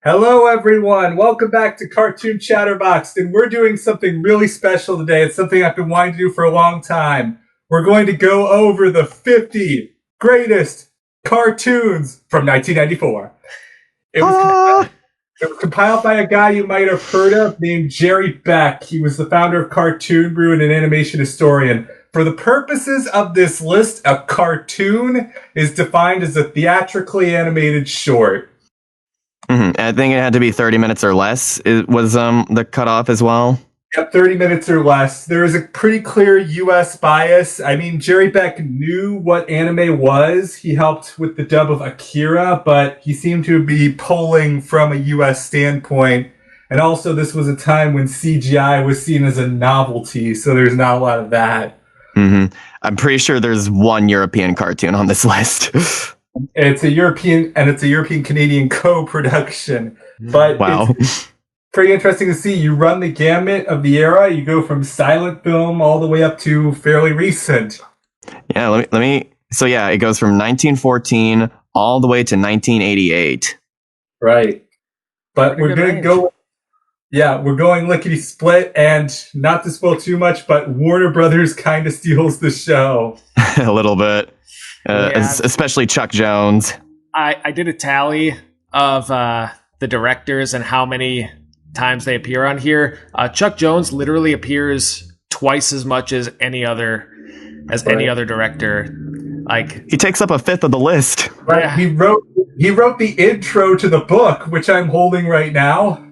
Hello, everyone. Welcome back to Cartoon Chatterbox, and we're doing something really special today. It's something I've been wanting to do for a long time. We're going to go over the 50 greatest cartoons from 1994. It was compiled by a guy you might have heard of named Jerry Beck. He was the founder of Cartoon Brew and an animation historian. For the purposes of this list, a cartoon is defined as a theatrically animated short. Mm-hmm. I think it had to be 30 minutes or less. It was the cutoff as well. Yep, 30 minutes or less. There is a pretty clear U.S. bias. I mean, Jerry Beck knew what anime was. He helped with the dub of Akira, but he seemed to be pulling from a U.S. standpoint. And also, this was a time when CGI was seen as a novelty, so there's not a lot of that. Mm-hmm. I'm pretty sure there's one European cartoon on this list. It's a European Canadian co-production. But wow. It's pretty interesting to see. You run the gamut of the era. You go from silent film all the way up to fairly recent. Yeah, let me. So yeah, it goes from 1914 all the way to 1988. Right. But we're going to go. Yeah, we're going lickety split, and not to spoil too much, but Warner Brothers kind of steals the show. A little bit. Especially Chuck Jones. I did a tally of the directors and how many times they appear on here. Chuck Jones literally appears twice as much as any other director. Like, he takes up a fifth of the list. Right. Yeah. He wrote the intro to the book, which I'm holding right now.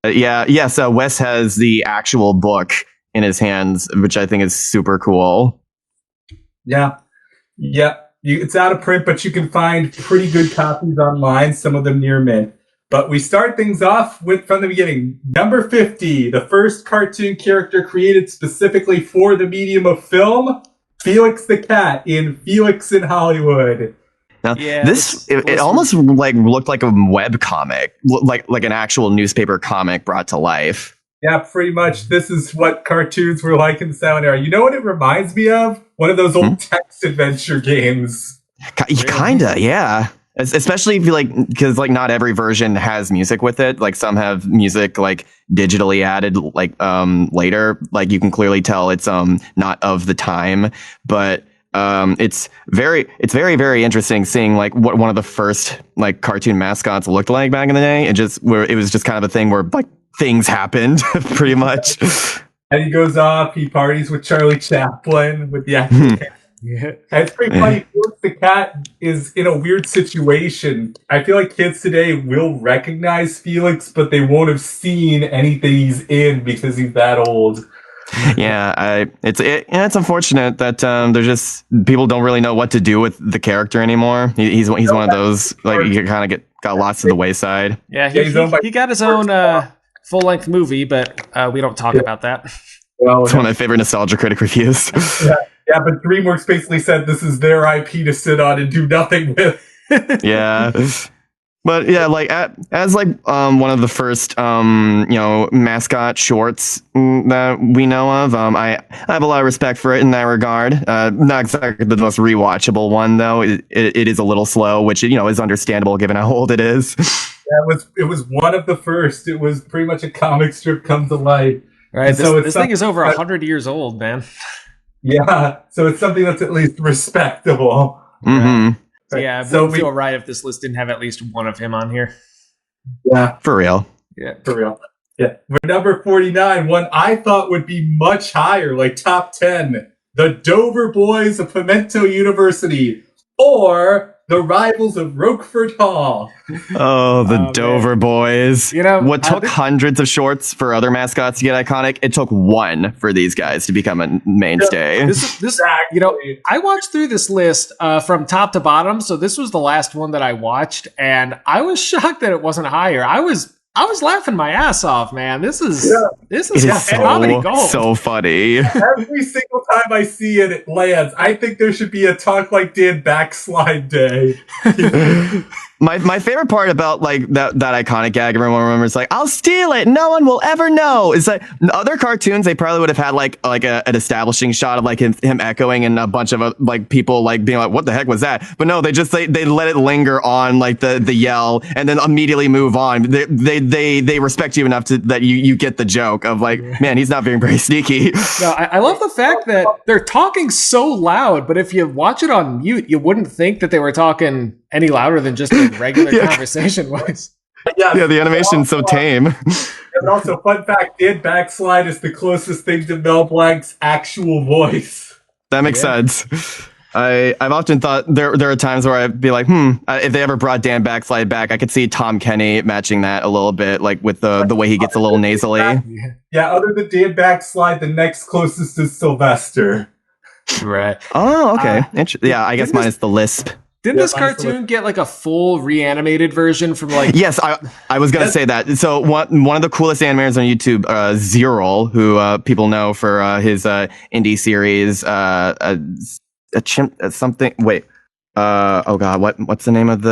Yes. Wes has the actual book in his hands, which I think is super cool. Yeah. It's out of print, but you can find pretty good copies online, some of them near mint. But we start things off from the beginning. Number 50, the first cartoon character created specifically for the medium of film, Felix the Cat in Felix in Hollywood. Now, it almost like looked like a web comic, like an actual newspaper comic brought to life. Yeah, pretty much. This is what cartoons were like in the silent era. You know what it reminds me of? One of those old text adventure games. Kinda, yeah. Especially if you because not every version has music with it. Like some have music like digitally added later. Like you can clearly tell it's not of the time, but it's very very interesting seeing like what one of the first like cartoon mascots looked like back in the day. It was just kind of a thing where like things happened pretty much. And he goes off, he parties with Charlie Chaplin with the actual cat. Yeah. And it's pretty funny. Felix the Cat is in a weird situation. I feel like kids today will recognize Felix, but they won't have seen anything he's in because he's that old. Yeah, it's unfortunate that there's just people don't really know what to do with the character anymore. He's one of those like you kind of got lost to the wayside. Yeah, he got his own full-length movie, but we don't talk about that. Well, it's one of my favorite nostalgia critic reviews. Yeah, but DreamWorks basically said this is their IP to sit on and do nothing with. Yeah. But yeah, like as one of the first mascot shorts that we know of, I have a lot of respect for it in that regard. Not exactly the most rewatchable one though. It is a little slow, which is understandable given how old it is. Yeah, it was one of the first. It was pretty much a comic strip come to life. Right. This thing is over 100 years old, man. Yeah, so it's something that's at least respectable. Mm-hmm. So yeah, it would feel right if this list didn't have at least one of him on here. Yeah. For real. Yeah, for real. Yeah. We're number 49, one I thought would be much higher, like top 10. The Dover Boys of Pimento University, or the Rivals of Roquefort Hall. Oh, the Dover Boys. What took hundreds of shorts for other mascots to get iconic, it took one for these guys to become a mainstay. Exactly. I watched through this list from top to bottom, so this was the last one that I watched, and I was shocked that it wasn't higher. I was laughing my ass off, man. This is comedy gold. So funny. Every single time I see it lands. I think there should be a Talk Like Dan backslide day. My favorite part about like that iconic gag everyone remembers, like, I'll steal it, no one will ever know. It's like other cartoons, they probably would have had like an establishing shot of like him echoing and a bunch of like people like being like, what the heck was that? But no, they just they let it linger on like the yell and then immediately move on. They respect you enough to that you get the joke of like, man, he's not being very sneaky. No, I love the fact that they're talking so loud, but if you watch it on mute, you wouldn't think that they were talking any louder than just a regular conversation was. Yeah, the animation's so tame. And also, fun fact, Dan Backslide is the closest thing to Mel Blanc's actual voice. That makes sense. I've often thought there are times where I'd be like, if they ever brought Dan Backslide back, I could see Tom Kenny matching that a little bit, like with the way he gets a little nasally. Yeah, other than Dan Backslide, the next closest is Sylvester. Right. Oh, okay. Yeah, I guess mine is the lisp. Didn't this cartoon get like a full reanimated version from like... Yes, I was going to say that. So one of the coolest animators on YouTube, Zeril, who people know for his indie series, a chimp, something... Wait. Oh god, what's the name of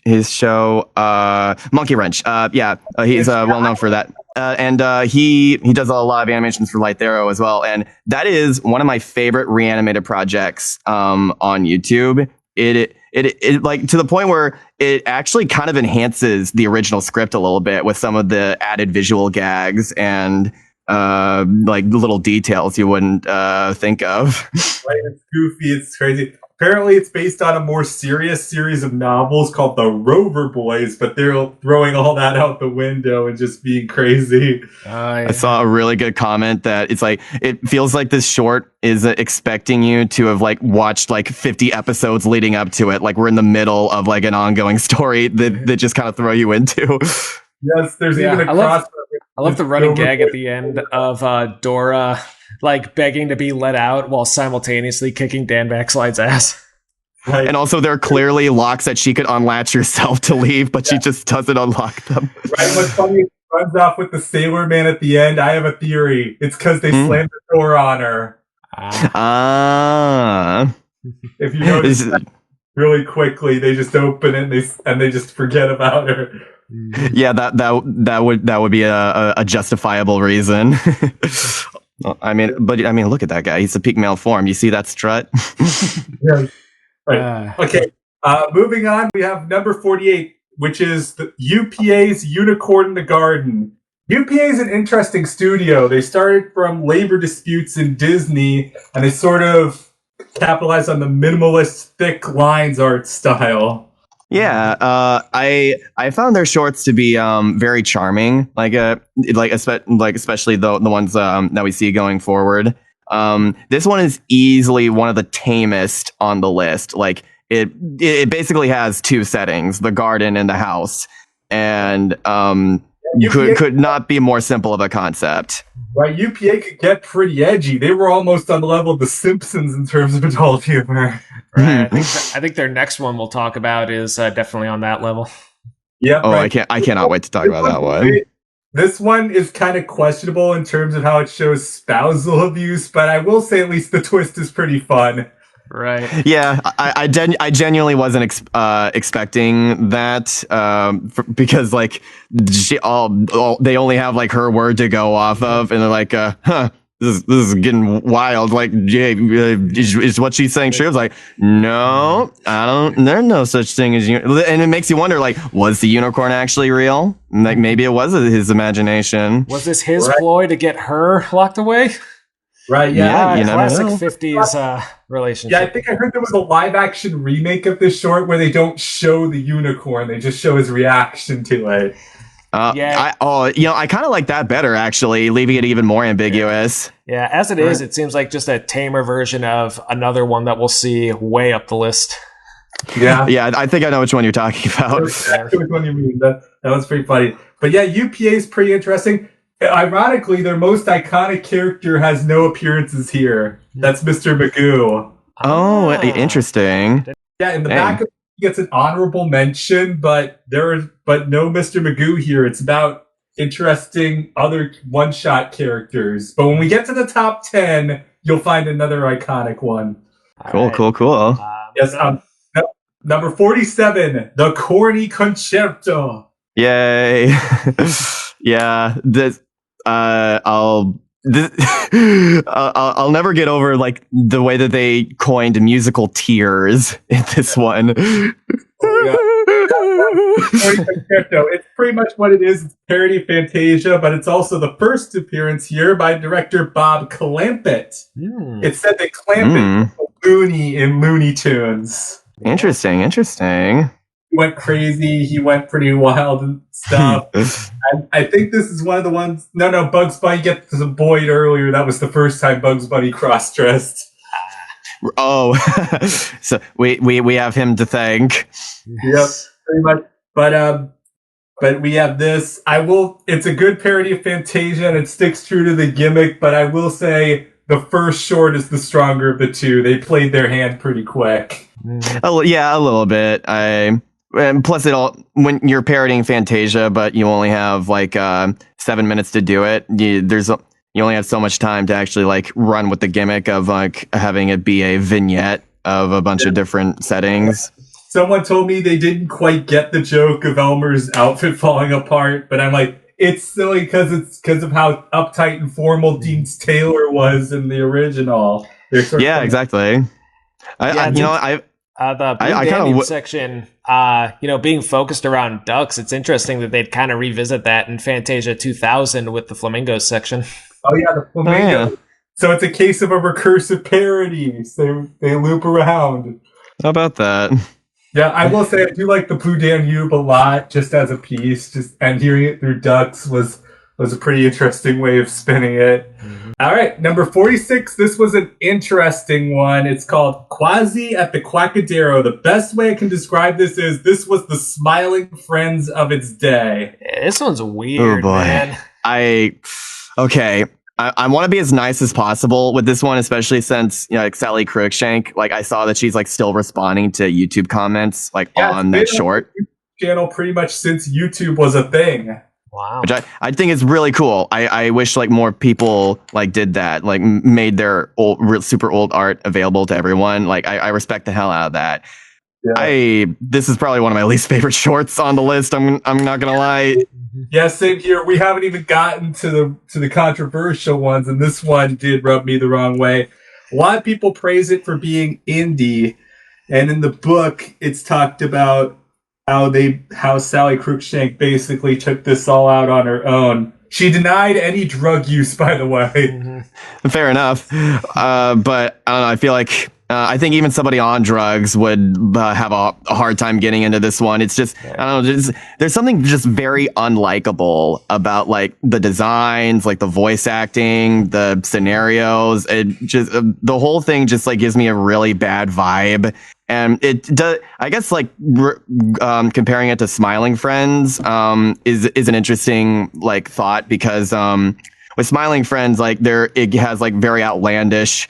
his show? Monkey Wrench. He's well known for that. And he does a lot of animations for Light Arrow as well. And that is one of my favorite reanimated projects on YouTube. It like to the point where it actually kind of enhances the original script a little bit with some of the added visual gags and like little details you wouldn't think of. Right, it's goofy, it's crazy. Apparently, it's based on a more serious series of novels called The Rover Boys, but they're throwing all that out the window and just being crazy. I saw a really good comment that it's like, it feels like this short is expecting you to have like watched like 50 episodes leading up to it. Like we're in the middle of like an ongoing story that just kind of throw you into. Yes, there's even a crossover. I love the running gag at the end of Dora like begging to be let out while simultaneously kicking Dan Backslide's ass. Right. And also there are clearly locks that she could unlatch herself to leave, but she just doesn't unlock them. Right, what's funny, it runs off with the Sailor Man at the end. I have a theory. It's because they slammed the door on her. If you notice really quickly, they just open it and they just forget about her. Yeah, that would be a justifiable reason. I mean, look at that guy. He's a peak male form. You see that strut? Yeah. Right. Okay. Moving on, we have number 48, which is the UPA's Unicorn in the Garden. UPA is an interesting studio. They started from labor disputes in Disney, and they sort of capitalized on the minimalist, thick lines art style. Yeah, I found their shorts to be very charming, especially the ones that we see going forward. This one is easily one of the tamest on the list. Like it basically has two settings: the garden and the house, and could not be more simple of a concept. Right, UPA could get pretty edgy. They were almost on the level of The Simpsons in terms of adult humor. Right, I think their next one we'll talk about is definitely on that level. Yeah. Oh, right. I cannot wait to talk about that one. This one is kind of questionable in terms of how it shows spousal abuse, but I will say at least the twist is pretty fun. Right. Yeah, I genuinely wasn't expecting that because like they only have like her word to go off of, and they're like, this is getting wild. Like, is what she's saying true? I was like, no, I don't. There's no such thing as and it makes you wonder, like, was the unicorn actually real? Like, maybe it was his imagination. Was this his ploy to get her locked away? Right, yeah. You never classic know. 50s relationship. Yeah, I think I heard there was a live-action remake of this short where they don't show the unicorn; they just show his reaction to it. I kind of like that better, actually, leaving it even more ambiguous. Yeah, as it is, it seems like just a tamer version of another one that we'll see way up the list. Yeah, yeah, I think I know which one you're talking about. Exactly which one you mean. That was pretty funny. But yeah, UPA is pretty interesting. Ironically, their most iconic character has no appearances here. That's Mr. Magoo. Oh, interesting. Yeah, in the back of it, he gets an honorable mention, but no Mr. Magoo here. It's about interesting other one-shot characters. But when we get to the top 10, you'll find another iconic one. Cool. Yes, Number 47, The Corny Concerto. Yay. Yeah, I'll never get over like the way that they coined musical tears in this one. Corny Concerto. It's pretty much what it is. It's parody of Fantasia, but it's also the first appearance here by director Bob Clampett. It said that Clampett was Looney in Looney Tunes. Interesting. He went crazy. He went pretty wild and stuff. I think this is one of the ones. No, Bugs Bunny gets to Boyd earlier. That was the first time Bugs Bunny cross-dressed. Oh, so we have him to thank. Yep, pretty much. But we have this. It's a good parody of Fantasia, and it sticks true to the gimmick. But I will say the first short is the stronger of the two. They played their hand pretty quick. Oh yeah, a little bit. And plus, when you're parodying Fantasia, but you only have like 7 minutes to do it. You only have so much time to actually like run with the gimmick of like having it be a vignette of a bunch of different settings. Someone told me they didn't quite get the joke of Elmer's outfit falling apart, but I'm like, it's silly because of how uptight and formal Dean's Taylor was in the original. Exactly. The Blue Danube section, being focused around ducks, it's interesting that they'd kind of revisit that in Fantasia 2000 with the Flamingos section. Oh yeah, the Flamingo. Oh, yeah. So it's a case of a recursive parody. So they loop around. How about that? Yeah, I will say I do like the Blue Danube a lot, just as a piece. And hearing it through ducks was a pretty interesting way of spinning it. Mm-hmm. All right, number 46. This was an interesting one. It's called Quasi at the Quackadero. The best way I can describe this is this was the Smiling Friends of its day. Yeah, this one's weird, man. I want to be as nice as possible with this one, especially since like Sally Cruikshank, like I saw that she's like still responding to YouTube comments on that short channel pretty much since YouTube was a thing. Wow. Which I think is really cool. I wish like more people like did that, like made their super old art available to everyone. Like I respect the hell out of that. Yeah. This is probably one of my least favorite shorts on the list. I'm not gonna lie. Yeah, same here. We haven't even gotten to the controversial ones, and this one did rub me the wrong way. A lot of people praise it for being indie, and in the book, it's talked about how Sally Cruikshank basically took this all out on her own. She denied any drug use, by the way. Mm-hmm. Fair enough, but I don't know. I feel like. I think even somebody on drugs would have a hard time getting into this one. It's just, I don't know, there's something just very unlikable about like the designs, like the voice acting, the scenarios. It just, the whole thing just like gives me a really bad vibe. And it does, I guess like comparing it to Smiling Friends is an interesting like thought because with Smiling Friends, like it has like very outlandish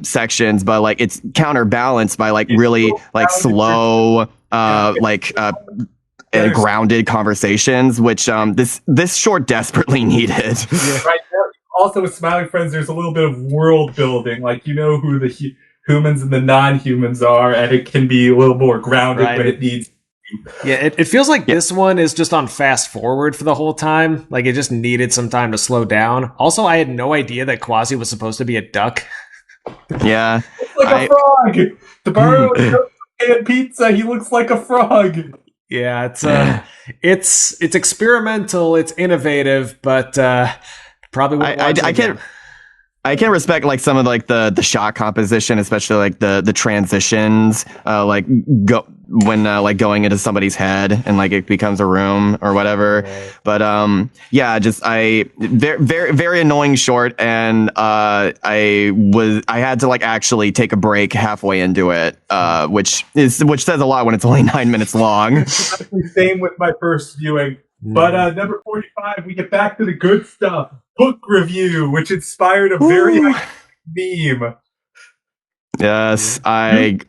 sections, but like it's counterbalanced by like really like slow grounded conversations, which this short desperately needed. Yeah, right. Also with Smiling Friends, there's a little bit of world building, like you know who the humans and the non-humans are, and it can be a little more grounded when it needs. Yeah, it feels like this one is just on fast forward for the whole time. Like it just needed some time to slow down. Also, I had no idea that Quasi was supposed to be a duck. Yeah, like a frog. To borrow a pizza, he looks like a frog. Yeah, it's experimental, it's innovative, but probably I can't respect like some of like the shot composition, especially like the transitions, like going into somebody's head and like it becomes a room or whatever. Right. But very very annoying short, and I had to like actually take a break halfway into it, which says a lot when it's only 9 minutes long. Same with my first viewing. But number 45, we get back to the good stuff. Book review, which inspired a very meme. Yes,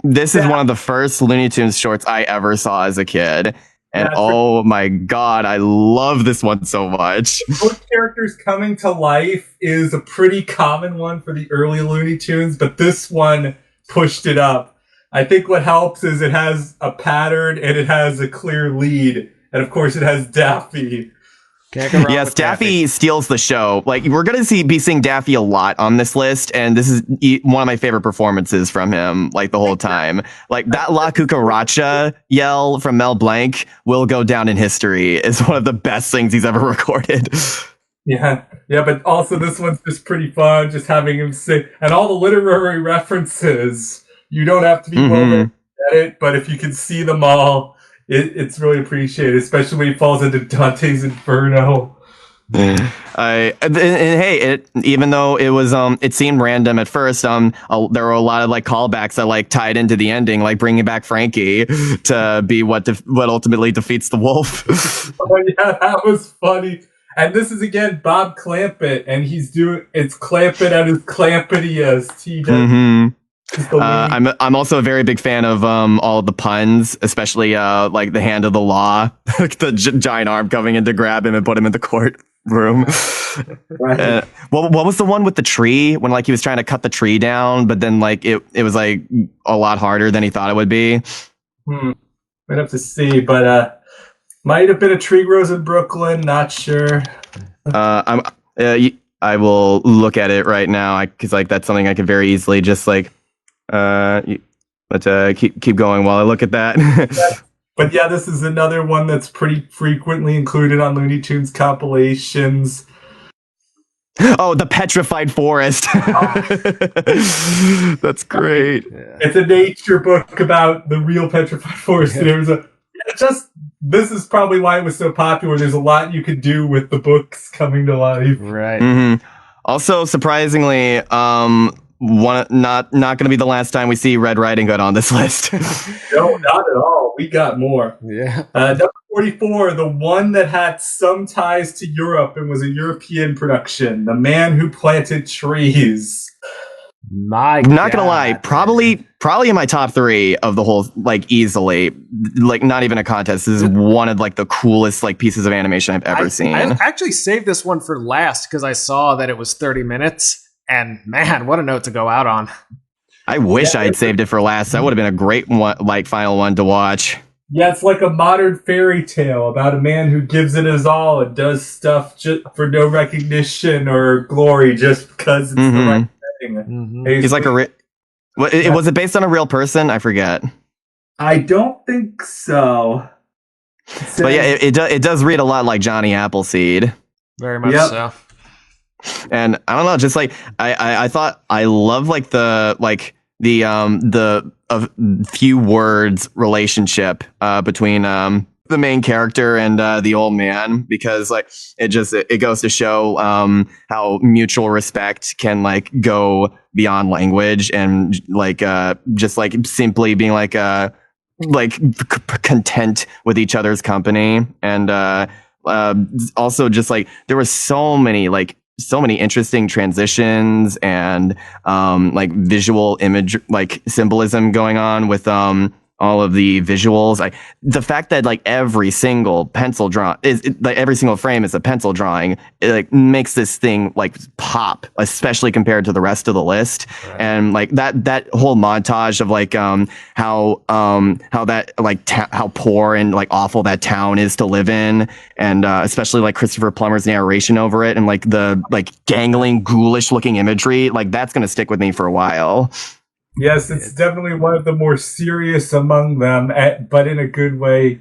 this is one of the first Looney Tunes shorts I ever saw as a kid. And oh my god, I love this one so much. Book characters coming to life is a pretty common one for the early Looney Tunes, but this one pushed it up. I think what helps is it has a pattern and it has a clear lead. And of course it has Daffy. Can't go wrong Yes, with Daffy steals the show. Like, we're gonna be seeing Daffy a lot on this list, and this is one of my favorite performances from him. Like, the whole time, like that La Cucaracha yell from Mel Blanc will go down in history as one of the best things he's ever recorded. Yeah, but also this one's just pretty fun, just having him say, and all the literary references. You don't have to be well at it, but if you can see them all, it's really appreciated, especially when he falls into Dante's Inferno. Hey, even though it was it seemed random at first, there were a lot of like callbacks that like tied into the ending, like bringing back Frankie to be what ultimately defeats the wolf. Oh yeah, that was funny. And this is again Bob Clampett, and it's Clampett at his clampettiest. He does. I'm also a very big fan of all of the puns, especially like the hand of the law, like the giant arm coming in to grab him and put him in the courtroom. Right. What was the one with the tree when like he was trying to cut the tree down, but then like it was like a lot harder than he thought it would be. Might have to see, but might have been a tree grows in Brooklyn. Not sure. I will look at it right now because like that's something I could very easily just like. Let's keep going while I look at that. But yeah, this is another one that's pretty frequently included on Looney Tunes compilations. Oh, the petrified forest. That's great. It's a nature book about the real petrified forest. This is probably why it was so popular. There's a lot you could do with the books coming to life. Right. Mm-hmm. Also, surprisingly, not going to be the last time we see Red Riding Hood on this list. No, not at all. We got more. Yeah. Number 44, the one that had some ties to Europe and was a European production, The Man Who Planted Trees. I'm not gonna lie, probably in my top 3 of the whole, like easily, like not even a contest. This is one of like the coolest like pieces of animation I've ever seen. I actually saved this one for last because I saw that it was 30 minutes. And man, what a note to go out on. I wish I had saved it for last. That would have been a great one, like final one to watch. Yeah, it's like a modern fairy tale about a man who gives it his all and does stuff just for no recognition or glory, just because it's the right thing. Mm-hmm. He's like was it based on a real person? I forget. I don't think so. But yeah, it does read a lot like Johnny Appleseed. Very much so. And I don't know, just like I thought I love like the few words relationship between the main character and the old man, because like it goes to show how mutual respect can like go beyond language, and like just like simply being like content with each other's company. And also just like there were so many interesting transitions and like visual image, like symbolism going on with all of the visuals. The fact that like every single pencil draw like every single frame is a pencil drawing, it like makes this thing like pop, especially compared to the rest of the list. Right. And like that whole montage of like how that like how poor and like awful that town is to live in, and especially like Christopher Plummer's narration over it, and like the like gangling, ghoulish looking imagery, like that's gonna stick with me for a while. Yes, it's definitely one of the more serious among them, but in a good way.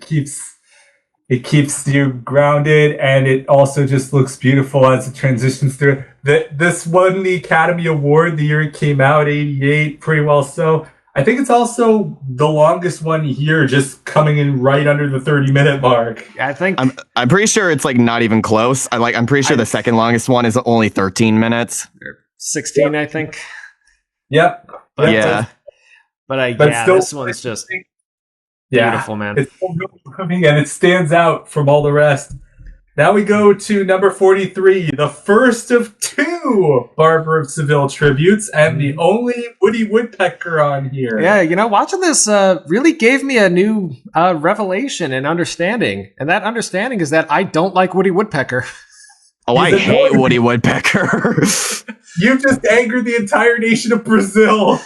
It keeps you grounded, and it also just looks beautiful as it transitions through. This won the Academy Award the year it came out, 88, pretty well so. I think it's also the longest one here, just coming in right under the 30-minute mark. I think I'm pretty sure it's like not even close. I'm pretty sure the second longest one is only 13 minutes. 16, I think. Yep. But, yeah. But still, this one's just beautiful, man. It's so moving, and it stands out from all the rest. Now we go to number 43, the first of 2 Barber of Seville tributes, and the only Woody Woodpecker on here. Yeah, watching this really gave me a new revelation and understanding. And that understanding is that I don't like Woody Woodpecker. Oh, I hate Woody Woodpecker. You just angered the entire nation of Brazil.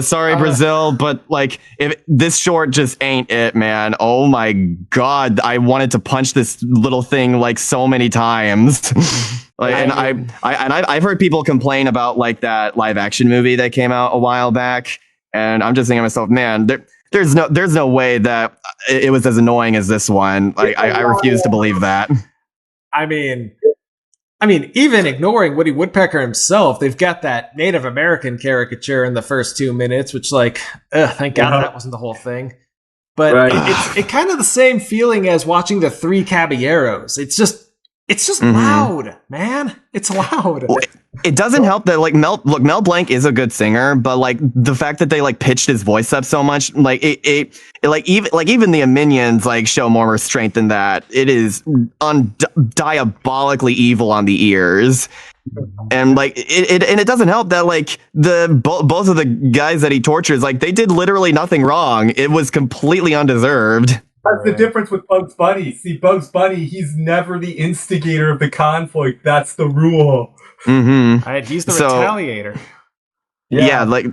Sorry, Brazil, but like, if this short just ain't it, man. Oh my god, I wanted to punch this little thing like so many times. Like, I've heard people complain about like that live action movie that came out a while back, and I'm just thinking to myself, man, there's no way that it was as annoying as this one. Like, I refuse to believe that. I mean, even ignoring Woody Woodpecker himself, they've got that Native American caricature in the first 2 minutes, which, like, thank God that wasn't the whole thing. But it's kind of the same feeling as watching the Three Caballeros. It's just loud, man. It's loud. It doesn't help that like Mel Blanc is a good singer, but like the fact that they like pitched his voice up so much, like it even the minions like show more restraint than that. It is diabolically evil on the ears. And like it doesn't help that like both of the guys that he tortures, like they did literally nothing wrong. It was completely undeserved. That's the difference with Bugs Bunny. See, Bugs Bunny, he's never the instigator of the conflict. That's the rule. Mm-hmm. He's the retaliator. Yeah, like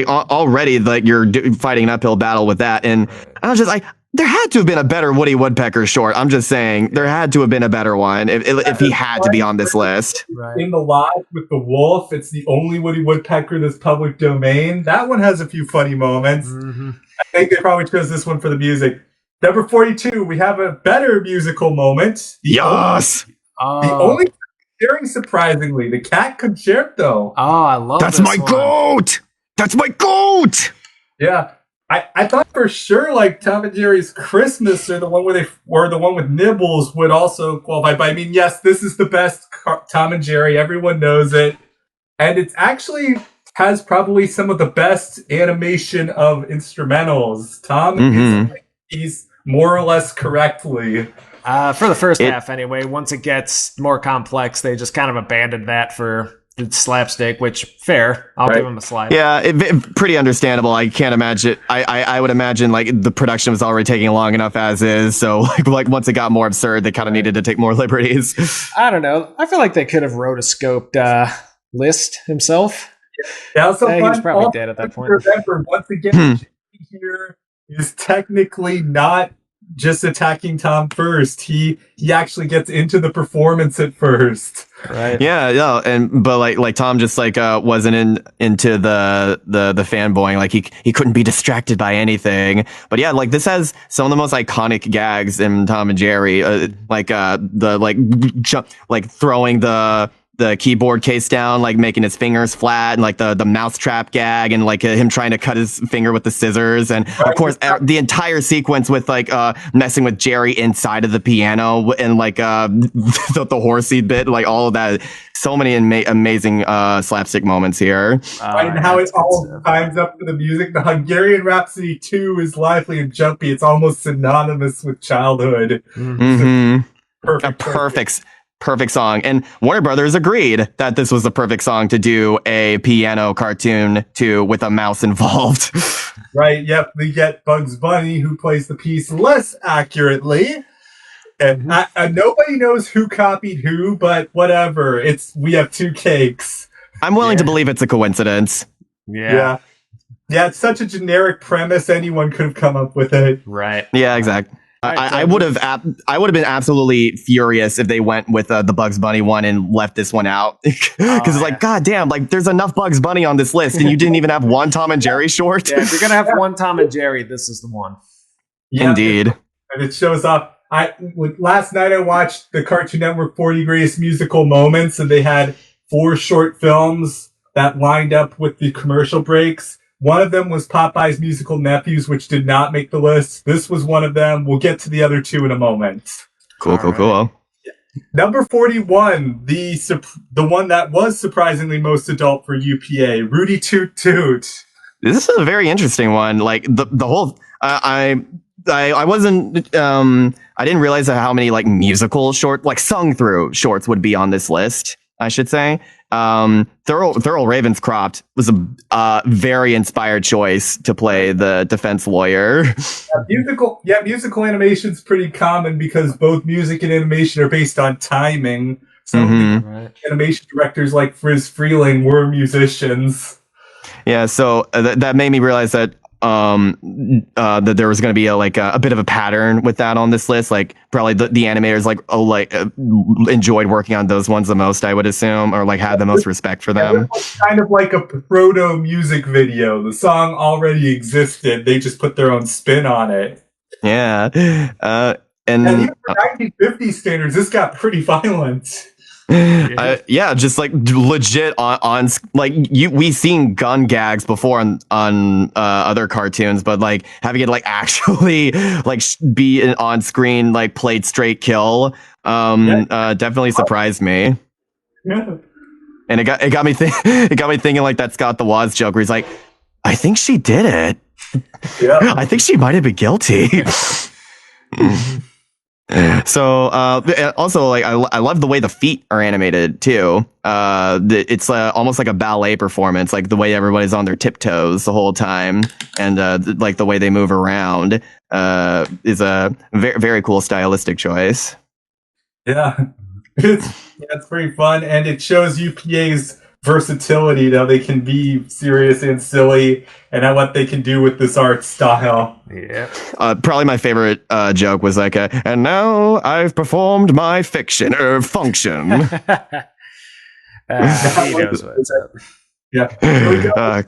already like you're fighting an uphill battle with that, and I was just like, there had to have been a better Woody Woodpecker short. I'm just saying there had to have been a better one if he had to be on this list. Right. In the Lodge with the wolf, it's the only Woody Woodpecker that's public domain. That one has a few funny moments. Mm-hmm. I think they probably chose this one for the music. Number 42, we have a better musical moment. The only hearing, surprisingly, the Cat Concerto. Oh, I love That's my goat! That's my goat! Yeah. I thought for sure like Tom and Jerry's Christmas or the one the one with Nibbles would also qualify. But I mean, yes, this is the best Tom and Jerry. Everyone knows it. And it's actually has probably some of the best animation of instrumentals. Tom he's more or less correctly. For the first half anyway. Once it gets more complex, they just kind of abandoned that for the slapstick, which fair. I'll give him a slide. Yeah, pretty understandable. I can't imagine. I would imagine like the production was already taking long enough as is. So like once it got more absurd, they kind of needed to take more liberties. I don't know. I feel like they could have wrote a scoped list himself. Yeah, also he was probably dead at that point. Remember, once again, here is technically not just attacking Tom first. He actually gets into the performance at first. Right. Yeah, but like Tom just like wasn't into the fanboying. Like he couldn't be distracted by anything. But yeah, like this has some of the most iconic gags in Tom and Jerry. Throwing the keyboard case down, like making his fingers flat, and like the mousetrap gag, and like him trying to cut his finger with the scissors, and of course the entire sequence with like messing with Jerry inside of the piano, and like the horsey bit, like all of that. So many amazing slapstick moments here. And how it all times up to the music. The Hungarian Rhapsody 2 is lively and jumpy. It's almost synonymous with childhood. Mm-hmm. Perfect song. And Warner Brothers agreed that this was the perfect song to do a piano cartoon to with a mouse involved. Right, yep. We get Bugs Bunny, who plays the piece less accurately. And nobody knows who copied who, but whatever. We have two cakes. I'm willing to believe it's a coincidence. Yeah, it's such a generic premise. Anyone could have come up with it. Right. Yeah, exactly. I would have been absolutely furious if they went with the Bugs Bunny one and left this one out, because it's like, god damn, like there's enough Bugs Bunny on this list and you didn't even have one Tom and Jerry short. Yeah, if you're gonna have one Tom and Jerry, this is the one. Yeah, indeed. And it shows off. Last night I watched the Cartoon Network 40 Greatest Musical Moments, and they had 4 short films that lined up with the commercial breaks. One of them was Popeye's Musical Nephews, which did not make the list. This was one of them. We'll get to the other 2 in a moment. Cool. Number 41, the one that was surprisingly most adult for UPA, Rudy Toot Toot. This is a very interesting one. Like the whole, I wasn't, I didn't realize how many like musical short, like sung through shorts would be on this list, I should say. Thurl Ravenscroft was a very inspired choice to play the defense lawyer. Musical animation's pretty common because both music and animation are based on timing. Some of the animation directors like Friz Freleng were musicians. Yeah, so that made me realize that that there was going to be a bit of a pattern with that on this list. Like probably the animators enjoyed working on those ones the most, I would assume, or like had the most respect for them. It was kind of like a proto music video. The song already existed. They just put their own spin on it. Yeah. And even for 1950 standards, this got pretty violent. Just like legit on like we've seen gun gags before on other cartoons, but like having it like actually like be on screen like played straight kill definitely surprised me. Yeah. And it got me thinking like that Scott the Woz joke where he's like, I think she did it. Yeah. I think she might have been guilty. So also like I love the way the feet are animated too. It's almost like a ballet performance, like the way everybody's on their tiptoes the whole time, and like the way they move around is a very, very cool stylistic choice. Yeah, it's pretty fun, and it shows UPA's versatility. Now they can be serious and silly, and what they can do with this art style. Yeah. Probably my favorite joke was like, and now I've performed my fiction or function. He knows what's up. Yeah. Here we go.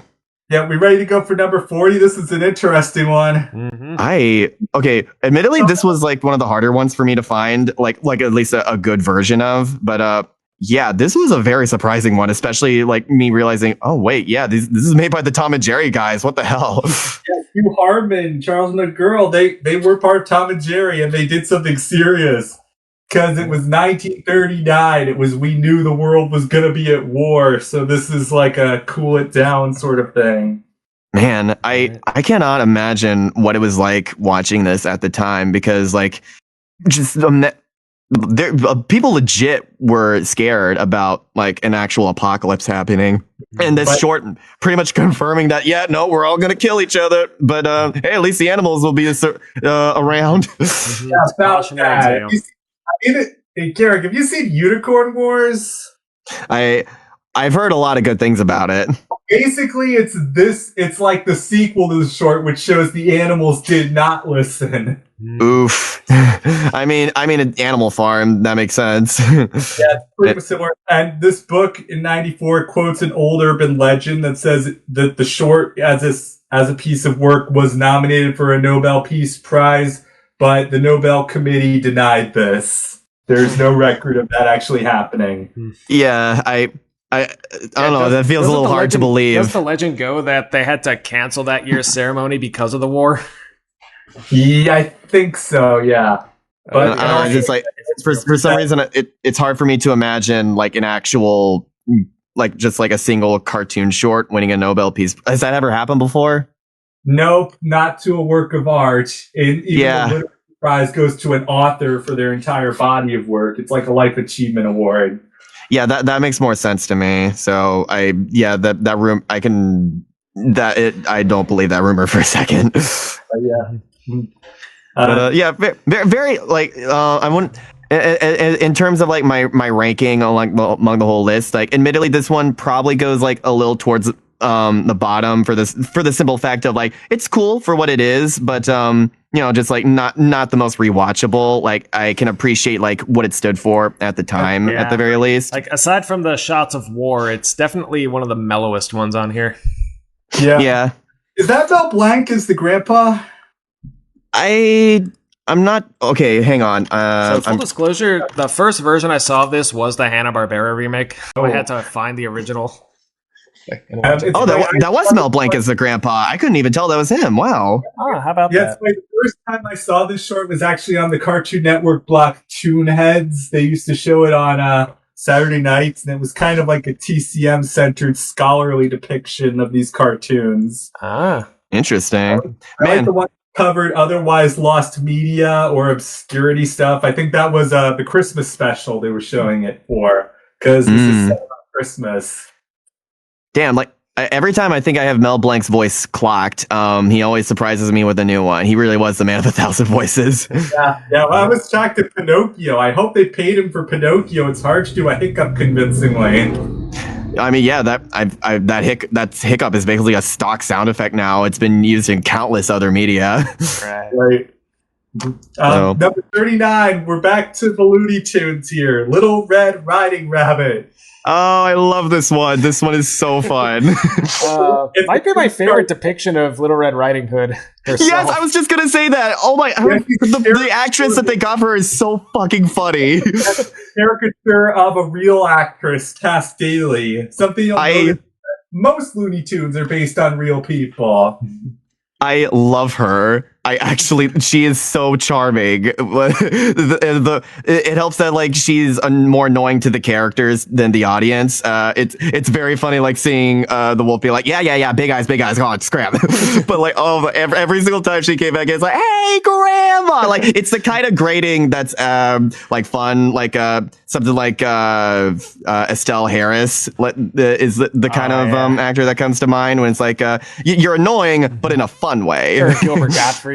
Yeah, we ready to go for number 40? This is an interesting one. Mm-hmm. Admittedly, this was like one of the harder ones for me to find, like at least a good version of, but yeah, this was a very surprising one, especially like me realizing, oh wait, yeah, this is made by the Tom and Jerry guys. What the hell? Yeah, Hugh Hartman, Charles McGurl, they were part of Tom and Jerry, and they did something serious because it was 1939. It was we knew the world was gonna be at war, so this is like a cool it down sort of thing. Man, I cannot imagine what it was like watching this at the time because like just people legit were scared about like an actual apocalypse happening, and this short pretty much confirming that we're all gonna kill each other, but hey, at least the animals will be around. Yeah, about that. Hey, Garrick, have you seen Unicorn Wars? I've heard a lot of good things about it. Basically, it's like the sequel to the short, which shows the animals did not listen. Oof. I mean, an Animal Farm, that makes sense. Yeah, it's pretty similar. And this book in 94 quotes an old urban legend that says that the short as a piece of work was nominated for a Nobel Peace Prize, but the Nobel Committee denied this. There's no record of that actually happening. Yeah, I don't know. That feels a little hard to believe. Does the legend go that they had to cancel that year's ceremony because of the war? Yeah, I think so. Yeah, but it's like for some reason it's hard for me to imagine like an actual like just like a single cartoon short winning a Nobel Peace. Has that ever happened before? Nope, not to a work of art. The Literary Prize goes to an author for their entire body of work. It's like a life achievement award. Yeah, that makes more sense to me. So I don't believe that rumor for a second. Very, very like I wouldn't. In terms of like my ranking among the whole list, like admittedly this one probably goes like a little towards the bottom for the simple fact of like it's cool for what it is, but just like not the most rewatchable. Like I can appreciate like what it stood for at the time at the very least. Like aside from the shots of war, it's definitely one of the mellowest ones on here. Yeah. Is that Mel Blanc as the grandpa? I'm not okay. Hang on. So full disclosure, the first version I saw of this was the Hanna-Barbera remake. So I had to find the original. That was Mel Blanc as the grandpa. I couldn't even tell that was him. Wow. Oh, how about that? The first time I saw this short was actually on the Cartoon Network block Toonheads. They used to show it on Saturday nights, and it was kind of like a TCM-centered scholarly depiction of these cartoons. Interesting. I like the one covered otherwise lost media or obscurity stuff. I think that was the Christmas special they were showing it for, because this is Christmas. Damn, like every time I think I have Mel Blanc's voice clocked, he always surprises me with a new one. He really was the man of 1,000 voices. Yeah. Well, I was shocked at Pinocchio. I hope they paid him for Pinocchio. It's hard to do a hiccup convincingly. I mean, yeah, that hiccup is basically a stock sound effect now. It's been used in countless other media. Right. Number 39, we're back to the Looney Tunes here. Little Red Riding Rabbit. Oh, I love this one. This one is so fun. It might be my favorite depiction of Little Red Riding Hood herself. Yes, I was just gonna say that. Oh my, the actress that they got for her is so fucking funny. That's a caricature of a real actress, Cass Daly. Something you'll notice, most Looney Tunes are based on real people. I love her. She is so charming. It helps that like she's more annoying to the characters than the audience. It's very funny like seeing the wolf be like, yeah, big eyes, go on, scram. But like every single time she came back, it's like, hey, grandma. Like it's the kind of grating that's like fun, like something like Estelle Harris is the kind of actor that comes to mind when it's like you're annoying, but in a fun way. Or Gilbert Gottfried.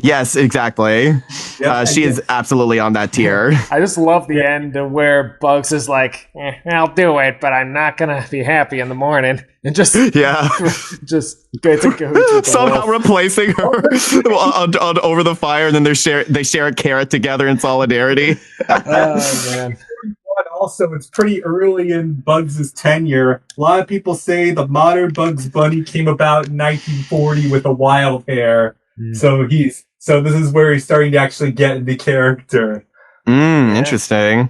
Yes, exactly. Yep, she is absolutely on that tier. I just love the end where Bugs is like, I'll do it, but I'm not going to be happy in the morning. And just gets a gooch somehow replacing her over the fire, and then they share a carrot together in solidarity. Oh, man. Also, it's pretty early in Bugs' tenure. A lot of people say the modern Bugs Bunny came about in 1940 with a wild hair. So this is where he's starting to actually get into character. Interesting.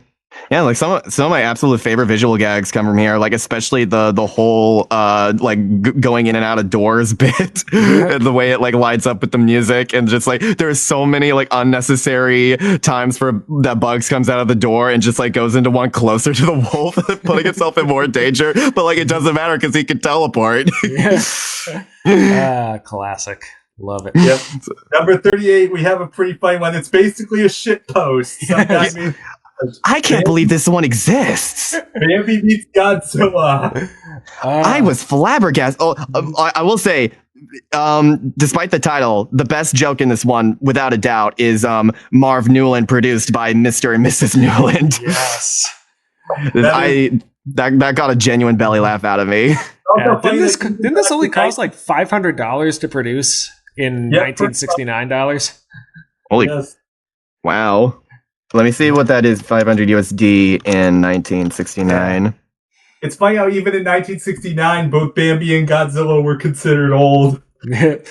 Yeah, like some of my absolute favorite visual gags come from here, like especially the whole going in and out of doors bit, and the way it like lights up with the music, and just like there's so many like unnecessary times for that Bugs comes out of the door and just like goes into one closer to the wolf, putting itself in more danger, but like it doesn't matter because he can teleport. Classic. Love it. Yep. Number 38, we have a pretty funny one. It's basically a shit post. I can't believe this one exists. Bambi meets Godzilla. I was flabbergasted. I will say, despite the title, the best joke in this one, without a doubt, is Marv Newland, produced by Mr. and Mrs. Newland. Yes. That got a genuine belly laugh out of me. Yeah, didn't this only cost like $500 to produce in 1969 dollars? Holy wow. Let me see what that is, 500 USD in 1969. It's funny how even in 1969, both Bambi and Godzilla were considered old. I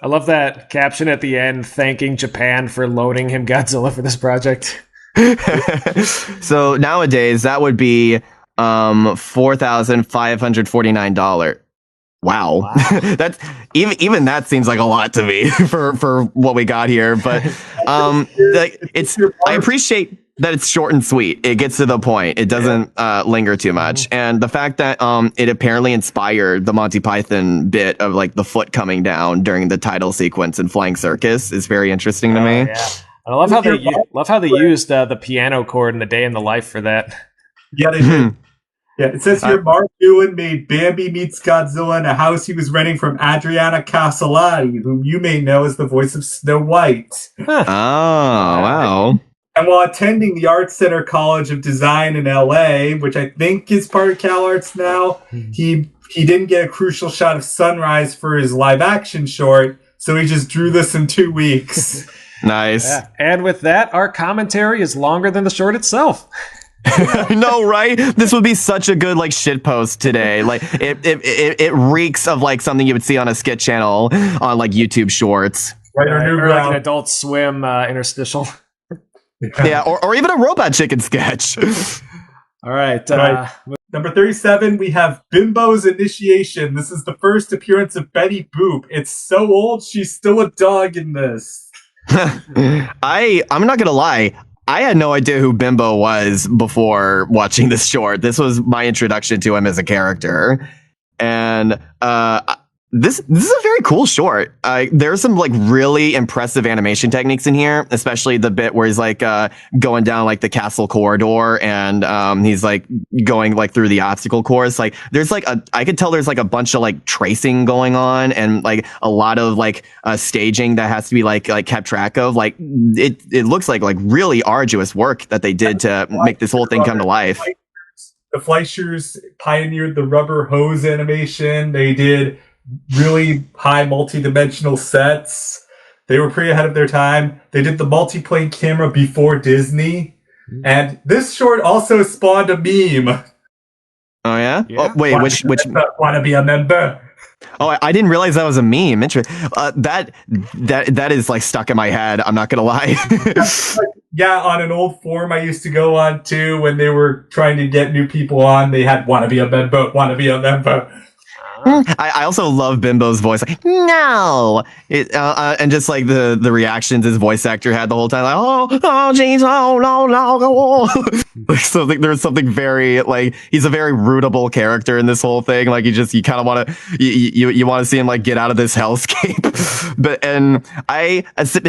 love that caption at the end, thanking Japan for loaning him Godzilla for this project. So nowadays, that would be $4,549. Wow. That's even that seems like a lot to me for what we got here, but I appreciate that it's short and sweet. It gets to the point. It doesn't linger too much. And the fact that it apparently inspired the Monty Python bit of like the foot coming down during the title sequence in Flying Circus is very interesting to me. Yeah. I love how they used the piano chord in The Day in the Life for that. Yeah, they did. Yeah, it says here Mark Newland made Bambi Meets Godzilla in a house he was renting from Adriana Castellati, whom you may know as the voice of Snow White. Huh. Oh, wow. And while attending the Art Center College of Design in LA, which I think is part of Cal Arts now, he didn't get a crucial shot of sunrise for his live action short, so he just drew this in 2 weeks. Nice. Yeah. And with that, our commentary is longer than the short itself. I know, right? This would be such a good like shit post today. Like it reeks of like something you would see on a skit channel on like YouTube Shorts. Right, or like an Adult Swim interstitial. Yeah, or even a Robot Chicken sketch. All right. Number 37, we have Bimbo's Initiation. This is the first appearance of Betty Boop. It's so old, she's still a dog in this. I'm not gonna lie. I had no idea who Bimbo was before watching this short. This was my introduction to him as a character. And This is a very cool short. There's some like really impressive animation techniques in here, especially the bit where he's like going down like the castle corridor and he's like going like through the obstacle course. Like there's like I could tell there's like a bunch of like tracing going on and like a lot of like staging that has to be like kept track of. Like it looks like really arduous work that they did to make this whole thing come to life. The Fleischers pioneered the rubber hose animation. They did really high multi-dimensional sets. They were pretty ahead of their time. They did the multi-plane camera before Disney. And this short also spawned a meme. Oh yeah? Yeah. Oh, wait, which wanna be a member? Oh, I didn't realize that was a meme. That is like stuck in my head. I'm not gonna lie. Yeah, on an old forum I used to go on too when they were trying to get new people on. They had wanna be a member. I also love Bimbo's voice, like no, and just like the reactions his voice actor had the whole time, like oh jeez, oh no. Like something, there's something very like he's a very rootable character in this whole thing. Like you kind of want to you want to see him like get out of this hellscape.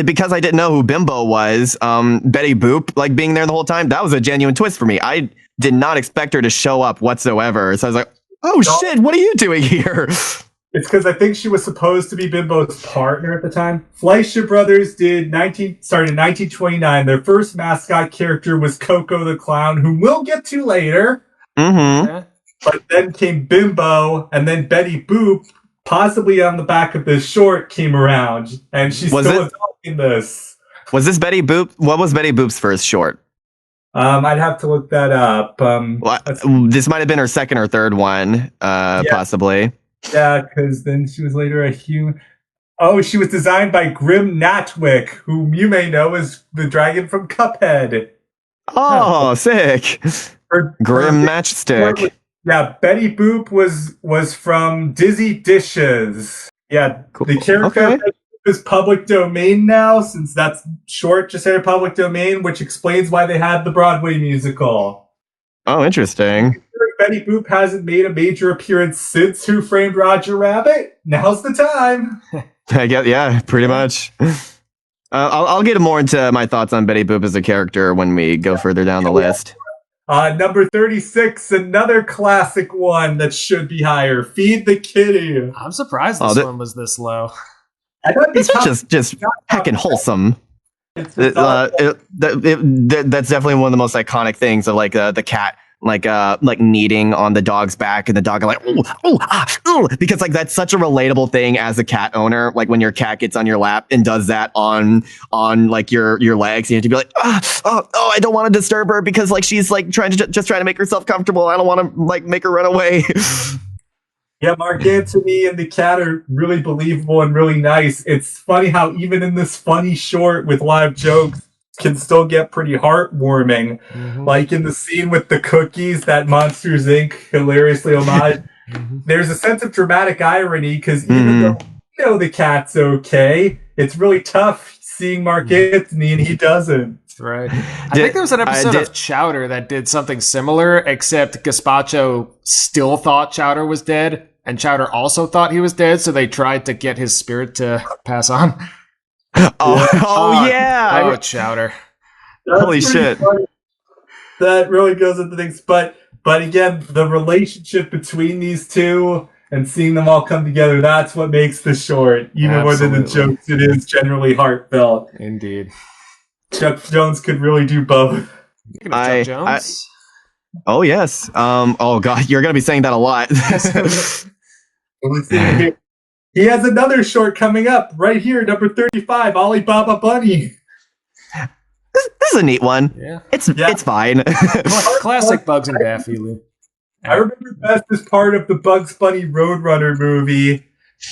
Because I didn't know who Bimbo was, Betty Boop like being there the whole time, that was a genuine twist for me. I did not expect her to show up whatsoever, so I was like, oh shit, what are you doing here? It's because I think she was supposed to be Bimbo's partner at the time. Fleischer Brothers started in 1929. Their first mascot character was Coco the Clown, whom we'll get to later. Mm-hmm. Yeah. But then came Bimbo, and then Betty Boop, possibly on the back of this short, came around. And she's still in this. Was this Betty Boop? What was Betty Boop's first short? I'd have to look that up. This might have been her second or third one, possibly. Yeah, because then she was later a human. Oh, she was designed by Grim Natwick, whom you may know as the dragon from Cuphead. Oh, sick. Grim Matchstick. Yeah, Betty Boop was from Dizzy Dishes. Yeah, cool. The character is public domain now, since that's short, just said public domain, which explains why they had the Broadway musical. Oh, interesting. Betty Boop hasn't made a major appearance since Who Framed Roger Rabbit. Now's the time. I guess, yeah, pretty much. I'll get more into my thoughts on Betty Boop as a character when we go further down the list. Number 36, another classic one that should be higher. Feed the Kitty. I'm surprised this one was this low. This is just heckin' wholesome. That's definitely one of the most iconic things of like the cat like kneading on the dog's back and the dog like because like that's such a relatable thing as a cat owner. Like when your cat gets on your lap and does that on like your legs, you have to be like I don't want to disturb her because like she's like trying to make herself comfortable. I don't want to like make her run away. Yeah, Mark Antony and the cat are really believable and really nice. It's funny how even in this funny short with live jokes can still get pretty heartwarming. Mm-hmm. Like in the scene with the cookies that Monsters Inc. hilariously homage. There's a sense of dramatic irony because even though you know the cat's okay, it's really tough seeing Mark Antony and he doesn't. Right. I think there was an episode of Chowder that did something similar, except Gazpacho still thought Chowder was dead, and Chowder also thought he was dead, so they tried to get his spirit to pass on. Oh, Chowder. Holy shit. Funny. That really goes into things. But again, the relationship between these two and seeing them all come together, that's what makes the short. Even more than the jokes, it is generally heartfelt. Indeed. Chuck Jones could really do both. Chuck Jones? Oh, yes. Oh, God, you're going to be saying that a lot. He has another short coming up right here, number 35, Alibaba Bunny. This is a neat one. Yeah. It's fine. Classic Bugs and Daffy, Lou. I remember best as part of the Bugs Bunny Roadrunner movie.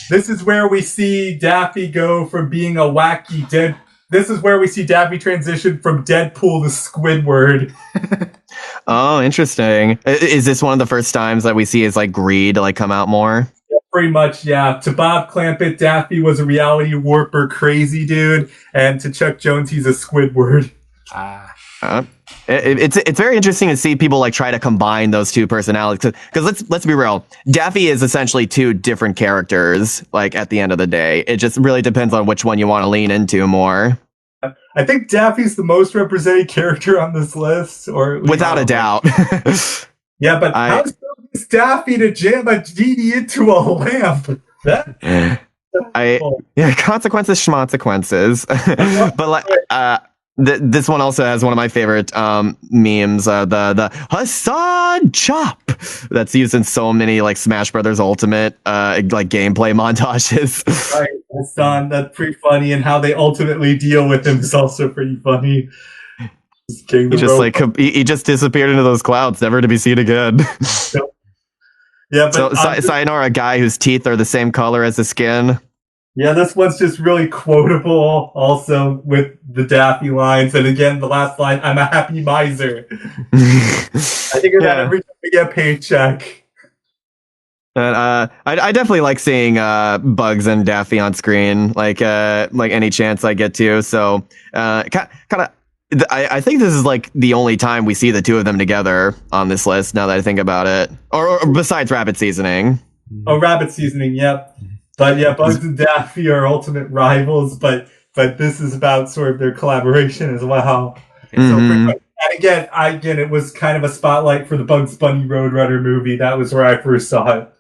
This is where we see Daffy go from being a wacky dead. This is where we see Daffy transition from Deadpool to Squidward. Oh, interesting. Is this one of the first times that we see his like greed like come out more? Yeah, pretty much, yeah. To Bob Clampett, Daffy was a reality warper crazy dude, and to Chuck Jones, he's a Squidward. It's very interesting to see people like try to combine those two personalities because let's be real, Daffy is essentially two different characters. Like at the end of the day, it just really depends on which one you want to lean into more. I think Daffy's the most represented character on this list, or without a doubt. Yeah, but how is Daffy to jam a genie into a lamp? Consequences, schmonsequences. But like, this one also has one of my favorite memes, the Hassan Chop, that's used in so many like Smash Brothers Ultimate like gameplay montages. Right, Hassan, that's pretty funny, and how they ultimately deal with him is also pretty funny. He just disappeared into those clouds, never to be seen again. Yeah, but so Sayonara, a guy whose teeth are the same color as the skin. Yeah, this one's just really quotable, also with the Daffy lines. And again, the last line, I'm a happy miser. I think of that every time we get a paycheck. And I definitely like seeing Bugs and Daffy on screen, like any chance I get to. So kind of, I think this is like the only time we see the two of them together on this list. Now that I think about it, or besides Rabbit Seasoning. Oh, Rabbit Seasoning, yep. But yeah, Bugs and Daffy are ultimate rivals, but this is about sort of their collaboration as well. Mm-hmm. So, and again, it was kind of a spotlight for the Bugs Bunny Roadrunner movie. That was where I first saw it.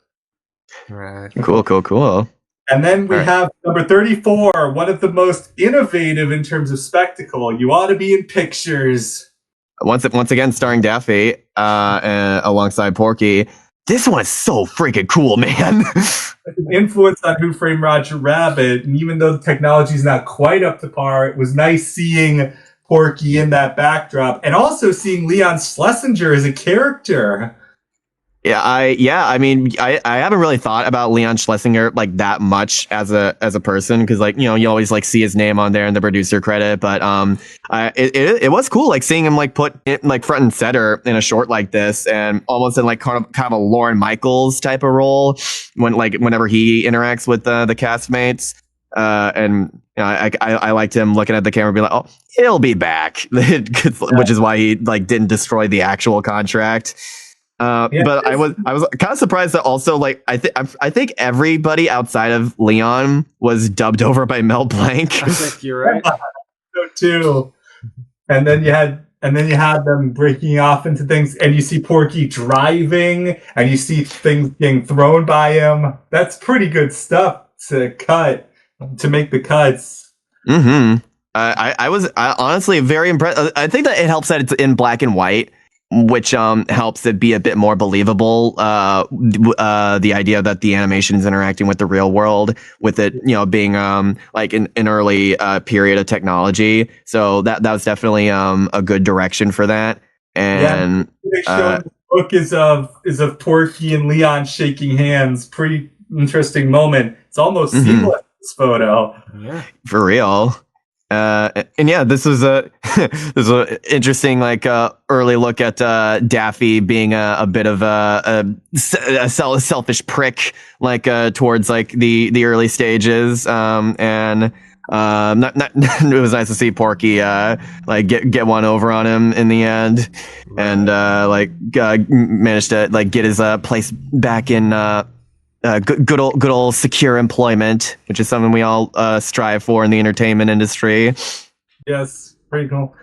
Right. Cool. And then we have number 34, one of the most innovative in terms of spectacle. You ought to be in pictures. Once again, starring Daffy alongside Porky. This one is so freaking cool, man. Influence on Who Framed Roger Rabbit, and even though the technology is not quite up to par, it was nice seeing Porky in that backdrop, and also seeing Leon Schlesinger as a character. I mean, I haven't really thought about Leon Schlesinger like that much as a person, because like, you know, you always like see his name on there in the producer credit, but it was cool like seeing him like put it like front and center in a short like this, and almost in like kind of a Lorne Michaels type of role whenever he interacts with the castmates. And you know, I liked him looking at the camera and be like, oh, he'll be back, which is why he like didn't destroy the actual contract. But I was kind of surprised that also like I think everybody outside of Leon was dubbed over by Mel Blanc. I think you're right. So too. And then you had them breaking off into things, and you see Porky driving, and you see things getting thrown by him. That's pretty good stuff to make the cuts. Mm-hmm. I was honestly very impressed. I think that it helps that it's in black and white, which helps it be a bit more believable. The idea that the animation is interacting with the real world, with it, you know, being like an early period of technology. So that was definitely a good direction for that. And the book is of Porky and Leon shaking hands. Pretty interesting moment. It's almost seamless, this photo. Yeah, for real. And yeah, this was a interesting like early look at Daffy being a bit of a selfish prick like towards like the early stages, and it was nice to see Porky like get one over on him in the end, and managed to like get his place back in good old secure employment, which is something we all strive for in the entertainment industry. Yes, pretty cool.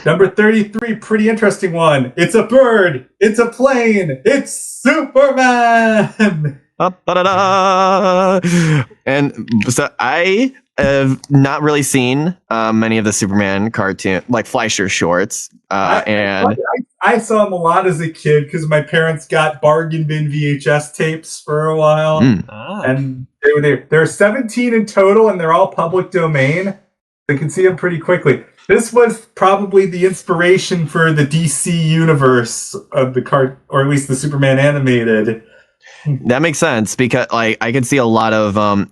Number 33, pretty interesting one. It's a bird. It's a plane. It's Superman. And so I have not really seen many of the Superman cartoon, like Fleischer shorts, and I saw them a lot as a kid because my parents got bargain bin VHS tapes for a while, and they were there. There are 17 in total, and they're all public domain. You can see them pretty quickly. This was probably the inspiration for the DC universe of the or at least the Superman animated. That makes sense, because like I can see a lot of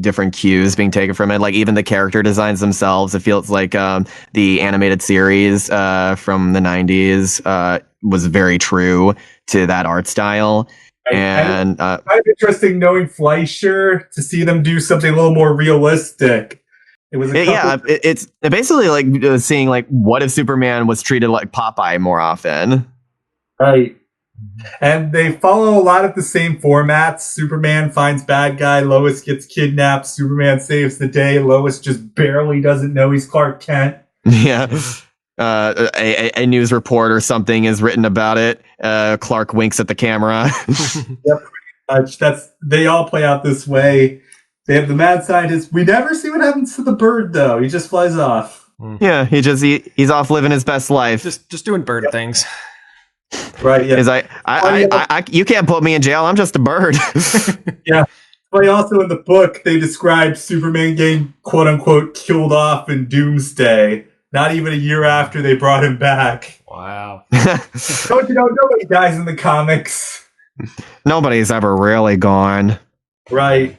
different cues being taken from it, like even the character designs themselves. It feels like the animated series from the 90s was very true to that art style. And kind of interesting knowing Fleischer to see them do something a little more realistic. It was a couple. Yeah, it's basically like seeing like what if Superman was treated like Popeye more often. Right. And they follow a lot of the same formats. Superman finds bad guy, Lois gets kidnapped, Superman saves the day, Lois just barely doesn't know he's Clark Kent. Yeah. A news report or something is written about it. Clark winks at the camera. Yep, pretty much. They all play out this way. They have the mad scientist. We never see what happens to the bird, though. He just flies off. Yeah, he's off living his best life. Just doing bird things. Right, yeah. He's like, you can't put me in jail. I'm just a bird. Yeah. But also in the book, they describe Superman getting quote-unquote killed off in Doomsday. Not even a year after they brought him back. Wow. Don't you know, nobody dies in the comics. Nobody's ever really gone. Right.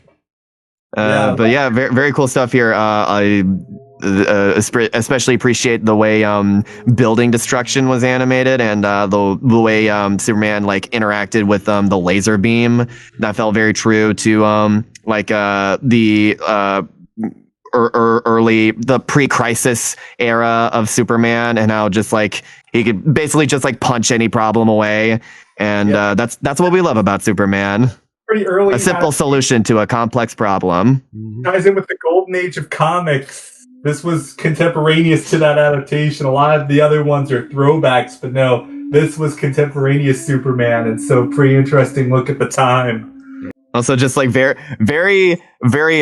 But yeah, very, very cool stuff here. I especially appreciate the way building destruction was animated, and the way Superman like interacted with the laser beam. That felt very true to the early, the pre-crisis era of Superman, and how just like he could basically just like punch any problem away, and that's what we love about Superman. Pretty early. A simple solution to a complex problem. Ties in with the golden age of comics. This was contemporaneous to that adaptation. A lot of the other ones are throwbacks, but no, this was contemporaneous Superman, and so pretty interesting look at the time. Also, just like very, very, very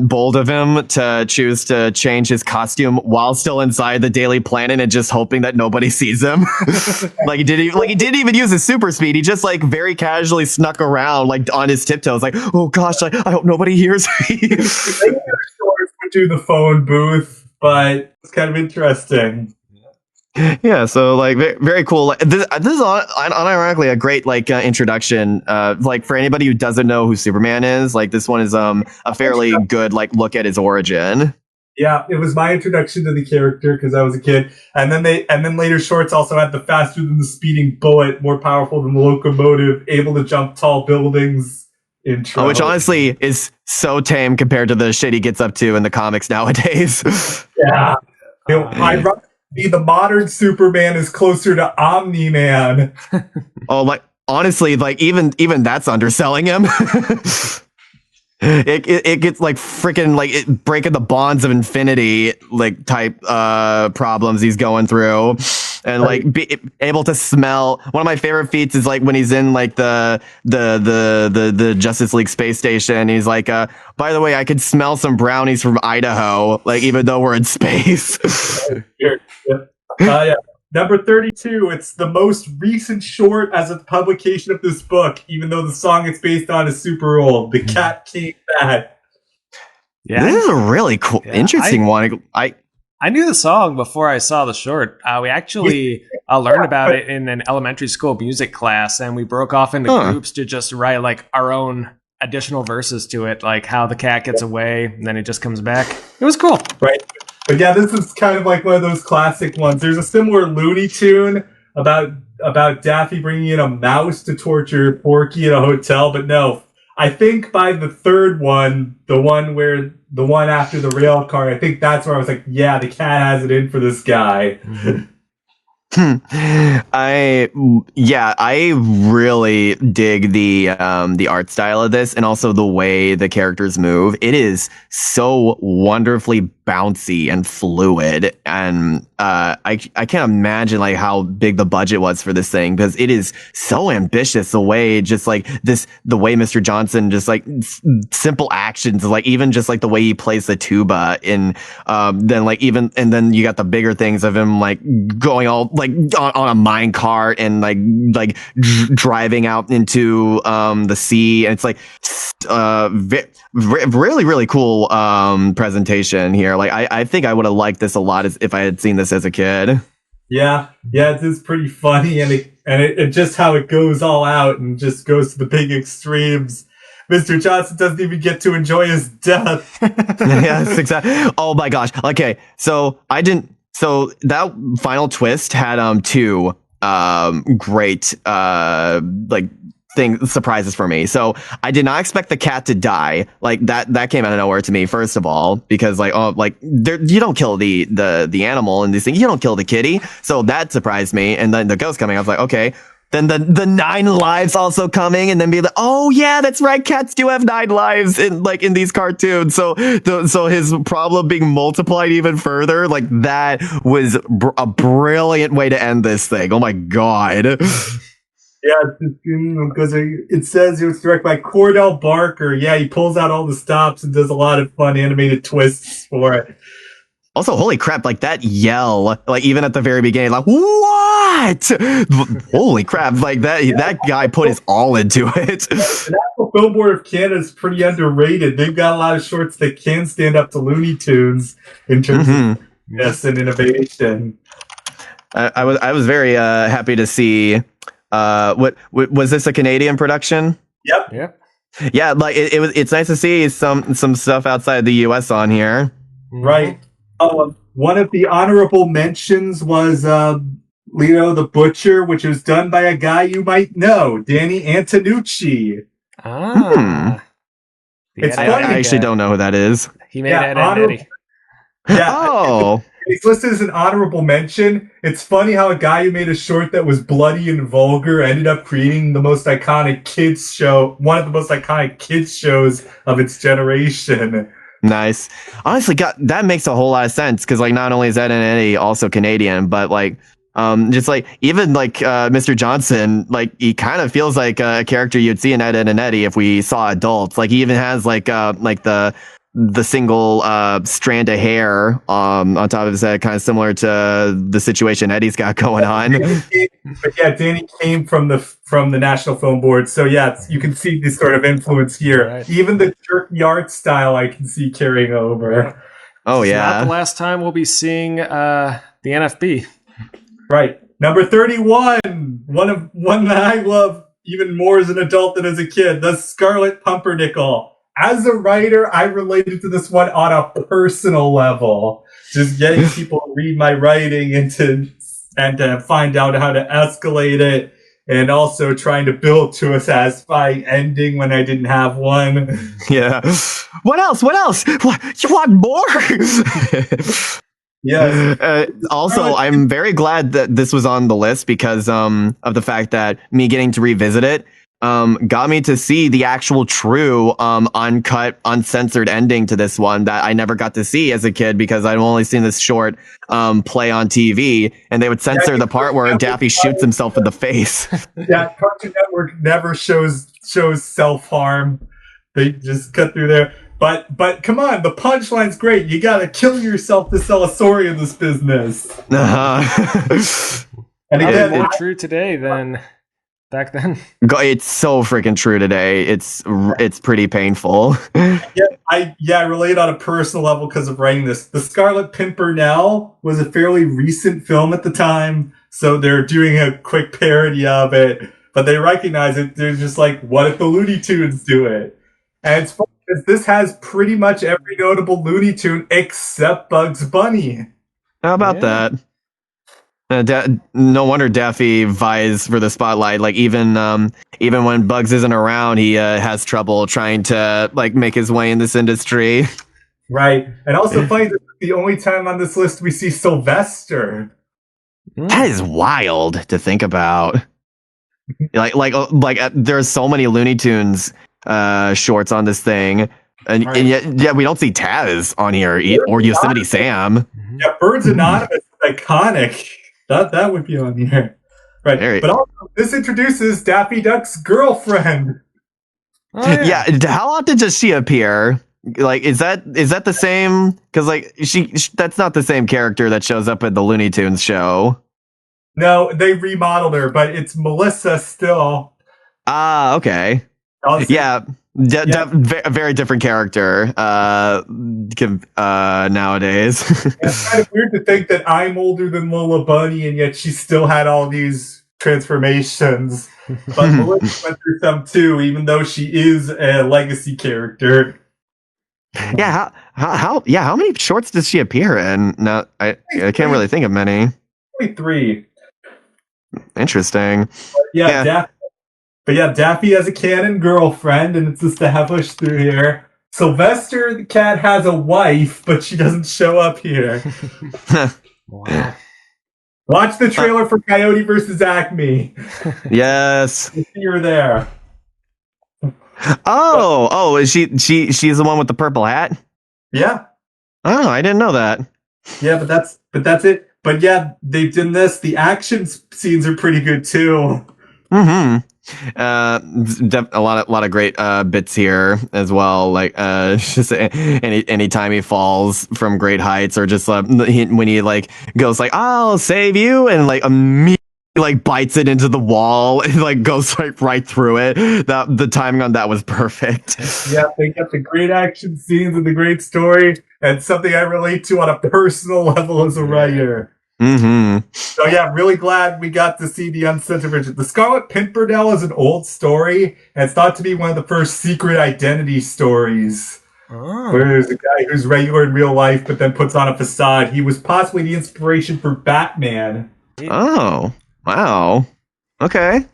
bold of him to choose to change his costume while still inside the Daily Planet and just hoping that nobody sees him. He didn't even use his super speed. He just like very casually snuck around like on his tiptoes, like, oh gosh, I hope nobody hears me. Would do the phone booth, but it's kind of interesting. Yeah, so like very cool. This is unironically a great like introduction. Like for anybody who doesn't know who Superman is, like this one is a fairly good like look at his origin. Yeah, it was my introduction to the character because I was a kid, and then later shorts also had the faster than the speeding bullet, more powerful than the locomotive, able to jump tall buildings. Intro. Which honestly is so tame compared to the shit he gets up to in the comics nowadays. Yeah, the modern Superman is closer to Omni-Man. Oh, like honestly, like even that's underselling him. It gets like freaking like breaking the bonds of infinity like type problems he's going through, and like be able to smell. One of my favorite feats is like when he's in like the Justice League space station. He's like, by the way, I could smell some brownies from Idaho, like even though we're in space. Yeah. Number 32, it's the most recent short as a publication of this book, even though the song it's based on is super old. The Cat Came Back. Yeah. This is a really cool, interesting one. I knew the song before I saw the short. We actually learned about it in an elementary school music class, and we broke off into groups to just write like our own additional verses to it, like how the cat gets away and then it just comes back. It was cool. Right. But yeah, this is kind of like one of those classic ones. There's a similar Looney Tune about Daffy bringing in a mouse to torture Porky at a hotel, but no. I think by the third one, the one after the rail car, I think that's where I was like, yeah, the cat has it in for this guy. I really dig the art style of this, and also the way the characters move. It is so wonderfully bouncy and fluid, and I can't imagine like how big the budget was for this thing, because it is so ambitious. The way the way Mr. Johnson just like simple actions, like even just like the way he plays the tuba, and then you got the bigger things of him like going all like on a mine cart and like driving out into the sea, and it's like really, really cool presentation here. Like I think I would have liked this a lot if I had seen this as a kid. Yeah, it is pretty funny, and it just how it goes all out and just goes to the big extremes. Mr. Johnson doesn't even get to enjoy his death. Yes, exactly. Oh my gosh. Okay, so that final twist had two great like surprises for me. So I did not expect the cat to die. Like that came out of nowhere to me, first of all, because you don't kill the animal in these things. You don't kill the kitty. So that surprised me. And then the ghost coming, I was like, okay. Then the 9 lives also coming, and then be like, oh yeah, that's right, cats do have 9 lives in these cartoons. So his problem being multiplied even further, like that was a brilliant way to end this thing. Oh my god. Yeah, because it says it was directed by Cordell Barker. Yeah, he pulls out all the stops and does a lot of fun animated twists for it. Also, holy crap, like that yell, like even at the very beginning, like, what? Holy crap, like that guy put his all into it. The National Film Board of Canada is pretty underrated. They've got a lot of shorts that can stand up to Looney Tunes in terms of and innovation. I was very happy to see, what was this, a Canadian production? Yep. Yeah, like it's nice to see some stuff outside the US on here. Right. One of the honorable mentions was Leo the Butcher, which was done by a guy you might know, Danny Antonucci. It's funny. I actually don't know who that is. He made Ed, Edd n Eddy. Yeah. Oh. He's listed as an honorable mention. It's funny how a guy who made a short that was bloody and vulgar ended up creating the most iconic kids show, one of the most iconic kids shows of its generation. Nice. Honestly, God, that makes a whole lot of sense, because like not only is Ed, Edd n Eddy also Canadian, but like just like even like Mr. Johnson, like he kind of feels like a character you'd see in Ed, Edd n Eddy if we saw adults. Like he even has like the single strand of hair on top of his head, kind of similar to the situation Eddie's got going on. But yeah, Danny came from the National Film Board, so yeah, you can see this sort of influence here. Right. Even the jerky art style I can see carrying over. Oh yeah, not the last time we'll be seeing the NFB. Right, number 31, one that I love even more as an adult than as a kid, the Scarlet Pumpernickel. As a writer, I related to this one on a personal level. Just getting people to read my writing and to find out how to escalate it, and also trying to build to a satisfying ending when I didn't have one. Yeah. What else? What, you want more? Yeah. Also, I'm very glad that this was on the list, because of the fact that me getting to revisit it got me to see the actual true uncut, uncensored ending to this one that I never got to see as a kid, because I've only seen this short play on TV, and they would censor the part where Daffy shoots himself in the face. Yeah, Cartoon Network never shows self-harm. They just cut through there. But come on, the punchline's great. You gotta kill yourself to sell a story in this business. And again, more true today than back then. It's so freaking true today. It's pretty painful. I relate on a personal level because of writing this. The Scarlet Pimpernel was a fairly recent film at the time, so they're doing a quick parody of it, but they recognize it. They're just like, what if the Looney Tunes do it? And it's funny because this has pretty much every notable Looney Tune except Bugs Bunny. How about that? No wonder Daffy vies for the spotlight. Like even when Bugs isn't around, he has trouble trying to like make his way in this industry. Right, and also funny that the only time on this list we see Sylvester. That is wild to think about. like there's so many Looney Tunes shorts on this thing, and yet we don't see Taz on here or Yosemite Sam. Yeah, Birds Anonymous is iconic. That would be on here. Right. But also, this introduces Daffy Duck's girlfriend. Oh, yeah. How often does she appear? Like, is that the same? Because like she that's not the same character that shows up in the Looney Tunes show. No, they remodeled her, but it's Melissa still. Ah, okay. Yeah. A very different character nowadays. It's kind of weird to think that I'm older than Lola Bunny, and yet she still had all these transformations. But Melissa went through some too, even though she is a legacy character. Yeah, how many shorts does she appear in? No, I can't really think of many. Only 3. Interesting. Yeah. But yeah, Daffy has a canon girlfriend, and it's established through here. Sylvester the cat has a wife, but she doesn't show up here. Wow. Watch the trailer for Coyote versus Acme. Yes. You'll see her there. Oh, is she's the one with the purple hat? Yeah. Oh, I didn't know that. Yeah, but that's it. But yeah, they've done this. The action scenes are pretty good too. Mm-hmm. A lot of great bits here as well. Like just anytime he falls from great heights, or just when he like goes like I'll save you, and like immediately like bites it into the wall and like goes right through it. That the timing on that was perfect. Yeah, they got the great action scenes and the great story, and something I relate to on a personal level as a writer. Mm-hmm. So yeah, really glad we got to see the uncensored version. The Scarlet Pimpernel is an old story, and it's thought to be one of the first secret identity stories. Oh. Where there's a guy who's regular in real life, but then puts on a facade. He was possibly the inspiration for Batman. Oh, wow. Okay.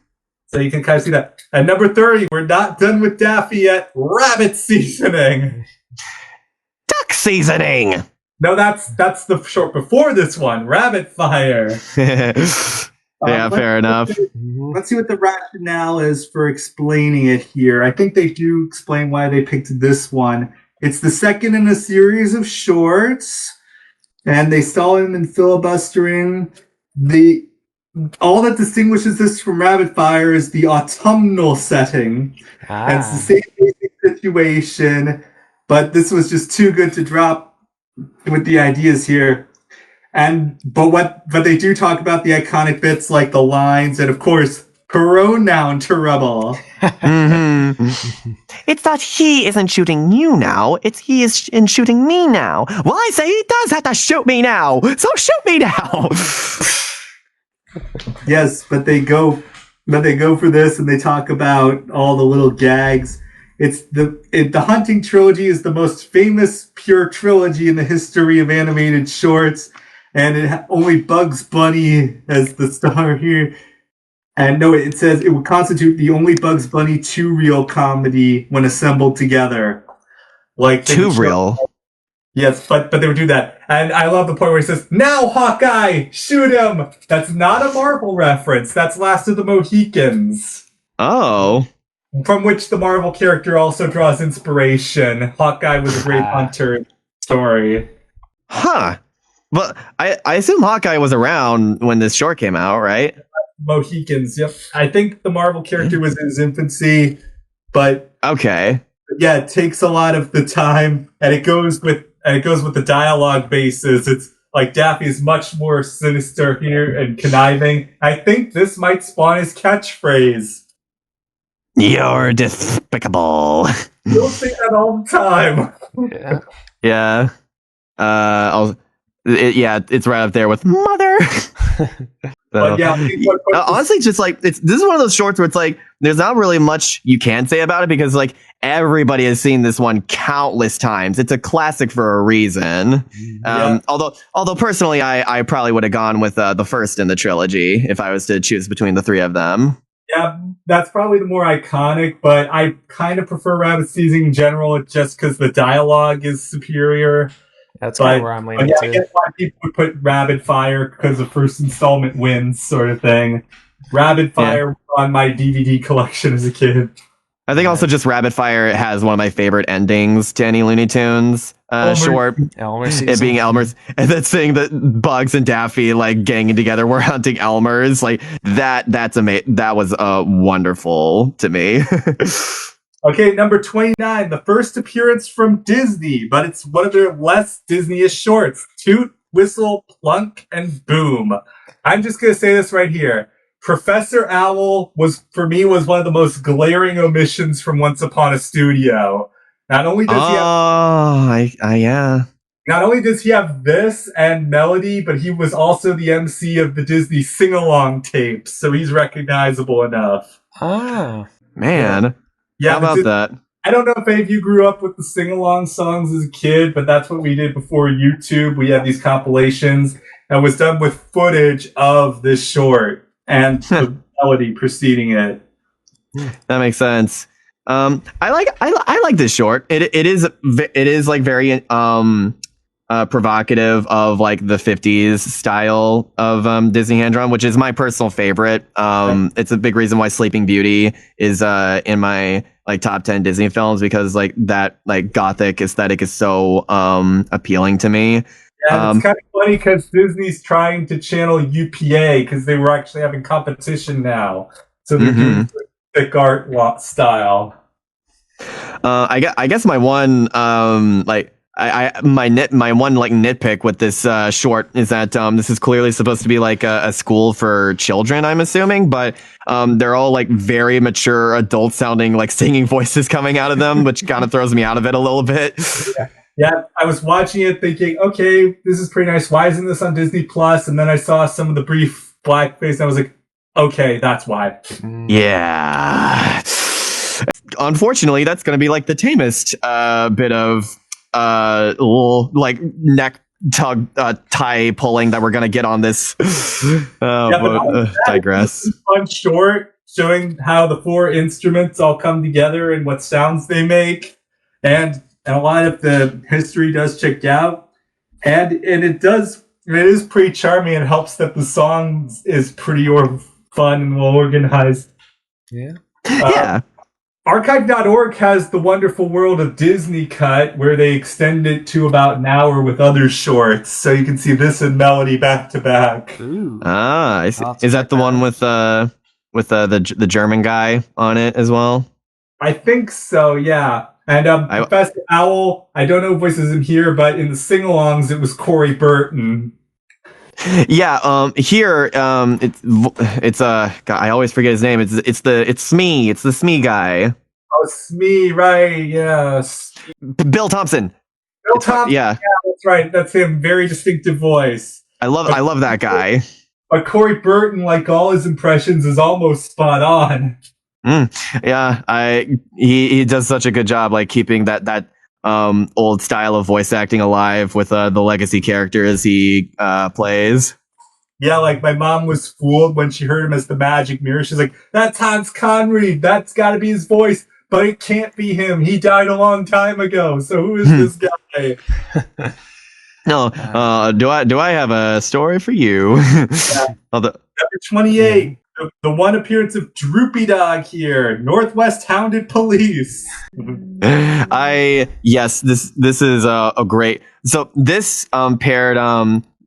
So you can kind of see that. At number 30, we're not done with Daffy yet. Rabbit seasoning. Duck seasoning. No, that's the short before this one. Rabbit fire. Yeah, fair enough. Let's see what the rationale is for explaining it here. I think they do explain why they picked this one. It's the second in a series of shorts, and they stall him in filibustering. All that distinguishes this from Rabbit Fire is the autumnal setting. And it's the same basic situation, but this was just too good to drop with the ideas here. But they do talk about the iconic bits like the lines and of course pronoun terrible. Mm-hmm. It's not he isn't shooting you now, it's he is shooting me now. Well, I say he does have to shoot me now, so shoot me now. Yes, but they go for this and they talk about all the little gags. The Hunting trilogy is the most famous pure trilogy in the history of animated shorts, and only Bugs Bunny as the star here. And no, it says it would constitute the only Bugs Bunny 2-reel comedy when assembled together. Like 2-reel. Yes, but they would do that. And I love the point where he says, "Now, Hawkeye, shoot him!" That's not a Marvel reference. That's Last of the Mohicans. Oh. From which the Marvel character also draws inspiration. Hawkeye was a great hunter story. Huh. But I assume Hawkeye was around when this short came out, right? Mohicans, yep. I think the Marvel character was in his infancy, but okay. Yeah, it takes a lot of the time, and it goes with the dialogue basis. It's like Daffy is much more sinister here and conniving. I think this might spawn his catchphrase. You're despicable. You'll see that all the time. Yeah. It's right up there with mother. But yeah, honestly, just like this is one of those shorts where it's like there's not really much you can say about it because like everybody has seen this one countless times. It's a classic for a reason. Although personally, I probably would have gone with the first in the trilogy if I was to choose between the three of them. Yeah, that's probably the more iconic, but I kind of prefer Rabbit Seasoning in general just because the dialogue is superior. That's kind of where I'm leaning to. I get why people would put Rapid Fire because the first installment wins, sort of thing. Rapid Fire on my DVD collection as a kid. I think also just Rapid Fire has one of my favorite endings to any Looney Tunes short. It being Elmer's, and that saying that Bugs and Daffy like ganging together, we're hunting Elmer's. Like that's amazing. That was wonderful to me. Okay, number 29, the first appearance from Disney, but it's one of their less Disney-ish shorts. Toot, Whistle, Plunk, and Boom. I'm just going to say this right here. Professor Owl was one of the most glaring omissions from Once Upon a Studio. Not only does Not only does he have this and melody, but he was also the MC of the Disney sing-along tapes, so he's recognizable enough. Ah, man. Yeah, how about that? I don't know if any of you grew up with the sing-along songs as a kid, but that's what we did before YouTube. We had these compilations and was done with footage of this short and the melody preceding it. That makes sense. I like this short. It is like very provocative of like the 50s style of Disney hand-drawn, which is my personal favorite. It's a big reason why Sleeping Beauty is in my like top 10 Disney films, because like that like gothic aesthetic is so appealing to me. Yeah, it's kind of funny because Disney's trying to channel UPA because they were actually having competition now, so they're doing thick art style. I guess my one like my one like nitpick with this short is that this is clearly supposed to be like a school for children, I'm assuming, but they're all like very mature adult sounding like singing voices coming out of them, which kind of throws me out of it a little bit. Yeah, I was watching it thinking, okay, this is pretty nice. Why isn't this on Disney Plus? And then I saw some of the brief blackface and I was like, okay, that's why. Yeah. Unfortunately, that's going to be like the tamest bit of like neck tug tie pulling that we're going to get on this. Digress. Fun short showing how the four instruments all come together and what sounds they make, and a lot of the history does check out, and it is pretty charming. It helps that the song is pretty fun and well organized. Yeah. Yeah. Archive.org has the Wonderful World of Disney cut, where they extend it to about an hour with other shorts, so you can see this and Melody back to back. Ooh. I see. Is that the one with the German guy on it as well? I think so, yeah. And Professor Owl, I don't know if voices him here, but in the sing-alongs, it was Corey Burton. Yeah, here it's God, I always forget his name. It's Smee. It's the Smee guy. Oh, Smee, right? Yes. Bill Thompson. Bill Thompson. Yeah, that's right. That's him. Very distinctive voice. I love that guy. But Corey Burton, like all his impressions, is almost spot on. Yeah, he does such a good job, like keeping that old style of voice acting alive with the legacy characters he plays. Yeah, like my mom was fooled when she heard him as the Magic Mirror. She's like, "That's Hans Conried. That's got to be his voice, but it can't be him. He died a long time ago. So who is this guy?" No, do I have a story for you? Yeah. Number 28. The one appearance of Droopy Dog here, Northwest Hounded Police. Yes, this is a great. So this paired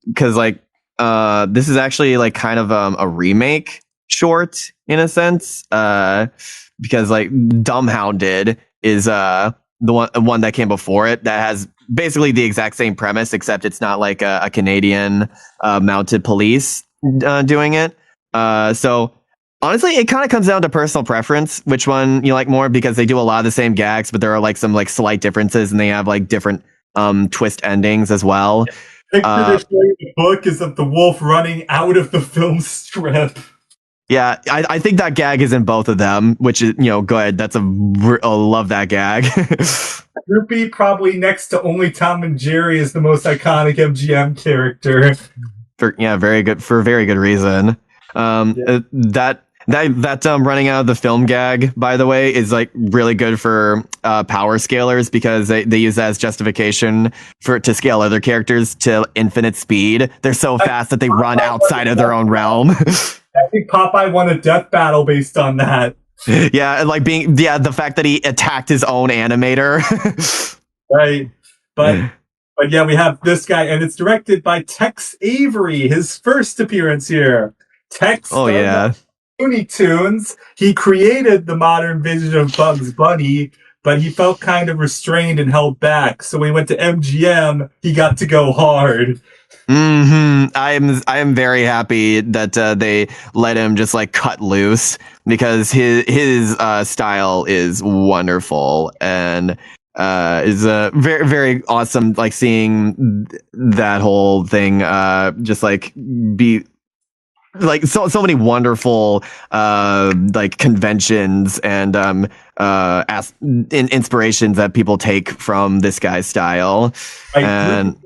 because like this is actually like kind of a remake short in a sense because like Dumbhounded is the one that came before it that has basically the exact same premise, except it's not like a Canadian mounted police doing it. So honestly, it kind of comes down to personal preference, which one you like more, because they do a lot of the same gags, but there are like some like slight differences, and they have like different twist endings as well. Picture they're showing the book is of the wolf running out of the film strip. Yeah, I think that gag is in both of them, which is, good. I love that gag. Droopy, probably next to only Tom and Jerry, is the most iconic MGM character. Very good, for a very good reason. That running out of the film gag, by the way, is like really good for power scalers, because they use that as justification to scale other characters to infinite speed. They're so fast that they run outside of their own realm. I think Popeye won a death battle based on that. Yeah, and like the fact that he attacked his own animator. Right. But yeah, we have this guy, and it's directed by Tex Avery, his first appearance here. Tex, Looney Tunes. He created the modern vision of Bugs Bunny, but he felt kind of restrained and held back. So when he went to MGM, he got to go hard. I am very happy that they let him just like cut loose, because his style is wonderful, and is very, very awesome. Like seeing that whole thing just like be like so many wonderful like conventions and inspirations that people take from this guy's style. And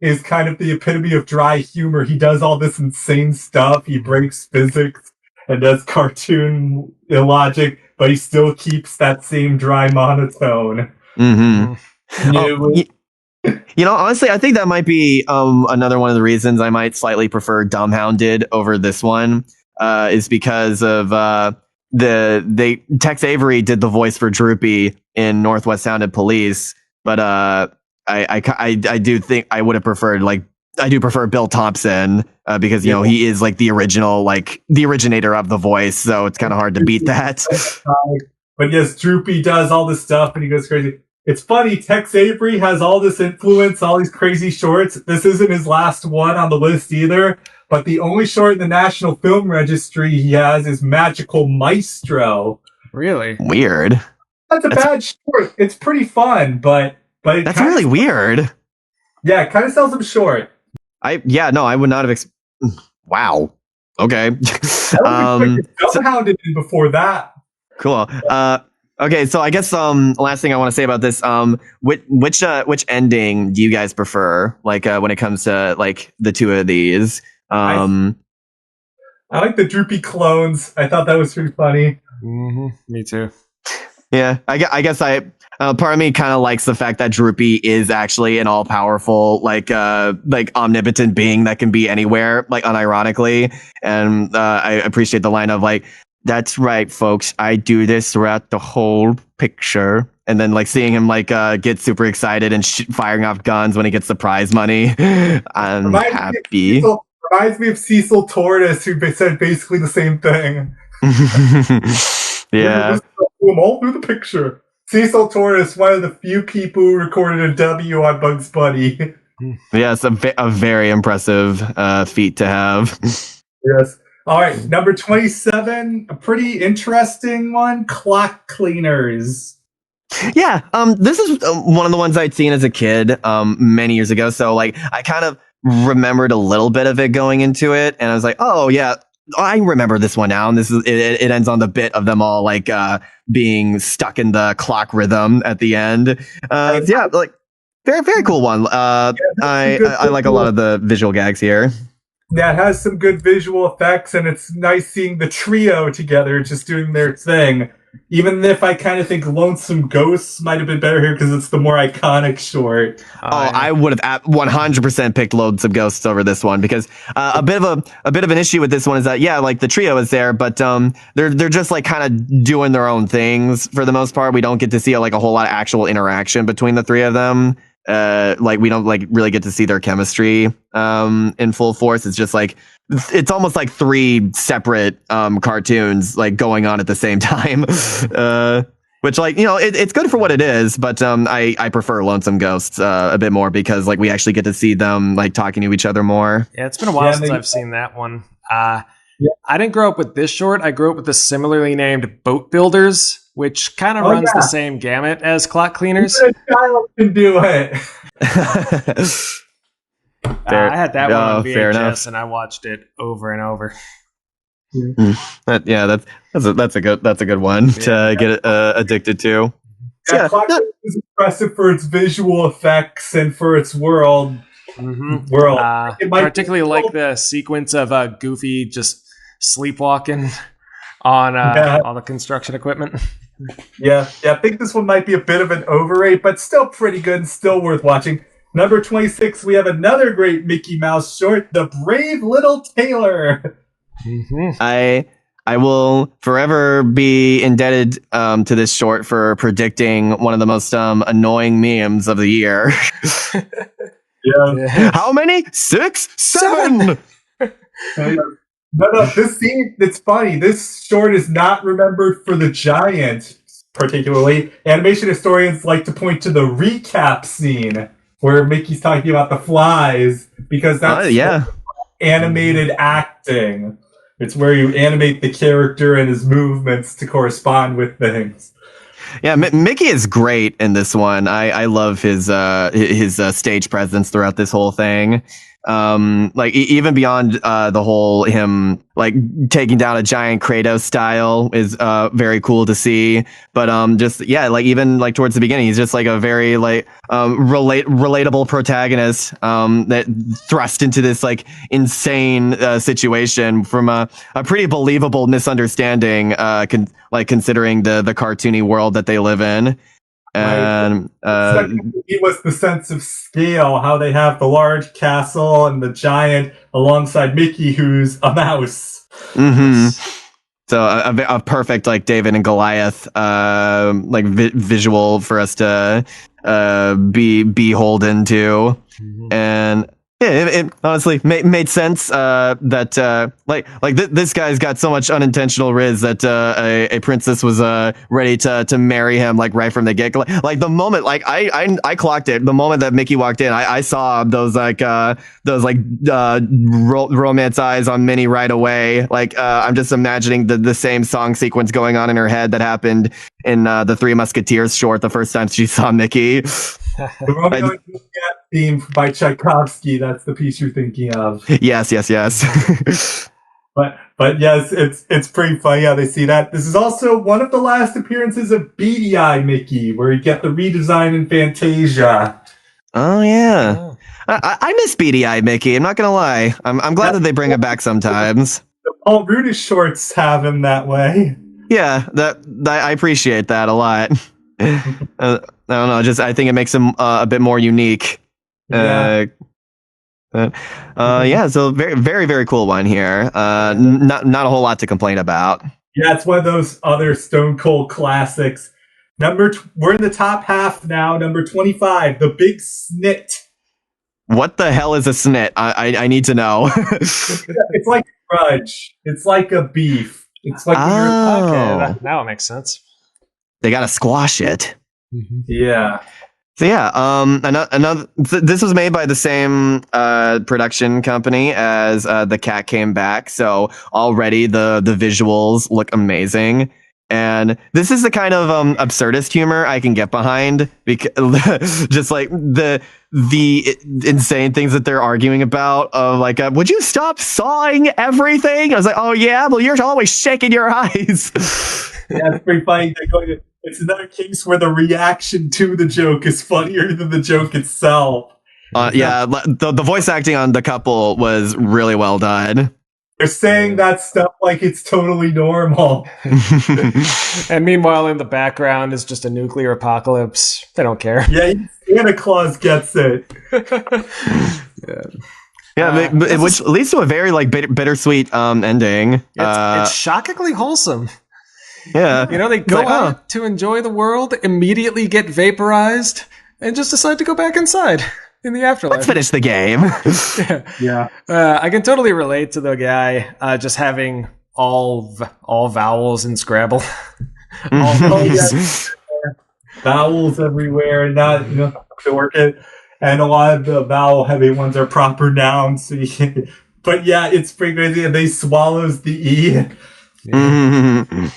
is kind of the epitome of dry humor. He does all this insane stuff. He breaks physics and does cartoon illogic. but he still keeps that same dry monotone. Mm-hmm. No. Honestly, I think that might be another one of the reasons I might slightly prefer Dumbhounded over this one. Is because of Tex Avery did the voice for Droopy in Northwest Sounded Police, but I do think I would have preferred I do prefer Bill Thompson because he is like the original, like the originator of the voice, so it's kind of hard to beat that. But yes, Droopy does all this stuff and he goes crazy. It's funny, Tex Avery has all this influence, all these crazy shorts. This isn't his last one on the list either, but the only short in the National Film Registry he has is Magical Maestro. Really? Weird. That's bad short. It's pretty fun, but that's really weird. Yeah, it kind of sells him short. I would not have. Wow. Okay. Dumbhounded before that. Cool. Okay, so I guess last thing I want to say about this, which ending do you guys prefer? Like when it comes to like the two of these, I like the Droopy clones. I thought that was pretty funny. Mm-hmm. Me too. Yeah, I guess part of me kind of likes the fact that Droopy is actually an all-powerful, like omnipotent being that can be anywhere, like unironically, and I appreciate the line of like, "That's right, folks. I do this throughout the whole picture." And then like seeing him like get super excited and firing off guns when he gets the prize money. I'm happy. Reminds me of Cecil Tortoise, who said basically the same thing. Yeah. All through the picture. Cecil Tortoise, one of the few people who recorded a W on Bugs Bunny. Yeah, it's a very impressive feat to have. Yes. All right, number 27, a pretty interesting one, Clock Cleaners. Yeah, this is one of the ones I'd seen as a kid many years ago, so like I kind of remembered a little bit of it going into it, and I was like, oh yeah, I remember this one now. And this is it ends on the bit of them all like being stuck in the clock rhythm at the end. Yeah, like very, very cool one. I like a lot of the visual gags here. Yeah, it has some good visual effects, and it's nice seeing the trio together just doing their thing. Even if I kind of think Lonesome Ghosts might have been better here because it's the more iconic short. I would have 100% picked Lonesome Ghosts over this one because a bit of an issue with this one is that like the trio is there, but they're just like kind of doing their own things for the most part. We don't get to see a whole lot of actual interaction between the three of them. Like we don't really get to see their chemistry in full force. It's just like it's almost like three separate cartoons like going on at the same time. Which it's good for what it is, but I prefer Lonesome Ghosts a bit more because like we actually get to see them like talking to each other more. Yeah, it's been a while since I've seen that one. I didn't grow up with this short. I grew up with the similarly named Boat Builders, which kind of runs the same gamut as Clock Cleaners. A child can do it. I had that one on VHS, and I watched it over and over. That's a good one to get addicted to. Clock is impressive for its visual effects and for its world. Mm-hmm. I particularly like the sequence of Goofy just sleepwalking on all the construction equipment. Yeah, I think this one might be a bit of an overrate, but still pretty good and still worth watching. Number 26, we have another great Mickey Mouse short, The Brave Little Tailor. Mm-hmm. I will forever be indebted to this short for predicting one of the most annoying memes of the year. Yeah. How many? 6? 7? No, this scene, it's funny. This short is not remembered for the giant, particularly. Animation historians like to point to the recap scene where Mickey's talking about the flies, because that's animated acting. It's where you animate the character and his movements to correspond with things. Yeah, Mickey is great in this one. I love his stage presence throughout this whole thing. Like even beyond the whole him like taking down a giant Kratos style is very cool to see. But just yeah, like even like towards the beginning, he's just like a very like relatable protagonist that thrust into this like insane situation from a pretty believable misunderstanding, considering the cartoony world that they live in. And it was the sense of scale, how they have the large castle and the giant alongside Mickey, who's a mouse. Mm-hmm. So a perfect like David and Goliath visual for us to be beholden to. Mm-hmm. And yeah, it honestly made sense that this guy's got so much unintentional riz that a princess was ready to marry him like right from the get. Like the moment, like I clocked it. The moment that Mickey walked in, I saw those romance eyes on Minnie right away. Like I'm just imagining the same song sequence going on in her head that happened in the Three Musketeers short the first time she saw Mickey. The Romeo and Juliet theme by Tchaikovsky, that's the piece you're thinking of. Yes. But yes, it's pretty funny how they see that. This is also one of the last appearances of Beady Eye Mickey, where you get the redesign in Fantasia. Oh yeah. I miss Beady Eye Mickey, I'm not gonna lie. I'm glad that they bring it back sometimes. The Paul Rudish shorts have him that way. Yeah, that I appreciate that a lot. I don't know. Just I think it makes him a bit more unique. Yeah. So very, very, very cool one here. Not a whole lot to complain about. Yeah, it's one of those other Stone Cold classics. We're in the top half now. Number 25, The Big Snit. What the hell is a snit? I need to know. It's like a grudge. It's like a beef. It's like okay. Now it makes sense. They gotta squash it. Mm-hmm. Yeah. So yeah, another. This was made by the same production company as The Cat Came Back. So already the visuals look amazing, and this is the kind of absurdist humor I can get behind, because just like the insane things that they're arguing about of like, would you stop sawing everything? I was like, oh yeah, well you're always shaking your eyes. Yeah, it's pretty funny. It's another case where the reaction to the joke is funnier than the joke itself. Yeah, the voice acting on the couple was really well done. They're saying that stuff like it's totally normal. And meanwhile, in the background is just a nuclear apocalypse. They don't care. Yeah, Santa Claus gets it. Yeah, which leads to a very like bittersweet ending. It's shockingly wholesome. Yeah. They go out to enjoy the world, immediately get vaporized, and just decide to go back inside in the afterlife. Let's finish the game. Yeah. I can totally relate to the guy just having all vowels in Scrabble. Vowels everywhere, not to work it. And a lot of the vowel-heavy ones are proper nouns. But yeah, it's pretty crazy. And they swallows the E. Yeah.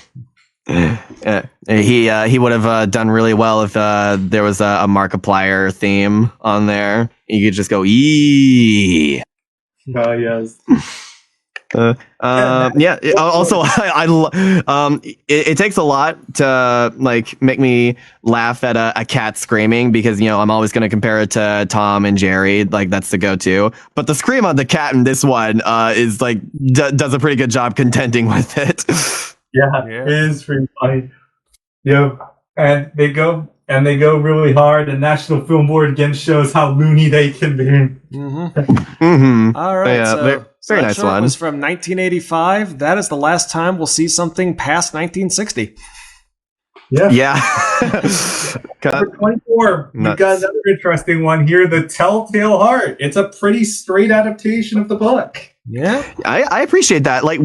He would have done really well if there was a Markiplier theme on there. You could just go E. Oh yes. Yeah. Also, it takes a lot to like make me laugh at a cat screaming, because I'm always going to compare it to Tom and Jerry. Like that's the go-to. But the scream on the cat in this one is like does a pretty good job contending with it. Yeah, it is pretty funny. Yeah, and they go really hard. And National Film Board again shows how loony they can be. Mm-hmm. Mm-hmm. All right, yeah, very nice one. Was from 1985. That is the last time we'll see something past 1960. Yeah. Number 24. We've got another interesting one here. The Telltale Heart. It's a pretty straight adaptation of the book. Yeah, I appreciate that. Like